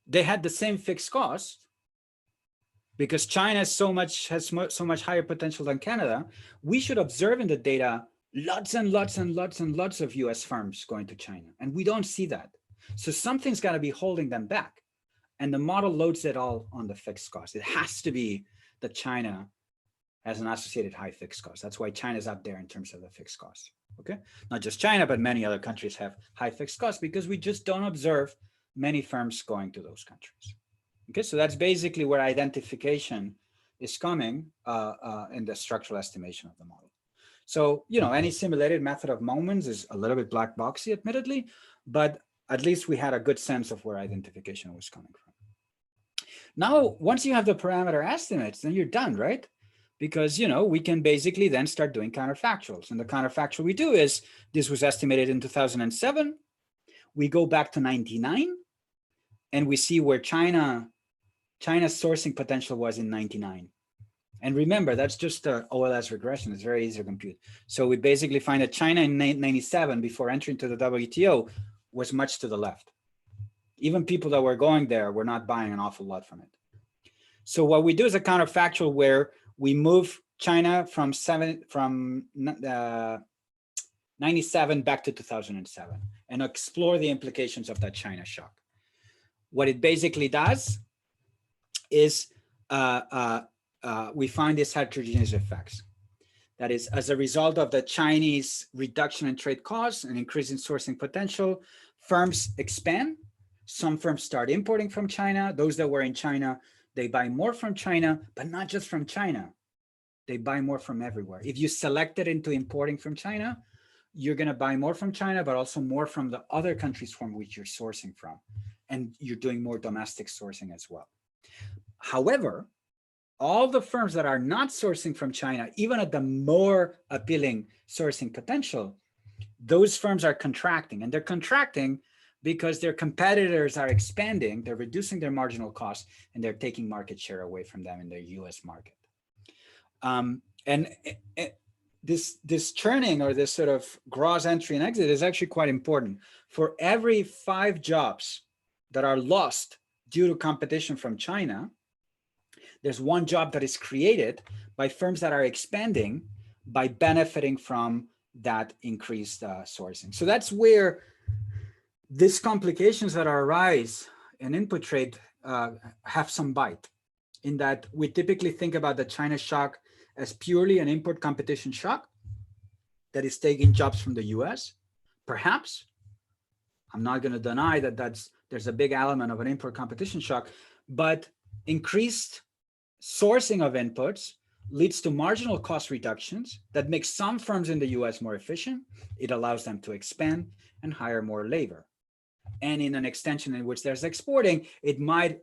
they had the same fixed cost, because China has so much higher potential than Canada, we should observe in the data lots and lots and lots and lots of US firms going to China. And we don't see that. So something's got to be holding them back. And the model loads it all on the fixed cost. It has to be that China has an associated high fixed cost. That's why China's up there in terms of the fixed cost. Okay, not just China, but many other countries have high fixed costs because we just don't observe many firms going to those countries. Okay, so that's basically where identification is coming in the structural estimation of the model. So, you know, any simulated method of moments is a little bit black boxy, admittedly, but at least we had a good sense of where identification was coming from. Now, once you have the parameter estimates, then you're done, right? Because, you know, we can basically then start doing counterfactuals. And the counterfactual we do is, this was estimated in 2007. We go back to 99 and we see where China's sourcing potential was in 99. And remember, that's just the OLS regression. It's very easy to compute. So we basically find that China in 97, before entering to the WTO, was much to the left. Even people that were going there were not buying an awful lot from it. So what we do is a counterfactual where we move China from 97 back to 2007 and explore the implications of that China shock. What it basically does is we find these heterogeneous effects. That is, as a result of the Chinese reduction in trade costs and increase in sourcing potential, firms expand. Some firms start importing from China. Those that were in China, they buy more from China, but not just from China. They buy more from everywhere. If you select it into importing from China, you're going to buy more from China, but also more from the other countries from which you're sourcing from. And you're doing more domestic sourcing as well. However, all the firms that are not sourcing from China, even at the more appealing sourcing potential, those firms are contracting, and they're contracting because their competitors are expanding, they're reducing their marginal costs, and they're taking market share away from them in their US market. This churning, or this sort of gross entry and exit, is actually quite important. For every 5 jobs that are lost due to competition from China, there's 1 job that is created by firms that are expanding by benefiting from that increased sourcing. So that's where these complications that arise in input trade have some bite, in that we typically think about the China shock as purely an import competition shock that is taking jobs from the US. Perhaps, I'm not going to deny that there's a big element of an import competition shock, but increased sourcing of inputs leads to marginal cost reductions that make some firms in the US more efficient. It allows them to expand and hire more labor. And in an extension in which there's exporting, it might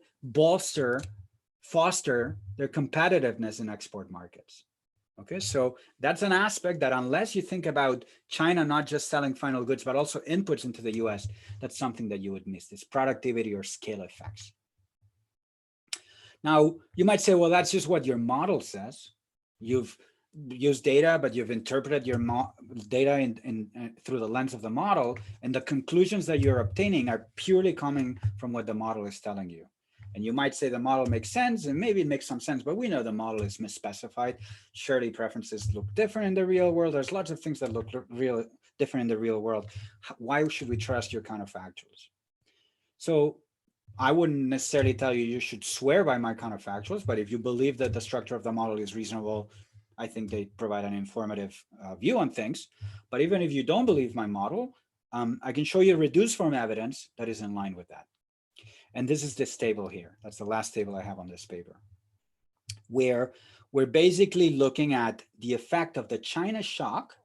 foster their competitiveness in export markets. Okay, so that's an aspect that, unless you think about China not just selling final goods, but also inputs into the US, that's something that you would miss, this productivity or scale effects. Now, you might say, well, that's just what your model says. You've used data, but you've interpreted your data through the lens of the model, and the conclusions that you're obtaining are purely coming from what the model is telling you. And you might say the model makes sense, and maybe it makes some sense, but we know the model is misspecified. Surely preferences look different in the real world. There's lots of things that look real different in the real world. Why should we trust your counterfactuals? So I wouldn't necessarily tell you you should swear by my counterfactuals, but if you believe that the structure of the model is reasonable, I think they provide an informative view on things. But even if you don't believe my model, I can show you reduced form evidence that is in line with that. And this is this table here. That's the last table I have on this paper, where we're basically looking at the effect of the China shock,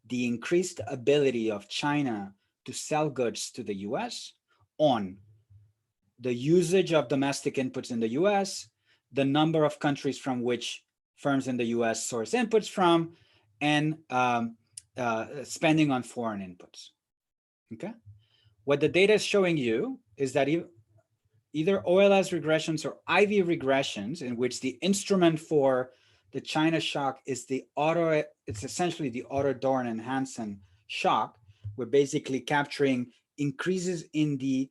the increased ability of China to sell goods to the US on the usage of domestic inputs in the US, the number of countries from which firms in the US source inputs from, and spending on foreign inputs. Okay. What the data is showing you is that either OLS regressions or IV regressions, in which the instrument for the China shock is it's essentially the Otto-Dorn and Hansen shock. We're basically capturing increases in the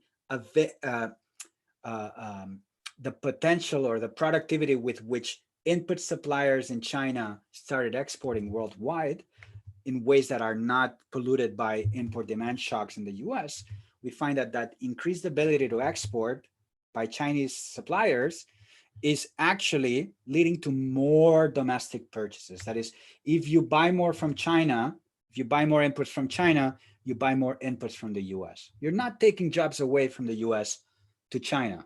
potential or the productivity with which input suppliers in China started exporting worldwide in ways that are not polluted by import demand shocks in the US. We find that that increased ability to export by Chinese suppliers is actually leading to more domestic purchases. That is, if you buy more from China, if you buy more inputs from China, you buy more inputs from the US. You're not taking jobs away from the US to China.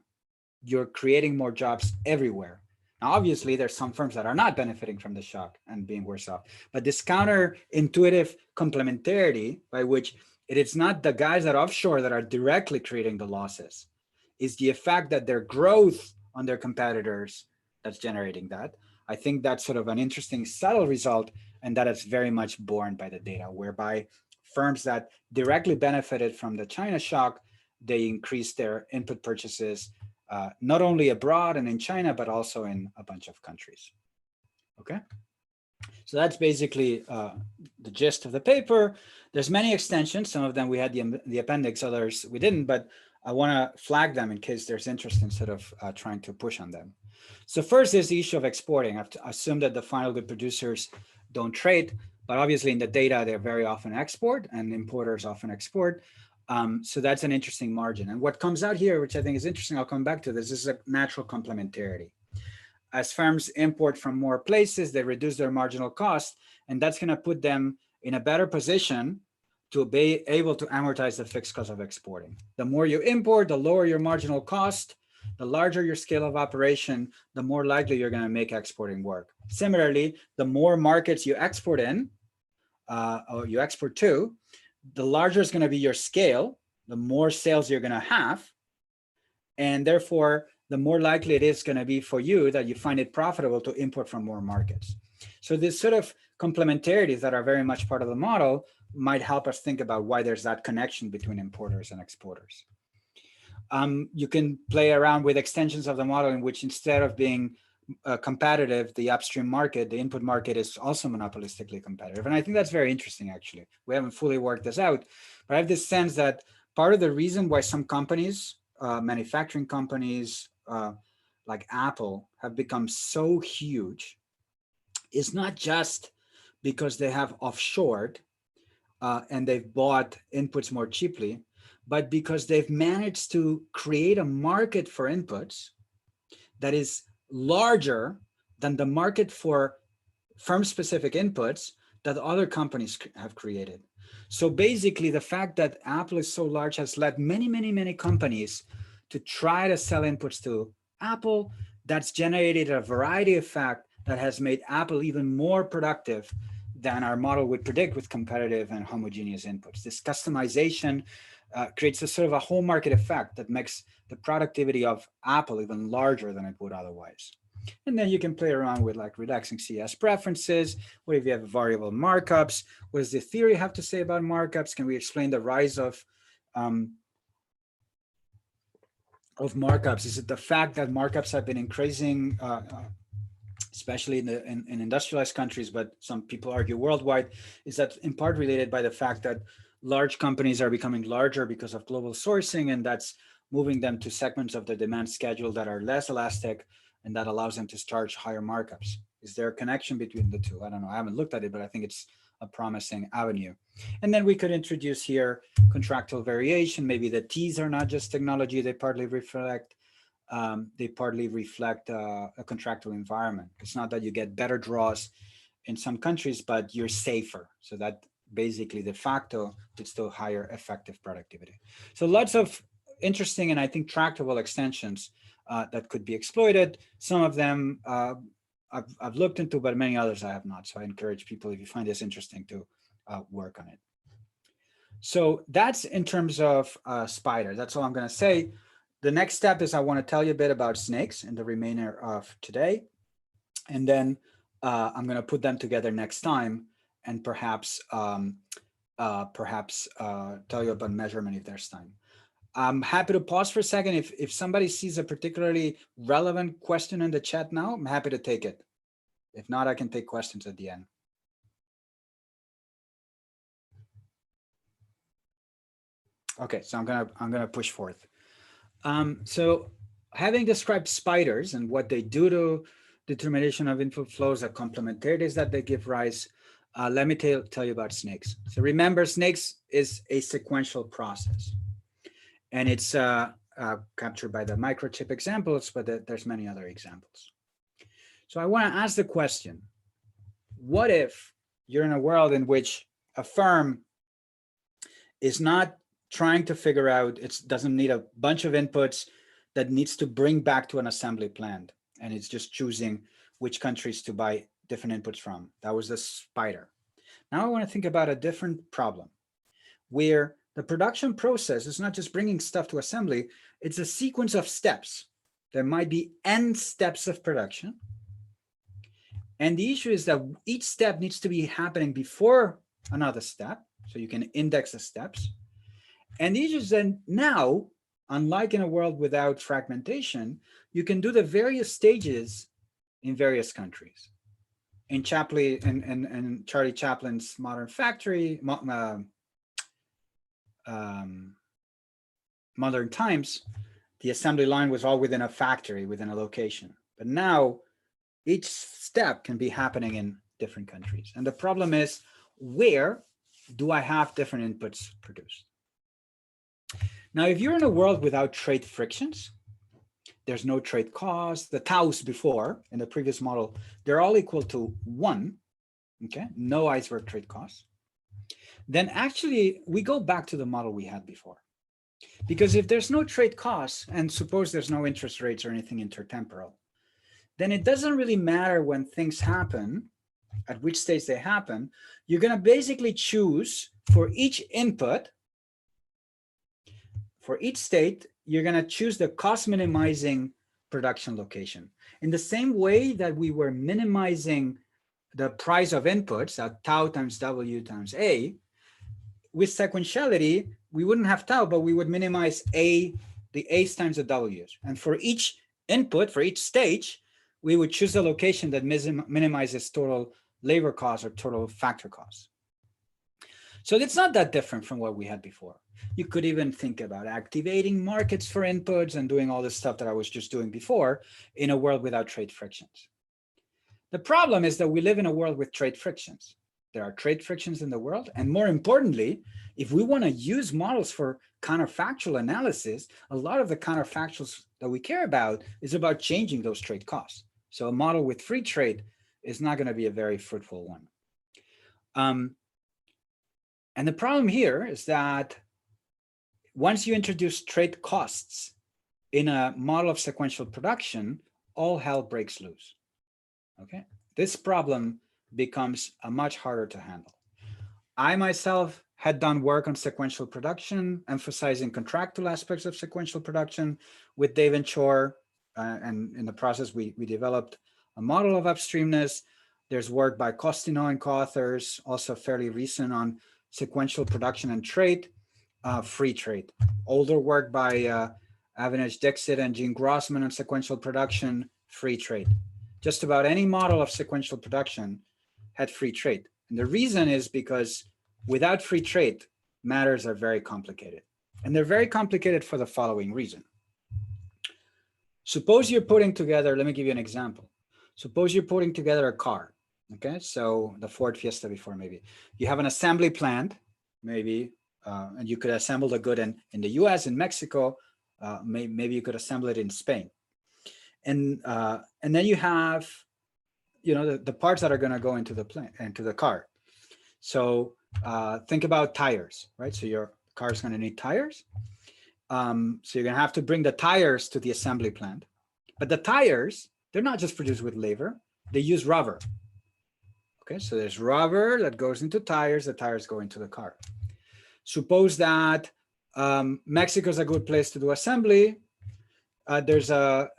You're creating more jobs everywhere. Now, obviously, there's some firms that are not benefiting from the shock and being worse off. But this counterintuitive complementarity by which it is not the guys that offshore that are directly creating the losses, is the effect that their growth on their competitors that's generating that. I think that's sort of an interesting subtle result, and that is very much borne by the data, whereby firms that directly benefited from the China shock, they increased their input purchases not only abroad and in China, but also in a bunch of countries. Okay, so that's basically the gist of the paper. There's many extensions. Some of them we had the appendix, others we didn't, but I want to flag them in case there's interest in sort of trying to push on them. So first is the issue of exporting. I have to assume that the final good producers don't trade, but obviously in the data, they very often export and importers often export. So that's an interesting margin. And what comes out here, which I think is interesting, I'll come back to this, is a natural complementarity. As firms import from more places, they reduce their marginal cost, and that's going to put them in a better position to be able to amortize the fixed cost of exporting. The more you import, the lower your marginal cost, the larger your scale of operation, the more likely you're going to make exporting work. Similarly, the more markets you export in, or you export to, the larger is going to be your scale, the more sales you're going to have, and therefore, the more likely it is going to be for you that you find it profitable to import from more markets. So this sort of complementarities that are very much part of the model might help us think about why there's that connection between importers and exporters. You can play around with extensions of the model in which instead of being competitive, the upstream market, the input market is also monopolistically competitive. And I think that's very interesting, actually. We haven't fully worked this out, but I have this sense that part of the reason why some companies, manufacturing companies like Apple, have become so huge is not just because they have offshored and they've bought inputs more cheaply, but because they've managed to create a market for inputs that is larger than the market for firm-specific inputs that other companies have created. So basically, the fact that Apple is so large has led many, many, many companies to try to sell inputs to Apple. That's generated a variety effect that has made Apple even more productive than our model would predict with competitive and homogeneous inputs. This customization creates a sort of a whole market effect that makes the productivity of Apple even larger than it would otherwise. And then you can play around with like relaxing CS preferences. What if you have variable markups? What does the theory have to say about markups? Can we explain the rise of markups? Is it the fact that markups have been increasing, especially in industrialized countries, but some people argue worldwide? Is that in part related by the fact that large companies are becoming larger because of global sourcing, and that's moving them to segments of the demand schedule that are less elastic and that allows them to charge higher markups. Is there a connection between the two? I don't know. I haven't looked at it, but I think it's a promising avenue. And then we could introduce here contractual variation. Maybe the T's are not just technology, they partly reflect a contractual environment. It's not that you get better draws in some countries, but you're safer. So that basically de facto, it's still higher effective productivity. So lots of interesting and I think tractable extensions that could be exploited. Some of them I've looked into, but many others I have not. So I encourage people, if you find this interesting, to work on it. So that's in terms of spider. That's all I'm going to say. The next step is I want to tell you a bit about snakes in the remainder of today. And then I'm going to put them together next time and perhaps tell you about measurement if there's time. I'm happy to pause for a second. If somebody sees a particularly relevant question in the chat now, I'm happy to take it. If not, I can take questions at the end. Okay, so I'm gonna push forth. So having described spiders and what they do to determination of input flows, the complementarities that they give rise, let me tell you about snakes. So remember, snakes is a sequential process. And it's captured by the microchip examples, but there's many other examples. So I want to ask the question, what if you're in a world in which a firm is not trying to figure out, it doesn't need a bunch of inputs that needs to bring back to an assembly plant, and it's just choosing which countries to buy different inputs from. That was the spider. Now I want to think about a different problem where the production process is not just bringing stuff to assembly, it's a sequence of steps. There might be n steps of production. And the issue is that each step needs to be happening before another step, so you can index the steps. And the issue is that now, unlike in a world without fragmentation, you can do the various stages in various countries. In Charlie Chaplin's Modern Factory, Modern Times, the assembly line was all within a factory, within a location. But now each step can be happening in different countries. And the problem is, where do I have different inputs produced? Now, if you're in a world without trade frictions, there's no trade cost, the taus before in the previous model, they're all equal to 1, okay? No iceberg trade costs. Then actually we go back to the model we had before. Because if there's no trade costs, and suppose there's no interest rates or anything intertemporal, then it doesn't really matter when things happen, at which stage they happen. You're going to basically choose for each input, for each state, you're going to choose the cost minimizing production location. In the same way that we were minimizing the price of inputs at tau times W times A, with sequentiality, we wouldn't have tau, but we would minimize A, the A's times the W's. And for each input, for each stage, we would choose a location that minimizes total labor costs or total factor costs. So it's not that different from what we had before. You could even think about activating markets for inputs and doing all this stuff that I was just doing before in a world without trade frictions. The problem is that we live in a world with trade frictions. There are trade frictions in the world. And more importantly, if we want to use models for counterfactual analysis, a lot of the counterfactuals that we care about is about changing those trade costs. So a model with free trade is not going to be a very fruitful one. And the problem here is that once you introduce trade costs in a model of sequential production, all hell breaks loose. Okay, this problem becomes much harder to handle. I myself had done work on sequential production, emphasizing contractual aspects of sequential production with Dave and Chor, and in the process we developed a model of upstreamness. There's work by Costino and co-authors, also fairly recent, on sequential production and trade, free trade. Older work by Avinash Dixit and Gene Grossman on sequential production, free trade. Just about any model of sequential production had free trade. And the reason is because without free trade, matters are very complicated. And they're very complicated for the following reason. Suppose you're putting together, let me give you an example. Suppose you're putting together a car, okay? So the Ford Fiesta before maybe. You have an assembly plant, maybe, and you could assemble the good in the US, in Mexico, maybe you could assemble it in Spain. And then you have, you know, the parts that are gonna go into the plant, into the car. So think about tires, right? So your car is gonna need tires. So you're gonna have to bring the tires to the assembly plant. But the tires, they're not just produced with labor, they use rubber. Okay, so there's rubber that goes into tires, the tires go into the car. Suppose that Mexico is a good place to do assembly. There's a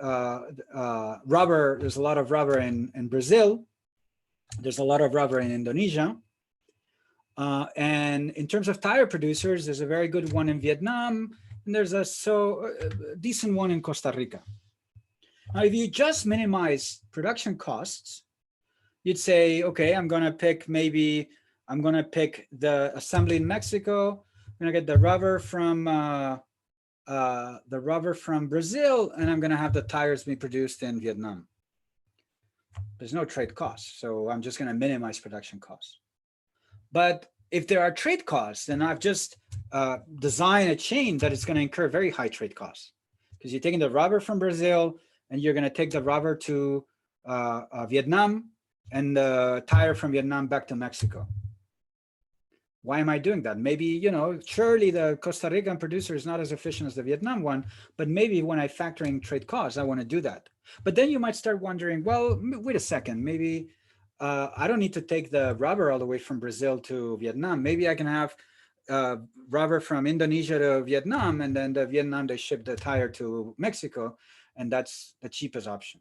rubber, there's a lot of rubber in Brazil. There's a lot of rubber in Indonesia. And in terms of tire producers, there's a very good one in Vietnam, and there's a decent one in Costa Rica. Now, if you just minimize production costs, you'd say, okay, I'm gonna pick the assembly in Mexico, I'm gonna get the rubber from Brazil, and I'm gonna have the tires be produced in Vietnam. There's no trade costs, so I'm just gonna minimize production costs. But if there are trade costs, then I've just designed a chain that is gonna incur very high trade costs, because you're taking the rubber from Brazil and you're gonna take the rubber to Vietnam and the tire from Vietnam back to Mexico. Why am I doing that? Maybe, you know, surely the Costa Rican producer is not as efficient as the Vietnam one, but maybe when I factor in trade costs, I want to do that. But then you might start wondering, well, wait a second, maybe I don't need to take the rubber all the way from Brazil to Vietnam. Maybe I can have rubber from Indonesia to Vietnam, and then the Vietnam, they ship the tire to Mexico, and that's the cheapest option.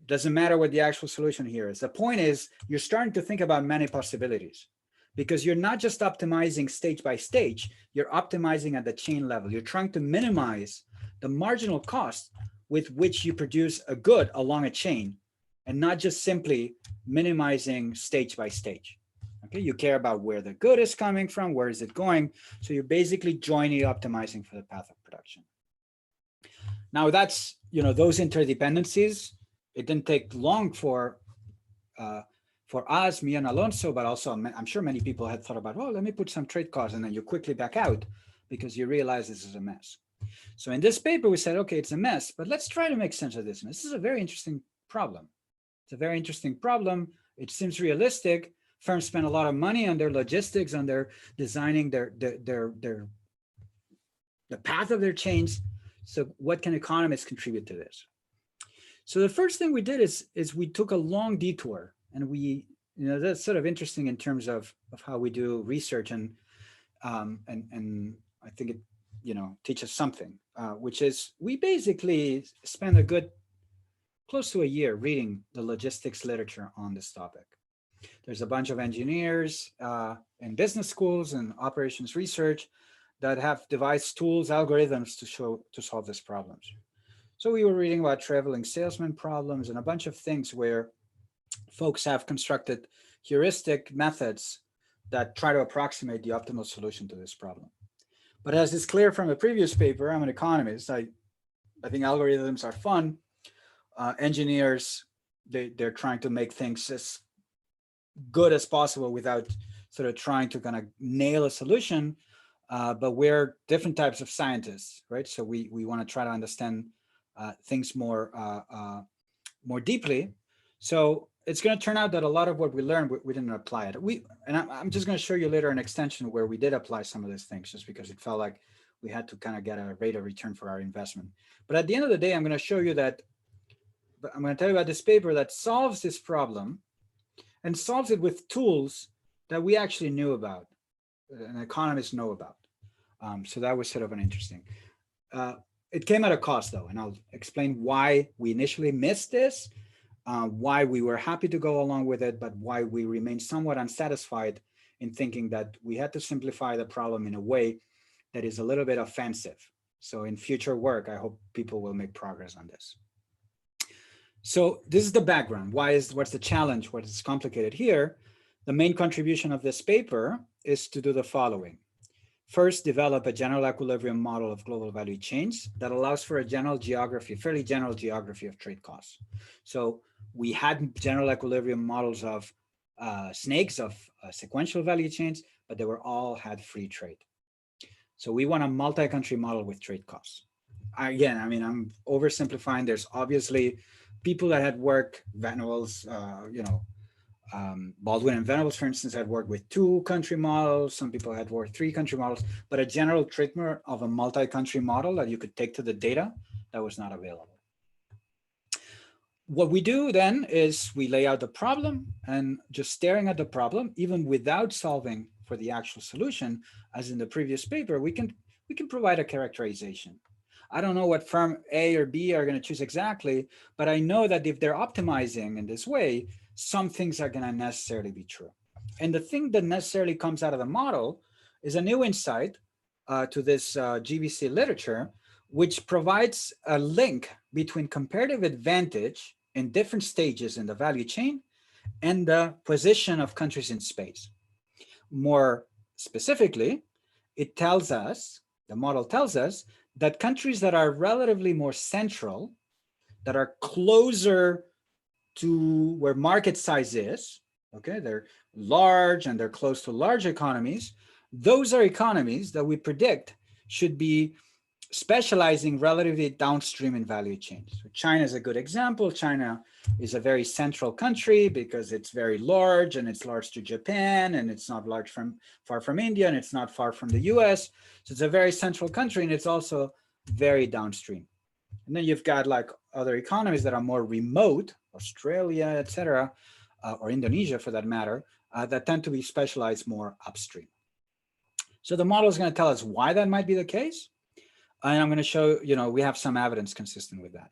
Doesn't matter what the actual solution here is. The point is, you're starting to think about many possibilities, because you're not just optimizing stage by stage, you're optimizing at the chain level. You're trying to minimize the marginal cost with which you produce a good along a chain, and not just simply minimizing stage by stage. Okay, you care about where the good is coming from, where is it going? So you're basically jointly optimizing for the path of production. Now that's, you know, those interdependencies, it didn't take long for us, me and Alonso, but also I'm sure many people had thought about, oh, let me put some trade costs, and then you quickly back out because you realize this is a mess. So in this paper, we said, okay, it's a mess, but let's try to make sense of this mess. This is a very interesting problem. It's a very interesting problem. It seems realistic. Firms spend a lot of money on their logistics, on their designing the path of their chains. So what can economists contribute to this? So the first thing we did is we took a long detour, and we, you know, that's sort of interesting in terms of how we do research, and I think it, you know, teaches something, which is we basically spend a good close to a year reading the logistics literature on this topic. There's a bunch of engineers in business schools and operations research that have devised tools, algorithms to solve these problems. So we were reading about traveling salesman problems and a bunch of things where folks have constructed heuristic methods that try to approximate the optimal solution to this problem. But as is clear from a previous paper, I'm an economist. I think algorithms are fun. Engineers, they're trying to make things as good as possible without sort of trying to kind of nail a solution. But we're different types of scientists, right? So we want to try to understand things more deeply. So it's going to turn out that a lot of what we learned, we didn't apply it. I'm just going to show you later an extension where we did apply some of these things, just because it felt like we had to kind of get a rate of return for our investment. But at the end of the day, I'm going to show you that, I'm going to tell you about this paper that solves this problem and solves it with tools that we actually knew about, and economists know about. So that was sort of an interesting. It came at a cost though, and I'll explain why we initially missed this, why we were happy to go along with it, but why we remained somewhat unsatisfied in thinking that we had to simplify the problem in a way that is a little bit offensive. So in future work, I hope people will make progress on this. So this is the background. What's the challenge? What is complicated here? The main contribution of this paper is to do the following. first develop a general equilibrium model of global value chains that allows for a general geography, fairly general geography of trade costs. So we had general equilibrium models of snakes, of sequential value chains, but they were all had free trade. So we want a multi-country model with trade costs. Again, I mean, I'm oversimplifying. There's obviously people that had worked, Venables, Baldwin and Venables, for instance, had worked with 2-country models. Some people had worked 3-country models, but a general treatment of a multi-country model that you could take to the data, that was not available. What we do then is we lay out the problem, and just staring at the problem, even without solving for the actual solution, as in the previous paper, we can provide a characterization. I don't know what firm A or B are going to choose exactly, but I know that if they're optimizing in this way, some things are going to necessarily be true. And the thing that necessarily comes out of the model is a new insight to this GVC literature, which provides a link between comparative advantage in different stages in the value chain and the position of countries in space. More specifically, it tells us, the model tells us, that countries that are relatively more central, that are closer to where market size is, okay, they're large and they're close to large economies, those are economies that we predict should be specializing relatively downstream in value chains. So China is a good example. China is a very central country because it's very large, and it's large to Japan, and it's not large far from India, and it's not far from the US. So it's a very central country, and it's also very downstream. And then you've got like other economies that are more remote, Australia, etc., or Indonesia for that matter, that tend to be specialized more upstream. So the model is going to tell us why that might be the case. And I'm going to show, we have some evidence consistent with that.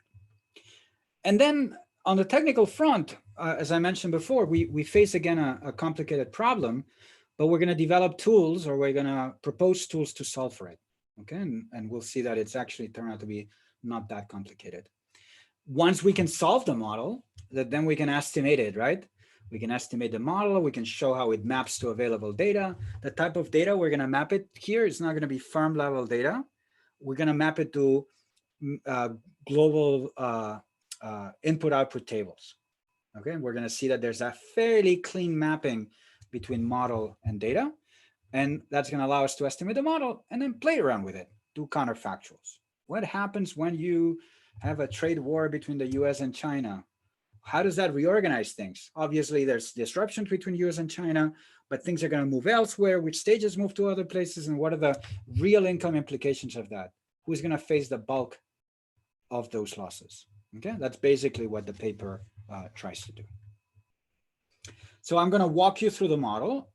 And then on the technical front, as I mentioned before, we face again a complicated problem, but we're going to develop tools, or we're going to propose tools to solve for it. Okay, and we'll see that it's actually turned out to be not that complicated. Once we can solve the model, then we can estimate it, right? We can estimate the model. We can show how it maps to available data. The type of data we're going to map it here is not going to be firm level data. We're going to map it to global input-output tables. Okay, we're going to see that there's a fairly clean mapping between model and data, and that's going to allow us to estimate the model and then play around with it, do counterfactuals. What happens when you have a trade war between the US and China? How does that reorganize things? Obviously, there's disruptions between US and China, but things are going to move elsewhere. Which stages move to other places, and what are the real income implications of that? Who's going to face the bulk of those losses? Okay, that's basically what the paper tries to do. So I'm going to walk you through the model,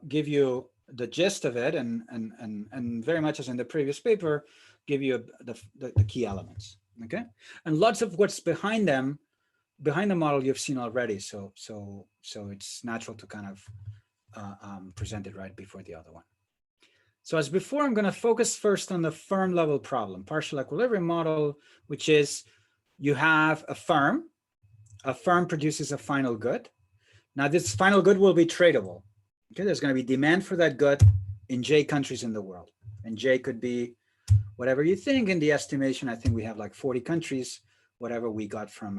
give you the gist of it, and very much as in the previous paper, give you the key elements. Okay, and lots of what's behind the model you've seen already. So it's natural to kind of present it right before the other one. So as before, I'm going to focus first on the firm level problem, partial equilibrium model, which is you have a firm produces a final good. Now this final good will be tradable. Okay, there's going to be demand for that good in J countries in the world. And J could be whatever you think. In the estimation, I think we have like 40 countries, whatever we got from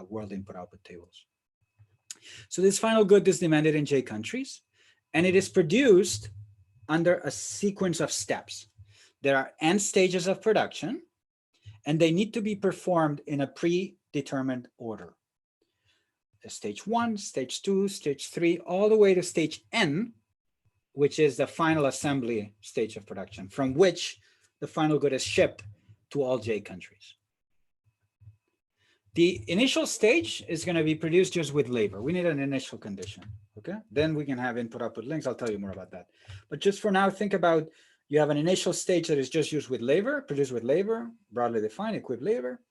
world input-output tables. So this final good is demanded in J countries, and it is produced under a sequence of steps. There are n stages of production, and they need to be performed in a predetermined order. Stage 1, stage 2, stage 3, all the way to stage n, which is the final assembly stage of production, from which the final good is shipped to all J countries. The initial stage is going to be produced just with labor. We need an initial condition, okay? Then we can have input-output links. I'll tell you more about that. But just for now, think about you have an initial stage that is just used with labor, produced with labor, broadly defined, equipped labor.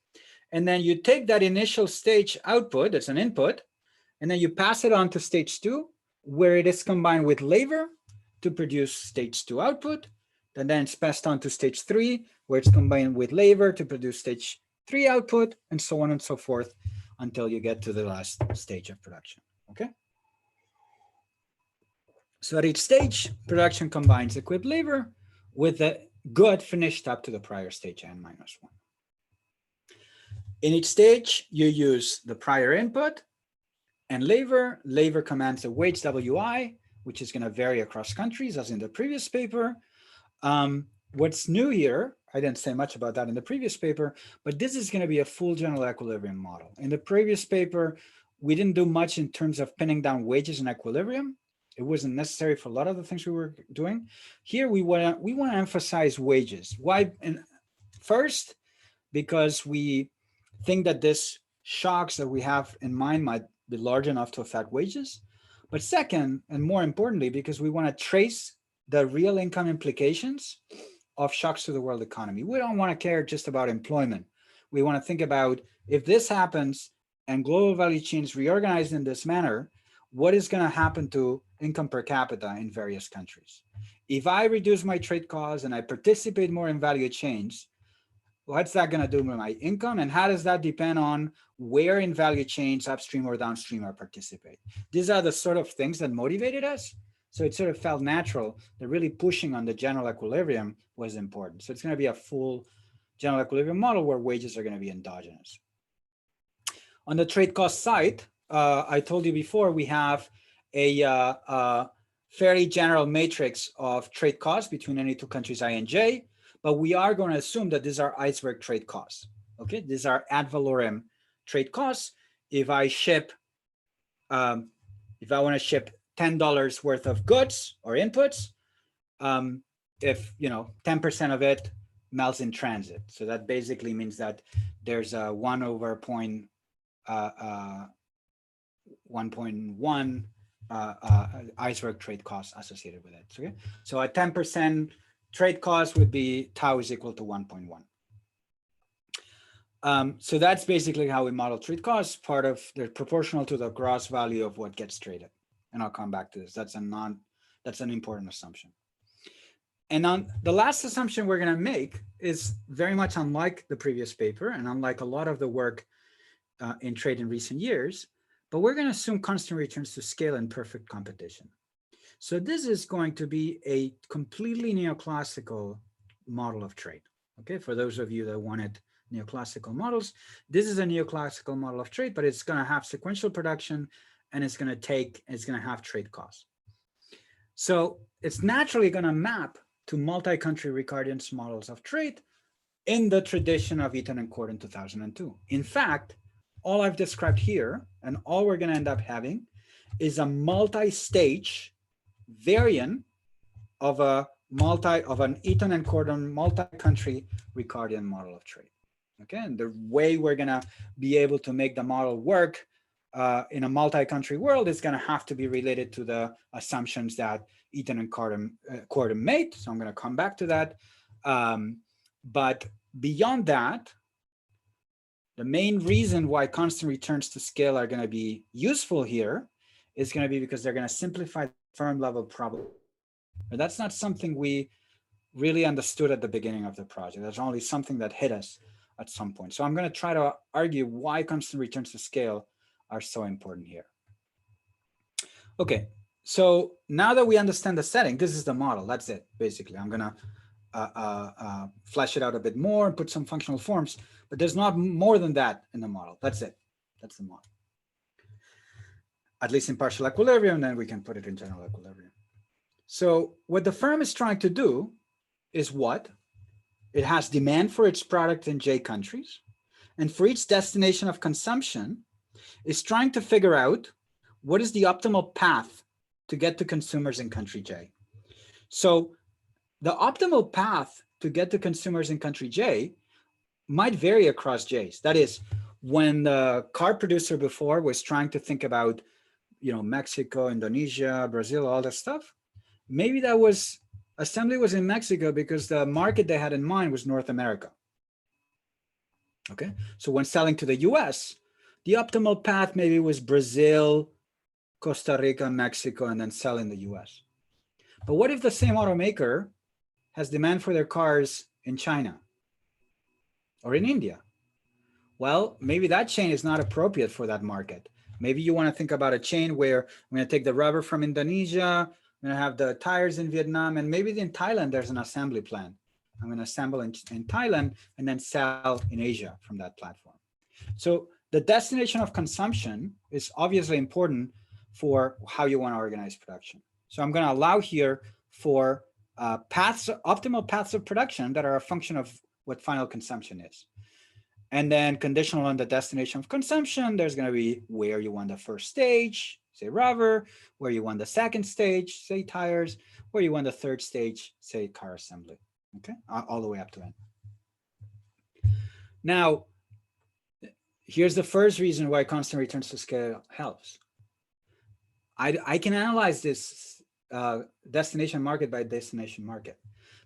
And then you take that initial stage output, that's an input, and then you pass it on to stage 2, where it is combined with labor to produce stage 2 output. And then it's passed on to stage 3, where it's combined with labor to produce stage 3 output, and so on and so forth until you get to the last stage of production, okay? So at each stage, production combines equipped labor with the good finished up to the prior stage n-1. In each stage, you use the prior input and labor. Labor commands a wage WI, which is going to vary across countries, as in the previous paper. What's new here, I didn't say much about that in the previous paper, but this is going to be a full general equilibrium model. In the previous paper, we didn't do much in terms of pinning down wages and equilibrium. It wasn't necessary for a lot of the things we were doing. Here, we want to emphasize wages. Why? And first, because we think that this shocks that we have in mind might be large enough to affect wages. But second, and more importantly, because we want to trace the real income implications of shocks to the world economy. We don't want to care just about employment. We want to think about, if this happens and global value chains reorganized in this manner, what is going to happen to income per capita in various countries? If I reduce my trade costs and I participate more in value chains, what's that going to do with my income? And how does that depend on where in value chains, upstream or downstream, I participate? These are the sort of things that motivated us. So it sort of felt natural that really pushing on the general equilibrium was important. So it's going to be a full general equilibrium model where wages are going to be endogenous. On the trade cost side, I told you before, we have a fairly general matrix of trade costs between any two countries, I and J, but we are going to assume that these are iceberg trade costs. Okay, these are ad valorem trade costs. If I ship, if I want to ship $10 worth of goods or inputs, if 10% of it melts in transit, so that basically means that there's a 1/1.1 iceberg trade cost associated with it. Okay, so a 10% trade cost would be tau is equal to 1.1. So that's basically how we model trade costs. Part of they're proportional to the gross value of what gets traded, and I'll come back to this. That's an important assumption. And on the last assumption we're going to make is very much unlike the previous paper and unlike a lot of the work in trade in recent years, but we're going to assume constant returns to scale and perfect competition. So this is going to be a completely neoclassical model of trade. Okay, for those of you that wanted neoclassical models, this is a neoclassical model of trade, but it's going to have sequential production and it's going to have trade costs. So it's naturally going to map to multi-country Ricardian models of trade in the tradition of Eaton and Cord in 2002. In fact, all I've described here and all we're going to end up having is a multi-stage variant of an Eaton and Cordon multi-country Ricardian model of trade. Okay, and the way we're going to be able to make the model work in a multi-country world is going to have to be related to the assumptions that Eaton and Cordon made. So I'm going to come back to that. But beyond that, the main reason why constant returns to scale are going to be useful here is going to be because they're going to simplify the firm level problem. But that's not something we really understood at the beginning of the project. That's only something that hit us at some point. So I'm going to try to argue why constant returns to scale are so important here. Okay, so now that we understand the setting, this is the model. That's it, basically. I'm going to flesh it out a bit more and put some functional forms, but there's not more than that in the model. That's it. That's the model. At least in partial equilibrium, then we can put it in general equilibrium. So what the firm is trying to do is what? It has demand for its product in J countries, and for each destination of consumption, is trying to figure out what is the optimal path to get to consumers in country J. So the optimal path to get to consumers in country J might vary across J's. That is, when the car producer before was trying to think about, Mexico, Indonesia, Brazil, all that stuff, maybe that was, assembly was in Mexico because the market they had in mind was North America. Okay, so when selling to the US, the optimal path maybe was Brazil, Costa Rica, Mexico, and then sell in the US. But what if the same automaker has demand for their cars in China or in India? Well, maybe that chain is not appropriate for that market. Maybe you want to think about a chain where I'm going to take the rubber from Indonesia, I'm gonna have the tires in Vietnam, and maybe in Thailand, there's an assembly plant. I'm gonna assemble in Thailand and then sell in Asia from that platform. So the destination of consumption is obviously important for how you want to organize production. So I'm gonna allow here for optimal paths of production that are a function of what final consumption is. And then conditional on the destination of consumption, there's going to be where you want the first stage, say rubber, where you want the second stage, say tires, where you want the third stage, say car assembly, okay, all the way up to end. Now, here's the first reason why constant returns to scale helps. I can analyze this destination market by destination market,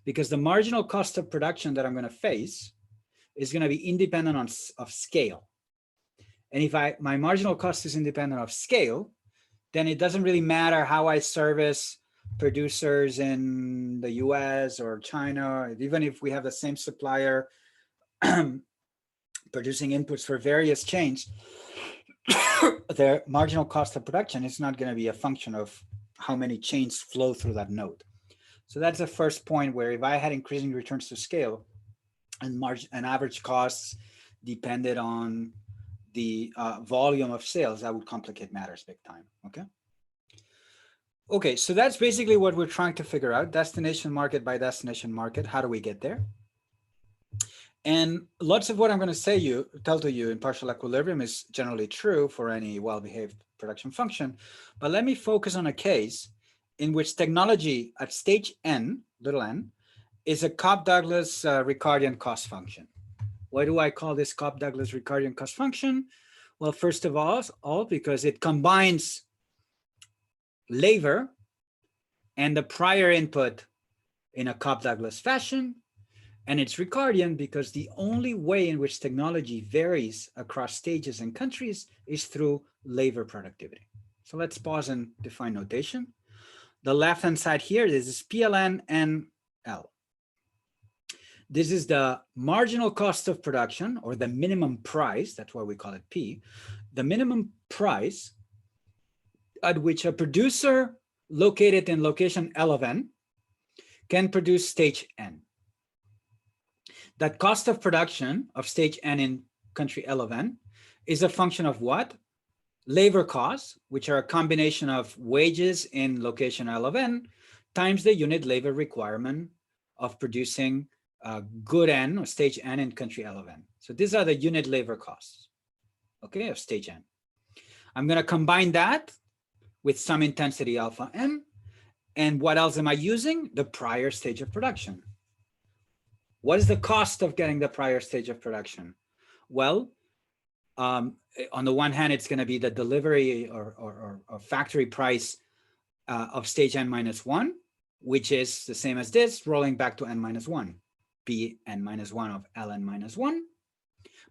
because the marginal cost of production that I'm going to face is going to be independent of scale. And if my marginal cost is independent of scale, then it doesn't really matter how I service producers in the US or China, even if we have the same supplier producing inputs for various chains, their marginal cost of production is not going to be a function of how many chains flow through that node. So that's the first point, where if I had increasing returns to scale, and average costs depended on the volume of sales, that would complicate matters big time, okay? Okay, so that's basically what we're trying to figure out, destination market by destination market. How do we get there? And lots of what I'm going to tell to you in partial equilibrium is generally true for any well-behaved production function, but let me focus on a case in which technology at stage n, little n, is a Cobb-Douglas Ricardian cost function. Why do I call this Cobb-Douglas Ricardian cost function? Well, first of all, because it combines labor and the prior input in a Cobb-Douglas fashion, and it's Ricardian because the only way in which technology varies across stages and countries is through labor productivity. So let's pause and define notation. The left-hand side here, this is PLN and L. This is the marginal cost of production, or the minimum price, that's why we call it P, the minimum price at which a producer located in location L of N can produce stage N. That cost of production of stage N in country L of N is a function of what? Labor costs, which are a combination of wages in location L of N times the unit labor requirement of producing good N or stage N in country L of N. So these are the unit labor costs, okay, of stage N. I'm going to combine that with some intensity alpha N. And what else am I using? The prior stage of production. What is the cost of getting the prior stage of production? Well, on the one hand, it's going to be the delivery or factory price of stage N minus 1, which is the same as this, rolling back to N minus 1, P N minus 1 of Ln minus 1.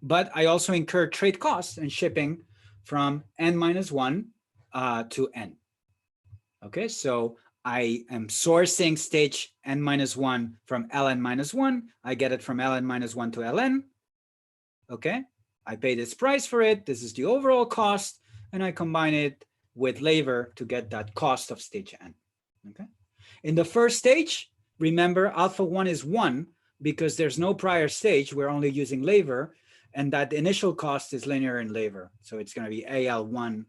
But I also incur trade costs and shipping from N minus 1 to N. Okay, so I am sourcing stage N minus 1 from Ln minus 1. I get it from Ln minus 1 to Ln. Okay, I pay this price for it. This is the overall cost, and I combine it with labor to get that cost of stage N. Okay, in the first stage, remember alpha 1 is 1 because there's no prior stage. We're only using labor, and that initial cost is linear in labor. So it's going to be AL1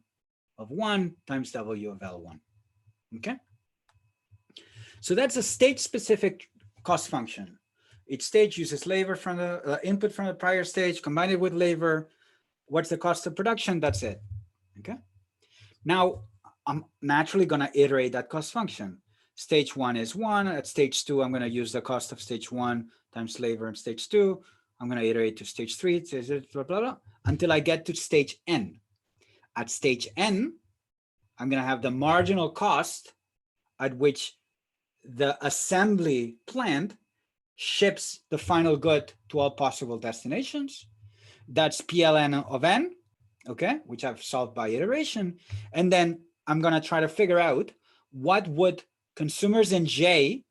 of 1 times W of L1. Okay. So that's a stage-specific cost function. Each stage uses labor from the input from the prior stage, combine it with labor. What's the cost of production? That's it. Okay. Now, I'm naturally going to iterate that cost function. Stage 1 is 1. At stage 2, I'm going to use the cost of stage 1 times labor in stage 2. I'm going to iterate to stage 3, blah, blah, blah, until I get to stage N. At stage N, I'm going to have the marginal cost at which the assembly plant ships the final good to all possible destinations. That's PLN of N, okay, which I've solved by iteration. And then I'm going to try to figure out what would consumers in J,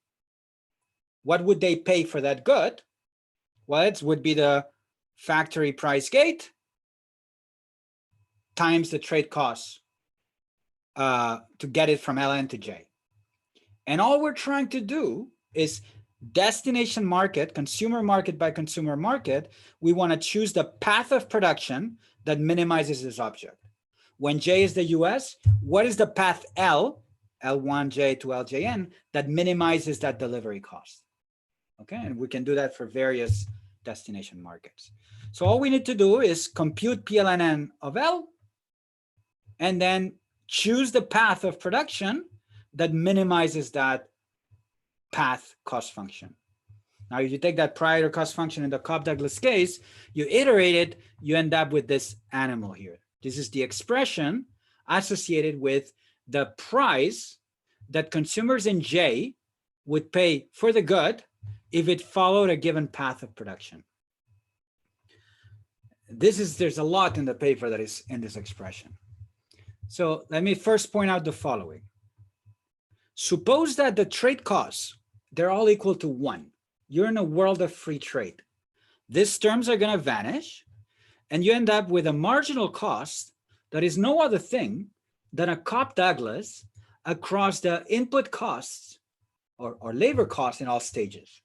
what would they pay for that good? Well, it would be the factory price gate times the trade costs to get it from Ln to J. And all we're trying to do is destination market, consumer market by consumer market. We want to choose the path of production that minimizes this object. When J is the US, what is the path L, L1J to LJN, that minimizes that delivery cost? Okay, and we can do that for various destination markets. So all we need to do is compute PLNN of L, and then choose the path of production that minimizes that path cost function. Now, if you take that prior cost function in the Cobb-Douglas case, you iterate it, you end up with this animal here. This is the expression associated with the price that consumers in J would pay for the good if it followed a given path of production. There's a lot in the paper that is in this expression. So let me first point out the following. Suppose that the trade costs, they're all equal to 1. You're in a world of free trade. These terms are going to vanish, and you end up with a marginal cost that is no other thing than a Cobb-Douglas across the input costs or labor costs in all stages.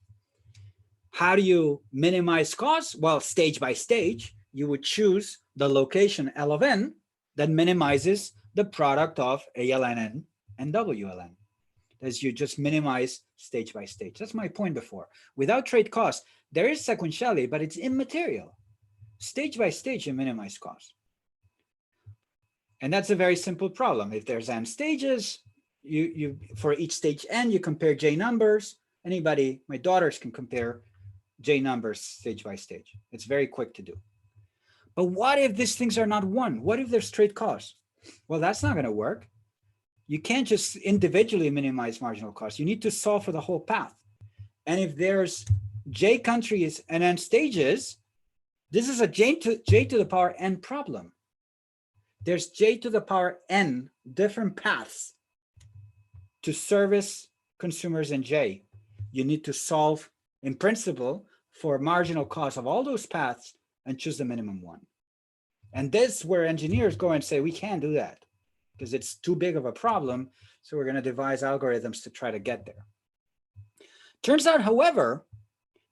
How do you minimize costs? Well, stage by stage, you would choose the location L of N that minimizes the product of ALNN and WLN. As you just minimize stage by stage. That's my point before. Without trade costs, there is sequentiality, but it's immaterial. Stage by stage, you minimize costs. And that's a very simple problem. If there's n stages, you for each stage n, you compare J numbers. Anybody, my daughters can compare J numbers stage by stage. It's very quick to do. But what if these things are not 1? What if there's trade costs? Well, that's not going to work. You can't just individually minimize marginal costs. You need to solve for the whole path. And if there's J countries and n stages, this is a J to the power n problem. There's J to the power n different paths to service consumers in J. You need to solve, in principle, for marginal costs of all those paths and choose the minimum one. And this is where engineers go and say, we can't do that, because it's too big of a problem. So we're going to devise algorithms to try to get there. Turns out, however,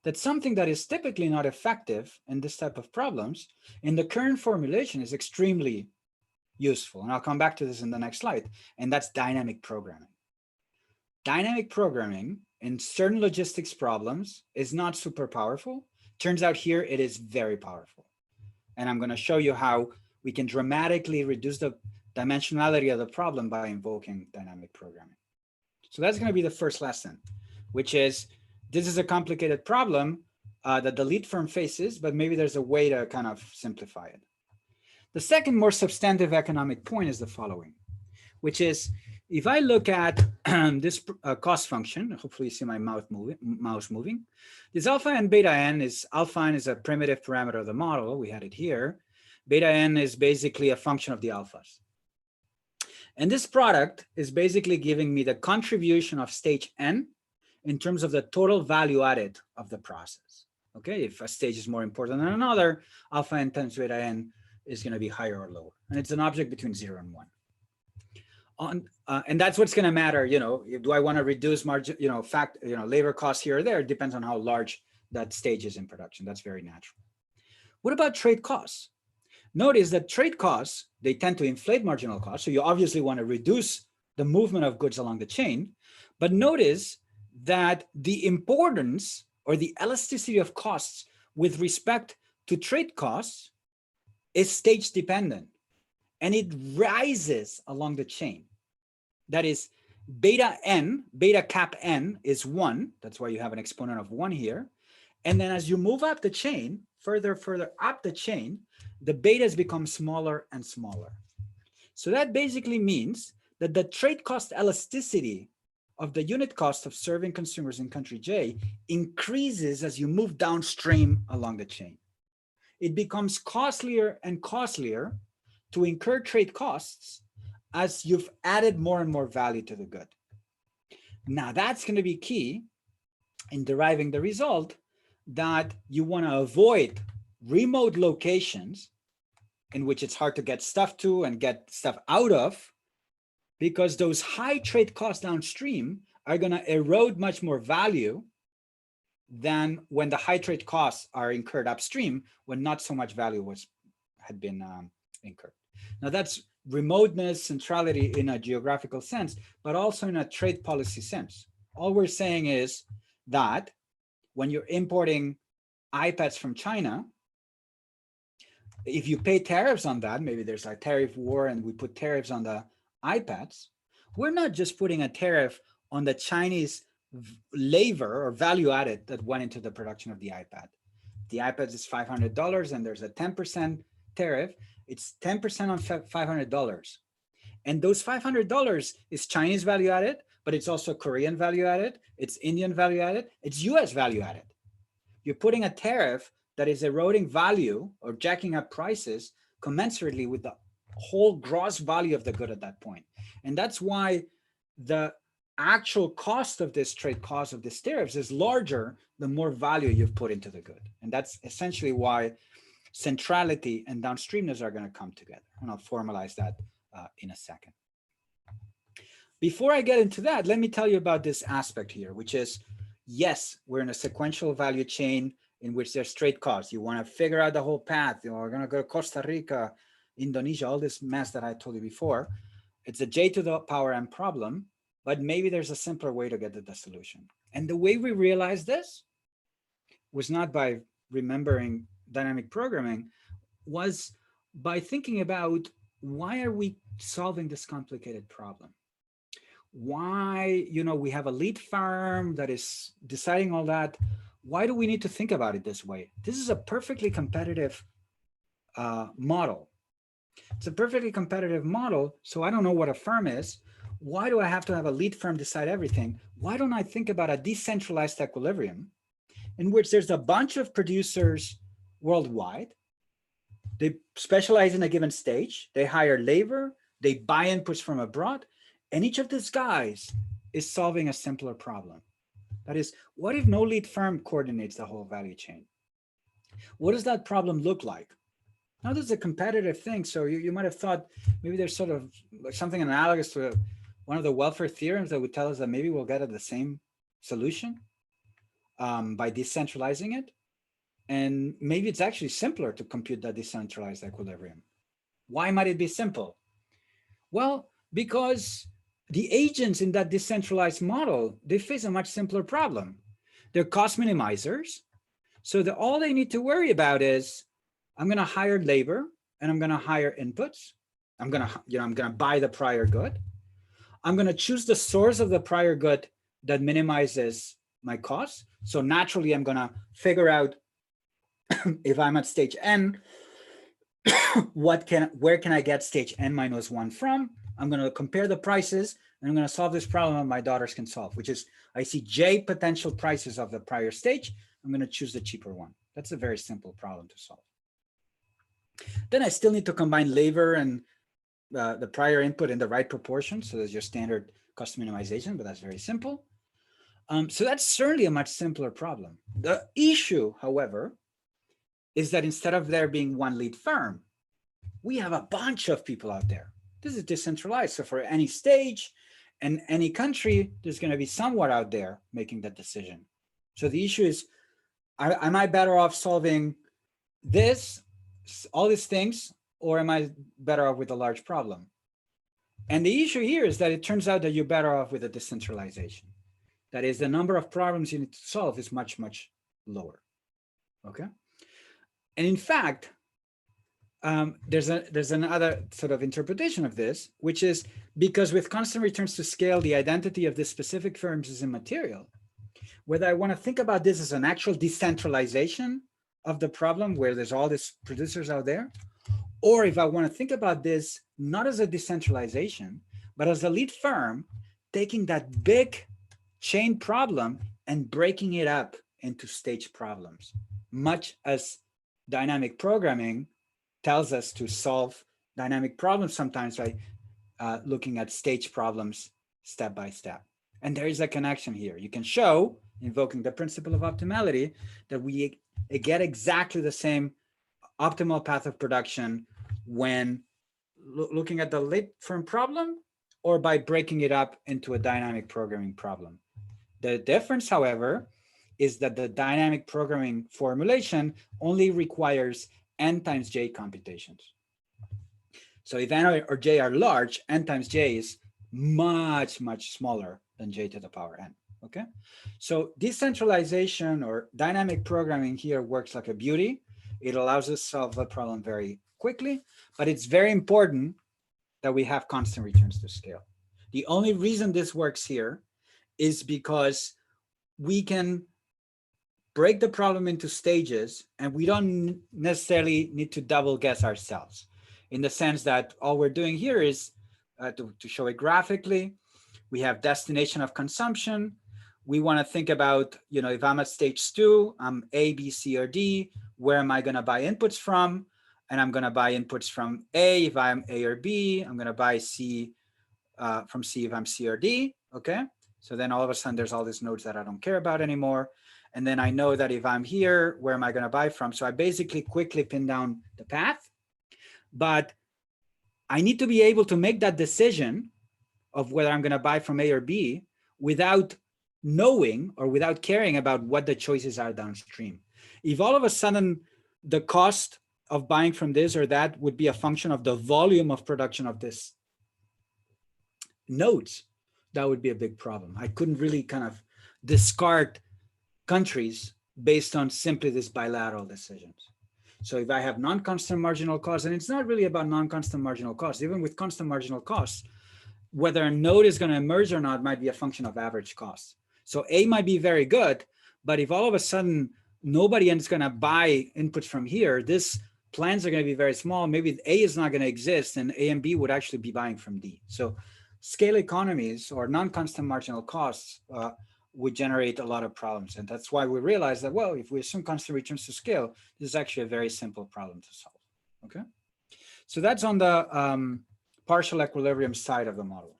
that something that is typically not effective in this type of problems in the current formulation is extremely useful. And I'll come back to this in the next slide. And that's dynamic programming. Dynamic programming in certain logistics problems is not super powerful. Turns out here it is very powerful. And I'm going to show you how we can dramatically reduce the dimensionality of the problem by invoking dynamic programming. So that's going to be the first lesson, which is this is a complicated problem that the lead firm faces, but maybe there's a way to kind of simplify it. The second more substantive economic point is the following, which is if I look at this cost function, hopefully you see my mouse moving, this alpha and beta n is, alpha n is a primitive parameter of the model. We had it here. Beta n is basically a function of the alphas. And this product is basically giving me the contribution of stage n in terms of the total value added of the process. Okay, if a stage is more important than another, alpha n times beta n is going to be higher or lower. And it's an object between 0 and 1. And that's what's going to matter. You know, do I want to reduce margin, labor costs here or there? It depends on how large that stage is in production. That's very natural. What about trade costs? Notice that trade costs, they tend to inflate marginal costs. So you obviously want to reduce the movement of goods along the chain. But notice that the importance or the elasticity of costs with respect to trade costs is stage dependent. And it rises along the chain. That is, beta n, beta cap n is 1. That's why you have an exponent of 1 here. And then as you move up the chain, further up the chain, the betas become smaller and smaller. So that basically means that the trade cost elasticity of the unit cost of serving consumers in country J increases as you move downstream along the chain. It becomes costlier and costlier to incur trade costs as you've added more and more value to the good. Now that's going to be key in deriving the result that you want to avoid remote locations in which it's hard to get stuff to and get stuff out of, because those high trade costs downstream are going to erode much more value than when the high trade costs are incurred upstream when not so much value had been incurred. Now that's remoteness, centrality in a geographical sense, but also in a trade policy sense. All we're saying is that when you're importing iPads from China, if you pay tariffs on that, maybe there's a tariff war and we put tariffs on the iPads, we're not just putting a tariff on the Chinese labor or value added that went into the production of the iPad. The iPad is $500 and there's a 10% tariff. It's 10% on $500. And those $500 is Chinese value added, but it's also Korean value added. It's Indian value added. It's US value added. You're putting a tariff that is eroding value or jacking up prices commensurately with the whole gross value of the good at that point. And that's why the actual cost of this trade cost of these tariffs is larger the more value you've put into the good. And that's essentially why centrality and downstreamness are going to come together. And I'll formalize that in a second. Before I get into that, let me tell you about this aspect here, which is, yes, we're in a sequential value chain in which there's trade costs. You want to figure out the whole path. You know, we're going to go to Costa Rica, Indonesia, all this mess that I told you before. It's a J to the power M problem, but maybe there's a simpler way to get to the solution. And the way we realized this was not by remembering dynamic programming, was by thinking about why are we solving this complicated problem? Why, you know, we have a lead firm that is deciding all that. Why do we need to think about it this way? This is a perfectly competitive model. It's a perfectly competitive model. So I don't know what a firm is. Why do I have to have a lead firm decide everything? Why don't I think about a decentralized equilibrium in which there's a bunch of producers worldwide? They specialize in a given stage. They hire labor. They buy inputs from abroad. And each of these guys is solving a simpler problem. That is, what if no lead firm coordinates the whole value chain? What does that problem look like? Now, this is a competitive thing. So you might have thought maybe there's sort of like something analogous to one of the welfare theorems that would tell us that maybe we'll get at the same solution by decentralizing it. And maybe it's actually simpler to compute that decentralized equilibrium. Why might it be simple? Well, because the agents in that decentralized model, they face a much simpler problem. They're cost minimizers. So all they need to worry about is, I'm going to hire labor and I'm going to hire inputs. I'm going to buy the prior good. I'm going to choose the source of the prior good that minimizes my costs. So naturally, I'm going to figure out if I'm at stage N, where can I get stage N minus 1 from? I'm going to compare the prices and I'm going to solve this problem that my daughters can solve, which is I see J potential prices of the prior stage. I'm going to choose the cheaper one. That's a very simple problem to solve. Then I still need to combine labor and the prior input in the right proportion. So there's your standard cost minimization, but that's very simple. So that's certainly a much simpler problem. The issue, however, is that instead of there being one lead firm, we have a bunch of people out there. This is decentralized. So for any stage and any country, there's going to be someone out there making that decision. So the issue is, am I better off solving all these things, or am I better off with a large problem? And the issue here is that it turns out that you're better off with a decentralization. That is, the number of problems you need to solve is much, much lower. Okay. And in fact, there's another sort of interpretation of this, which is because with constant returns to scale, the identity of the specific firms is immaterial. Whether I want to think about this as an actual decentralization of the problem where there's all these producers out there, or if I want to think about this not as a decentralization, but as a lead firm taking that big chain problem and breaking it up into stage problems, much as dynamic programming tells us to solve dynamic problems sometimes by looking at stage problems step by step. And there is a connection here. You can show, invoking the principle of optimality, that we get exactly the same optimal path of production when looking at the lead firm problem or by breaking it up into a dynamic programming problem. The difference, however, is that the dynamic programming formulation only requires n times j computations. So if n or j are large, n times j is much, much smaller than j to the power n, okay? So decentralization or dynamic programming here works like a beauty. It allows us to solve the problem very quickly, but it's very important that we have constant returns to scale. The only reason this works here is because we can break the problem into stages and we don't necessarily need to double guess ourselves, in the sense that all we're doing here is to show it graphically. We have destination of consumption. We want to think about, you know, if I'm at stage 2, I'm A, B, C, or D, where am I going to buy inputs from? And I'm going to buy inputs from A if I'm A or B. I'm going to buy C from C if I'm C or D, okay? So then all of a sudden there's all these nodes that I don't care about anymore. And then I know that if I'm here, where am I going to buy from? So I basically quickly pin down the path, but I need to be able to make that decision of whether I'm going to buy from A or B without knowing or without caring about what the choices are downstream. If all of a sudden the cost of buying from this or that would be a function of the volume of production of this nodes, that would be a big problem. I couldn't really kind of discard countries based on simply these bilateral decisions. So if I have non-constant marginal costs, and it's not really about non-constant marginal costs, even with constant marginal costs, whether a node is going to emerge or not might be a function of average costs. So A might be very good, but if all of a sudden nobody is going to buy inputs from here, these plans are going to be very small. Maybe A is not going to exist and A and B would actually be buying from D. So scale economies or non-constant marginal costs would generate a lot of problems. And that's why we realized that, well, if we assume constant returns to scale, this is actually a very simple problem to solve, okay? So that's on the partial equilibrium side of the model.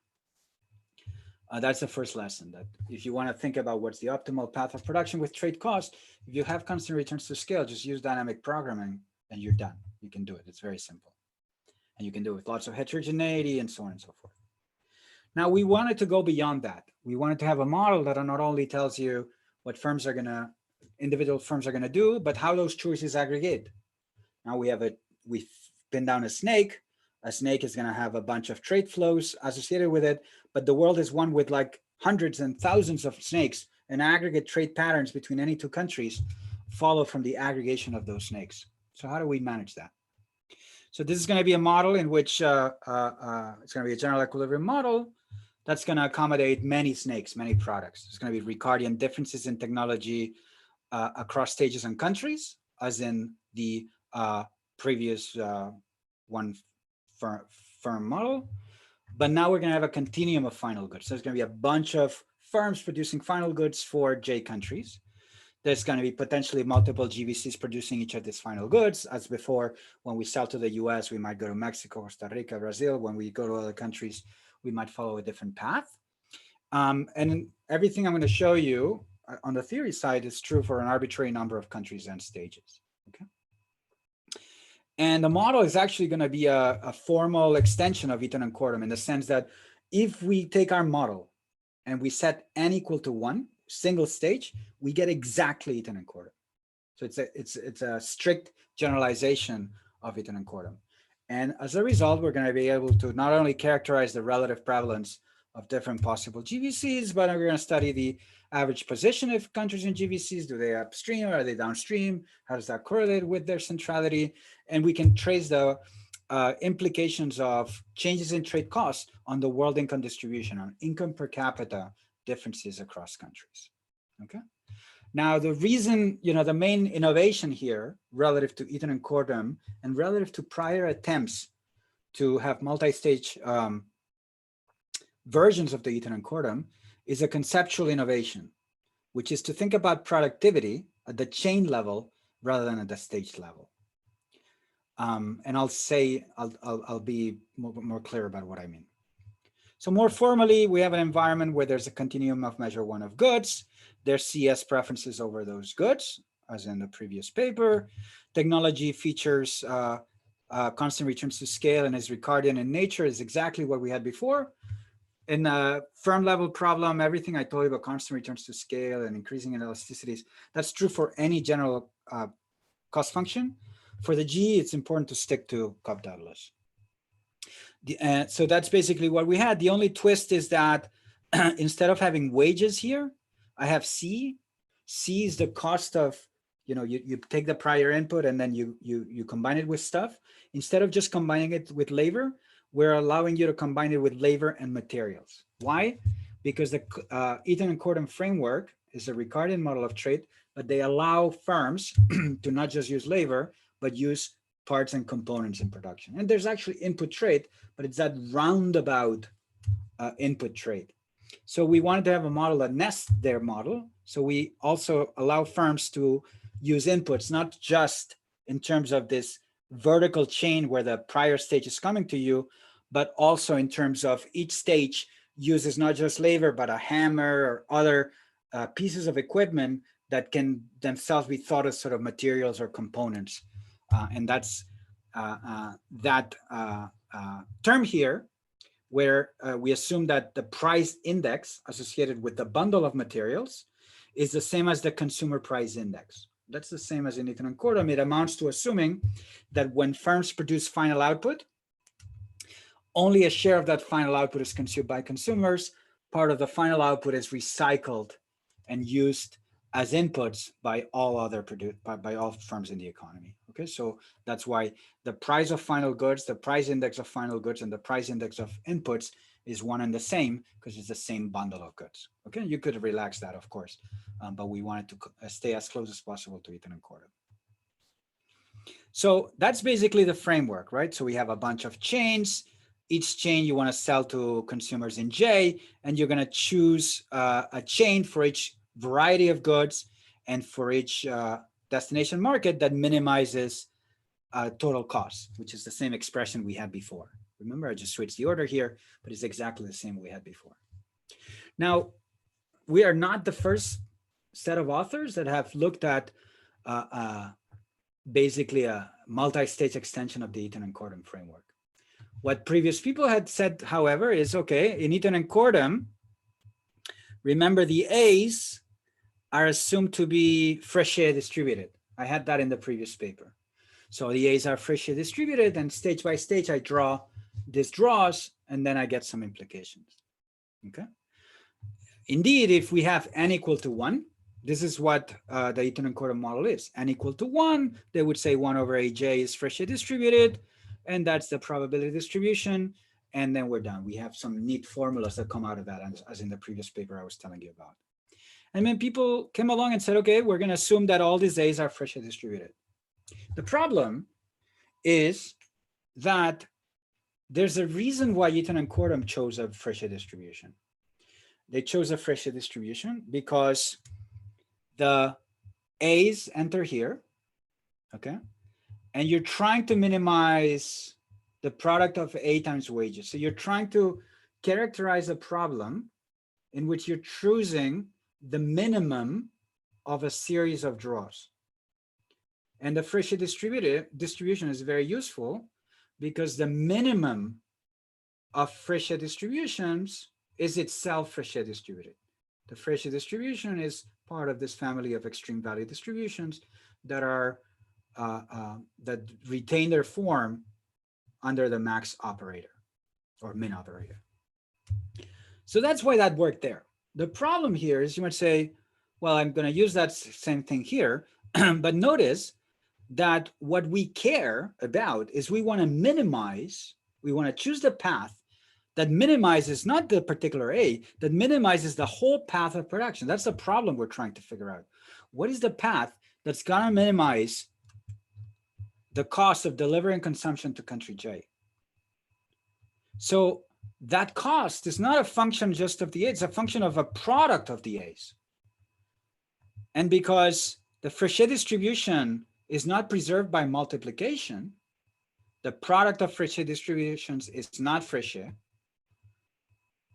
That's the first lesson, that if you want to think about what's the optimal path of production with trade cost, if you have constant returns to scale, just use dynamic programming and you're done. You can do it. It's very simple. And you can do it with lots of heterogeneity and so on and so forth. Now, we wanted to go beyond that. We wanted to have a model that not only tells you what firms are going to, individual firms are going to do, but how those choices aggregate. Now we've pinned down a snake. A snake is going to have a bunch of trade flows associated with it, but the world is one with like hundreds and thousands of snakes, and aggregate trade patterns between any two countries follow from the aggregation of those snakes. So how do we manage that? So this is going to be a model in which it's going to be a general equilibrium model that's going to accommodate many snakes, many products. There's going to be Ricardian differences in technology across stages and countries, as in the previous one firm model. But now we're going to have a continuum of final goods. So there's going to be a bunch of firms producing final goods for J countries. There's going to be potentially multiple GVCs producing each of these final goods. As before, when we sell to the US, we might go to Mexico, Costa Rica, Brazil. When we go to other countries, we might follow a different path. And everything I'm going to show you on the theory side is true for an arbitrary number of countries and stages. Okay. And the model is actually going to be a formal extension of Eaton and Cordham, in the sense that if we take our model and we set n equal to 1, single stage, we get exactly Eaton and Cordham. So it's a strict generalization of Eaton and Cordham. And as a result, we're going to be able to not only characterize the relative prevalence of different possible GVCs, but we're going to study the average position of countries in GVCs. Do they upstream or are they downstream? How does that correlate with their centrality? And we can trace the implications of changes in trade costs on the world income distribution, on income per capita differences across countries. Okay. Now, the reason, the main innovation here relative to Eaton and Cordham and relative to prior attempts to have multi-stage versions of the Eaton and Cordham is a conceptual innovation, which is to think about productivity at the chain level rather than at the stage level. And I'll be more clear about what I mean. So more formally, we have an environment where there's a continuum of measure 1 of goods. There's CS preferences over those goods, as in the previous paper. Technology features constant returns to scale and is Ricardian in nature, is exactly what we had before. in a firm level problem, everything I told you about constant returns to scale and increasing elasticities, that's true for any general cost function. For the G, it's important to stick to Cobb-Douglas. So that's basically what we had. The only twist is that instead of having wages here, I have C. C is the cost of, you take the prior input and then you combine it with stuff. Instead of just combining it with labor, we're allowing you to combine it with labor and materials. Why? Because the Eaton and Cordon framework is a Ricardian model of trade, but they allow firms to not just use labor, but use parts and components in production. And there's actually input trade, but it's that roundabout input trade. So we wanted to have a model that nests their model. So we also allow firms to use inputs, not just in terms of this vertical chain where the prior stage is coming to you, but also in terms of each stage uses not just labor, but a hammer or other pieces of equipment that can themselves be thought as sort of materials or components. And that's that term here, where we assume that the price index associated with the bundle of materials is the same as the consumer price index. That's the same as in Eaton and Cordon. It amounts to assuming that when firms produce final output, only a share of that final output is consumed by consumers. Part of the final output is recycled and used as inputs by all other by all firms in the economy. Okay, so that's why the price of final goods, the price index of final goods, and the price index of inputs is one and the same because it's the same bundle of goods. Okay, you could relax that, of course, but we wanted to stay as close as possible to Eaton and Cordon. So that's basically the framework, right? So we have a bunch of chains. Each chain you want to sell to consumers in J, and you're going to choose a chain for each variety of goods and for each destination market that minimizes total cost, which is the same expression we had before. Remember, I just switched the order here, but it's exactly the same we had before. Now, we are not the first set of authors that have looked at basically a multi-stage extension of the Eaton and Cordon framework. What previous people had said, however, is, okay, in Eaton and Cordon, remember the A's are assumed to be Fréchet distributed. I had that in the previous paper. So the A's are Fréchet distributed, and stage by stage, I draw these draws, and then I get some implications. Okay. Indeed, if we have n equal to 1, this is what the Eaton and Cordon model is. N equal to 1, they would say 1 over AJ is Fréchet distributed, and that's the probability distribution. And then we're done. We have some neat formulas that come out of that, as in the previous paper I was telling you about. And then people came along and said, okay, we're going to assume that all these A's are Fréchet distributed. The problem is that there's a reason why Eaton and Cordon chose a Fréchet distribution. They chose a Fréchet distribution because the A's enter here, okay? And you're trying to minimize the product of A times wages. So you're trying to characterize a problem in which you're choosing the minimum of a series of draws. And the Fréchet distribution is very useful because the minimum of Fréchet distributions is itself Fréchet distributed. The Fréchet distribution is part of this family of extreme value distributions that are that retain their form under the max operator or min operator. So that's why that worked there. The problem here is you might say, well, I'm going to use that same thing here, but notice that what we care about is we want to minimize, we want to choose the path that minimizes not the particular A, that minimizes the whole path of production. That's the problem we're trying to figure out. What is the path that's going to minimize the cost of delivery and consumption to country J? So that cost is not a function just of the A, it's a function of a product of the A's. And because the Fréchet distribution is not preserved by multiplication, the product of Fréchet distributions is not Fréchet,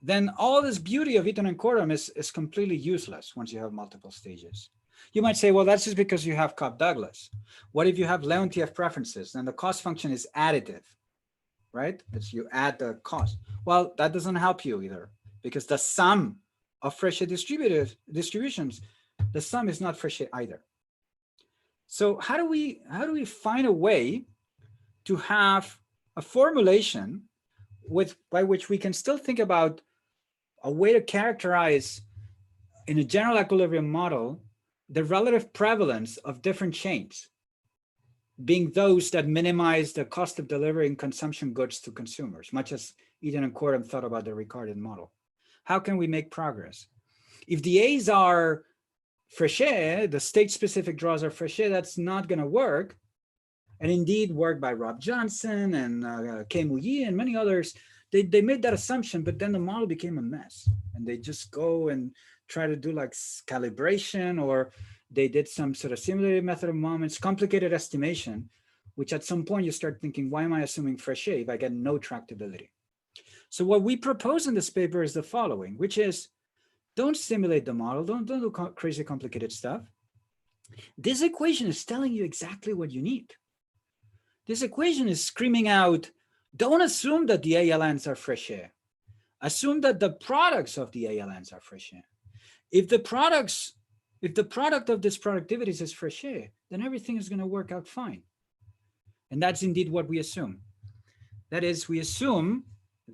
then all this beauty of Eaton and Cordon is completely useless once you have multiple stages. You might say, well, that's just because you have Cobb-Douglas. What if you have Leontief preferences? Then the cost function is additive, right? It's you add the cost. Well, that doesn't help you either, because the sum of Frechet distributions, the sum is not Frechet either. So how do we find a way to have a formulation by which we can still think about a way to characterize in a general equilibrium model the relative prevalence of different chains, being those that minimize the cost of delivering consumption goods to consumers, much as Eden and Coram thought about the Ricardian model. How can we make progress? If the A's are Frechet, the state-specific draws are Frechet, that's not going to work. And indeed, work by Rob Johnson and Kei Mu-Yi and many others, they made that assumption, but then the model became a mess. And they just go and try to do like calibration, or they did some sort of simulated method of moments, complicated estimation, which at some point you start thinking, why am I assuming Frechet if I get no tractability? So what we propose in this paper is the following, which is, don't simulate the model, don't do crazy complicated stuff. This equation is telling you exactly what you need. This equation is screaming out, don't assume that the ALNs are Frechet. Assume that the products of the ALNs are Frechet. If the product of this productivities is Frechet, then everything is going to work out fine. And that's indeed what we assume. That is, we assume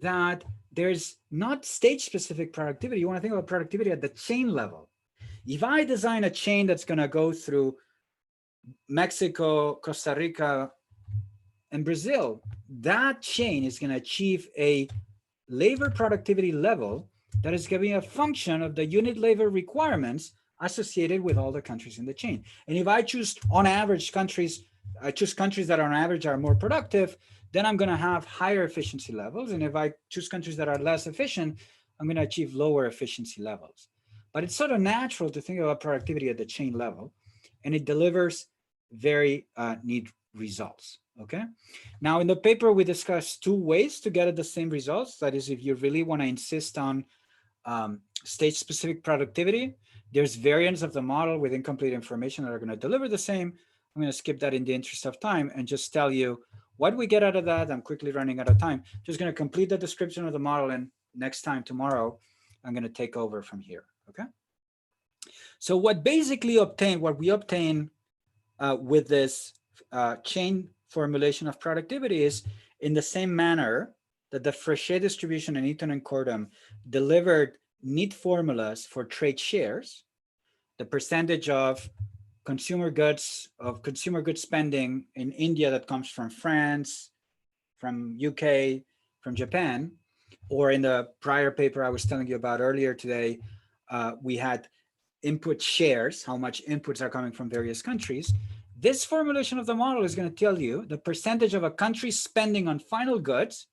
that there's not stage-specific productivity. You want to think about productivity at the chain level. If I design a chain that's going to go through Mexico, Costa Rica, and Brazil, that chain is going to achieve a labor productivity level that is going to be a function of the unit labor requirements associated with all the countries in the chain. And if I choose on average countries, I choose countries that on average are more productive, then I'm going to have higher efficiency levels. And if I choose countries that are less efficient, I'm going to achieve lower efficiency levels. But it's sort of natural to think about productivity at the chain level, and it delivers very neat results. Okay. Now in the paper, we discussed two ways to get at the same results. That is, if you really want to insist on stage-specific productivity, there's variants of the model with incomplete information that are going to deliver the same. I'm going to skip that in the interest of time and just tell you what we get out of that. I'm quickly running out of time. Just going to complete the description of the model, and next time, tomorrow, I'm going to take over from here. Okay. So what we obtain with this chain formulation of productivity is in the same manner that the Frechet distribution and Eaton and Cordum delivered neat formulas for trade shares, the percentage of consumer goods spending in India that comes from France, from UK, from Japan, or in the prior paper I was telling you about earlier today, we had input shares, how much inputs are coming from various countries. This formulation of the model is going to tell you the percentage of a country's spending on final goods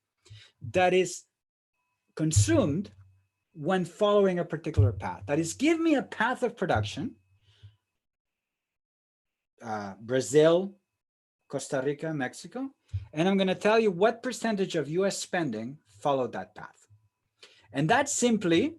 that is consumed when following a particular path. That is, give me a path of production, Brazil, Costa Rica, Mexico, and I'm going to tell you what percentage of US spending followed that path. And that's simply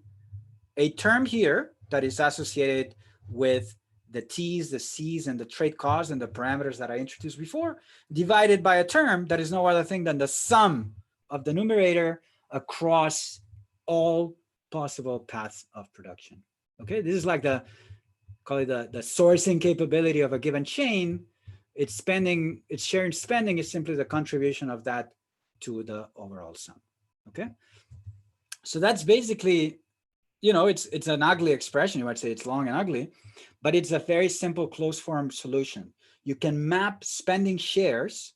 a term here that is associated with the T's, the C's, and the trade costs and the parameters that I introduced before, divided by a term that is no other thing than the sum of the numerator across all possible paths of production. Okay, this is like the sourcing capability of a given chain. Its sharing spending is simply the contribution of that to the overall sum. Okay, so that's basically, it's an ugly expression. You might say it's long and ugly, but it's a very simple closed form solution. You can map spending shares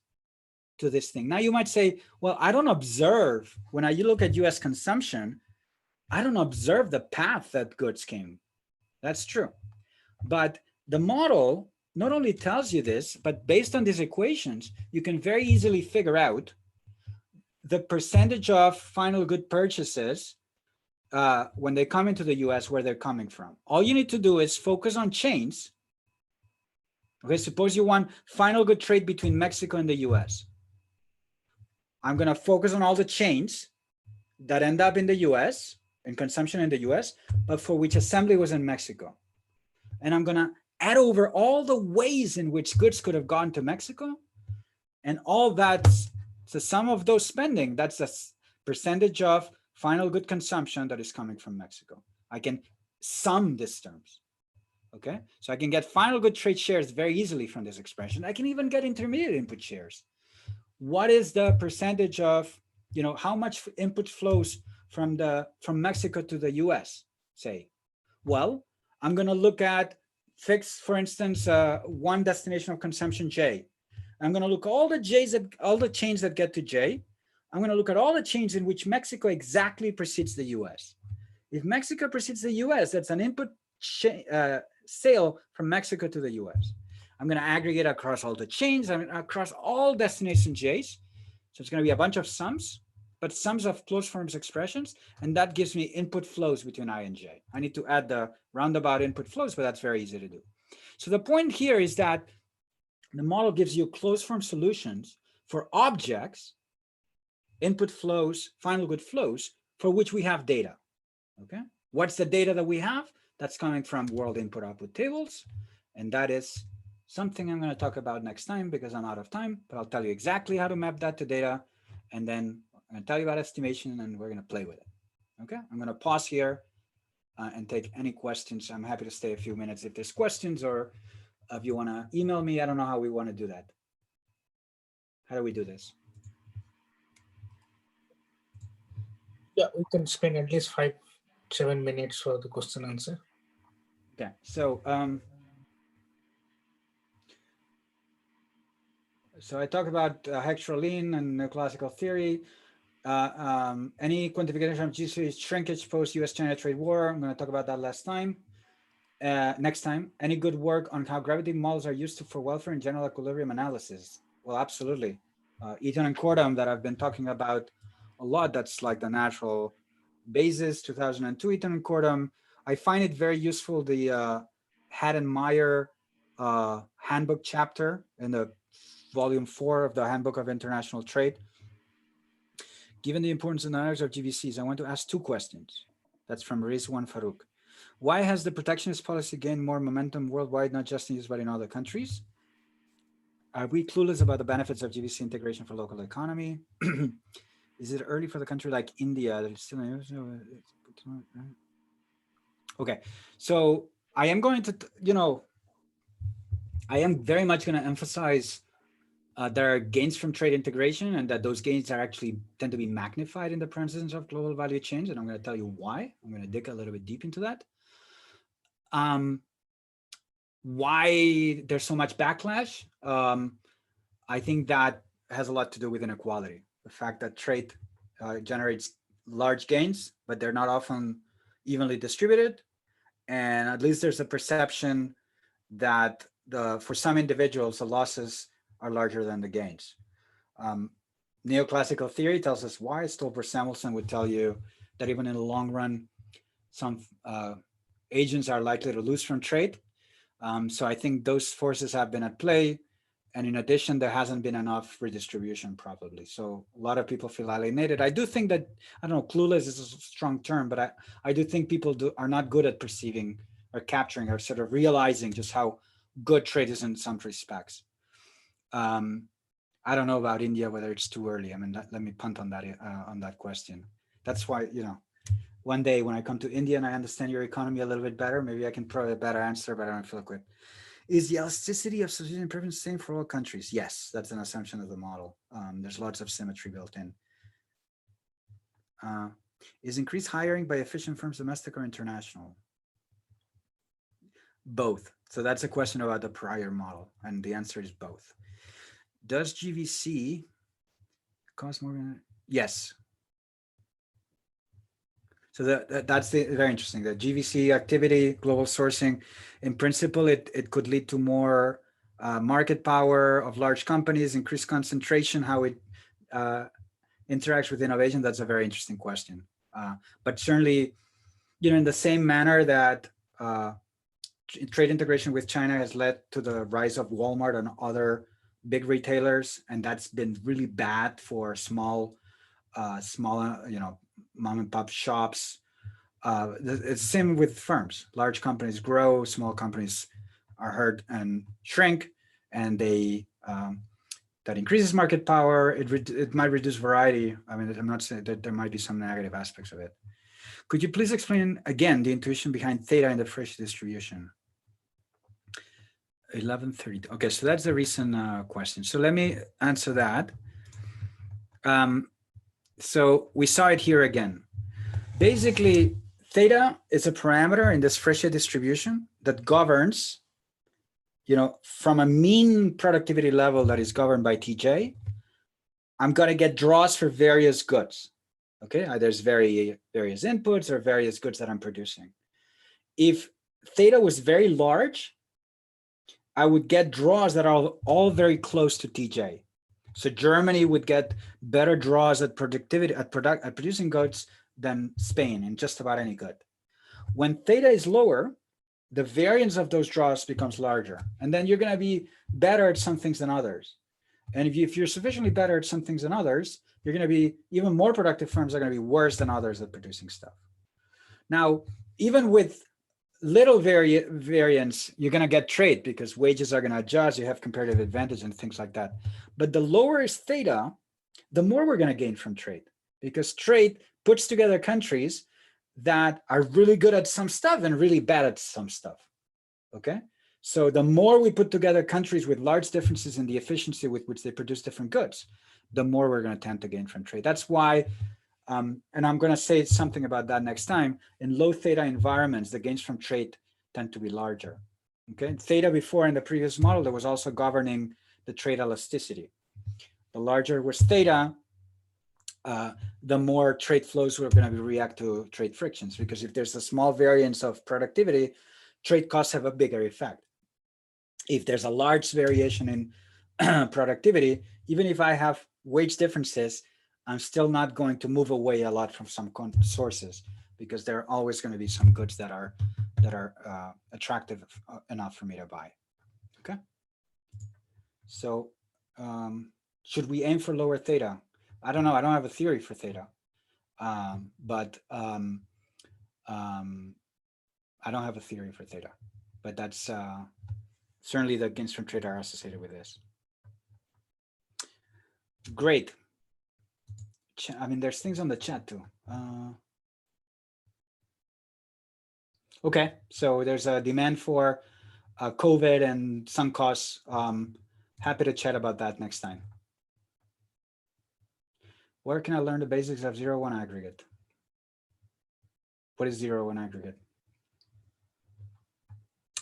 to this thing. Now you might say, well, I don't observe, when you look at US consumption, I don't observe the path that goods came. That's true. But the model not only tells you this, but based on these equations, you can very easily figure out the percentage of final good purchases when they come into the US, where they're coming from. All you need to do is focus on chains. Okay, suppose you want final good trade between Mexico and the US. I'm going to focus on all the chains that end up in the US, and consumption in the US, but for which assembly was in Mexico. And I'm going to add over all the ways in which goods could have gone to Mexico, and all that's the sum of those spending. That's the percentage of final good consumption that is coming from Mexico. I can sum these terms. Okay, so I can get final good trade shares very easily from this expression. I can even get intermediate input shares. What is the percentage of, how much input flows from Mexico to the US, say? Well, I'm going to look at fixed, for instance, one destination of consumption J. I'm going to look at all the chains that get to J. I'm going to look at all the chains in which Mexico exactly precedes the US. If Mexico precedes the US, that's an input sale from Mexico to the US. I'm going to aggregate across all the chains, across all destination J's. So it's going to be a bunch of sums, but sums of closed forms expressions. And that gives me input flows between I and J. I need to add the roundabout input flows, but that's very easy to do. So the point here is that the model gives you closed form solutions for objects, input flows, final good flows, for which we have data. Okay. What's the data that we have? That's coming from world input output tables. And that is something I'm going to talk about next time because I'm out of time, but I'll tell you exactly how to map that to data. And then I'm going to tell you about estimation and we're going to play with it. Okay. I'm going to pause here and take any questions. I'm happy to stay a few minutes if there's questions, or if you want to email me. I don't know how we want to do that. How do we do this? Yeah, we can spend at least 5-7 minutes for the question answer. Okay, so I talked about hextrolene and neoclassical theory. Any quantification of G-series shrinkage post-US-China trade war. I'm going to talk about that next time. Any good work on how gravity models are used for welfare and general equilibrium analysis? Well, absolutely. Eaton and Cordam that I've been talking about a lot. That's like the natural basis, 2002 Eaton and Cordam. I find it very useful, the Haddon-Meyer handbook chapter in the volume 4 of the Handbook of International Trade. Given the importance of the analysis of GVCs, I want to ask 2 questions. That's from Rizwan Farouk. Why has the protectionist policy gained more momentum worldwide, not just in the US, but in other countries? Are we clueless about the benefits of GVC integration for local economy? Is it early for the country like India that is still okay? So I am going to, I am very much going to emphasize there are gains from trade integration, and that those gains are actually tend to be magnified in the presence of global value chains. And I'm going to tell you why. I'm going to dig a little bit deep into that. Why there's so much backlash? I think that has a lot to do with inequality. The fact that trade generates large gains, but they're not often evenly distributed. And at least there's a perception that for some individuals, the losses are larger than the gains. Neoclassical theory tells us why. Stolper Samuelson would tell you that even in the long run, some agents are likely to lose from trade. So I think those forces have been at play. And in addition, there hasn't been enough redistribution probably. So a lot of people feel alienated. I do think that, I don't know, clueless is a strong term, but I do think people are not good at perceiving or capturing or sort of realizing just how good trade is in some respects. I don't know about India, whether it's too early. I mean, let me punt on that question. That's why, one day when I come to India and I understand your economy a little bit better, maybe I can provide a better answer, but I don't feel equipped. Is the elasticity of substitution preference the same for all countries? Yes, that's an assumption of the model. There's lots of symmetry built in. Is increased hiring by efficient firms domestic or international? Both. So that's a question about the prior model, and the answer is both. Does GVC cost more? Yes. So that's very interesting. The GVC activity, global sourcing, in principle, it could lead to more market power of large companies, increased concentration, how it interacts with innovation. That's a very interesting question. But certainly, in the same manner that trade integration with China has led to the rise of Walmart and other big retailers, and that's been really bad for small, mom and pop shops. It's the same with firms. Large companies grow, small companies are hurt and shrink, and they that increases market power. It might reduce variety. I mean, I'm not saying that there might be some negative aspects of it. Could you please explain again the intuition behind theta in the Frisch distribution? 11:30. Okay, so that's the recent question. So let me answer that. So we saw it here again. Basically, theta is a parameter in this Frisch distribution that governs, from a mean productivity level that is governed by TJ. I'm going to get draws for various goods. Okay, there's various inputs or various goods that I'm producing. If theta was very large, I would get draws that are all very close to TJ. So Germany would get better draws at productivity at producing goods than Spain in just about any good. When theta is lower, the variance of those draws becomes larger, and then you're going to be better at some things than others. And if you're sufficiently better at some things than others, you're going to be even more productive firms are going to be worse than others at producing stuff. Now, even with little variance, you're going to get trade because wages are going to adjust, you have comparative advantage and things like that. But the lower is theta, the more we're going to gain from trade, because trade puts together countries that are really good at some stuff and really bad at some stuff. Okay, so the more we put together countries with large differences in the efficiency with which they produce different goods, the more we're going to tend to gain from trade. That's why, and I'm going to say something about that next time, in low theta environments, the gains from trade tend to be larger. Okay, theta before in the previous model, there was also governing the trade elasticity. The larger was theta, the more trade flows were going to react to trade frictions, because if there's a small variance of productivity, trade costs have a bigger effect. If there's a large variation in productivity, even if I have wage differences, I'm still not going to move away a lot from some sources, because there are always going to be some goods that are attractive enough for me to buy. Okay. So should we aim for lower theta? I don't know. I don't have a theory for theta, but I don't have a theory for theta. But that's certainly the gains from trade are associated with this. Great. I mean, there's things on the chat too. Okay, so there's a demand for COVID and sunk costs. Happy to chat about that next time. Where can I learn the basics of 0-1 aggregate? What is 0-1 aggregate?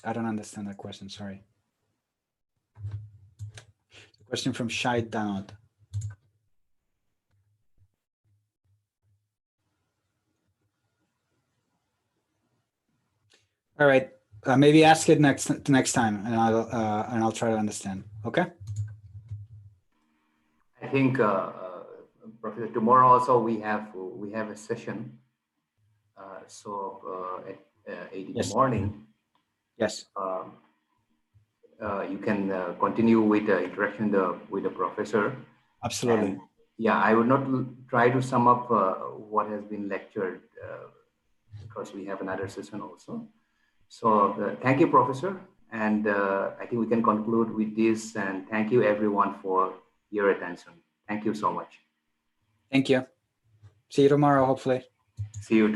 I don't understand that question, sorry. The question from Shai Danot. All right, maybe ask it next time, and I'll try to understand. Okay. I think, Professor, tomorrow also we have a session. At 8 in the morning. Yes. You can continue with the interaction with the professor. Absolutely. And, yeah, I would not try to sum up what has been lectured because we have another session also. So thank you, Professor. And I think we can conclude with this. And thank you, everyone, for your attention. Thank you so much. Thank you. See you tomorrow, hopefully. See you.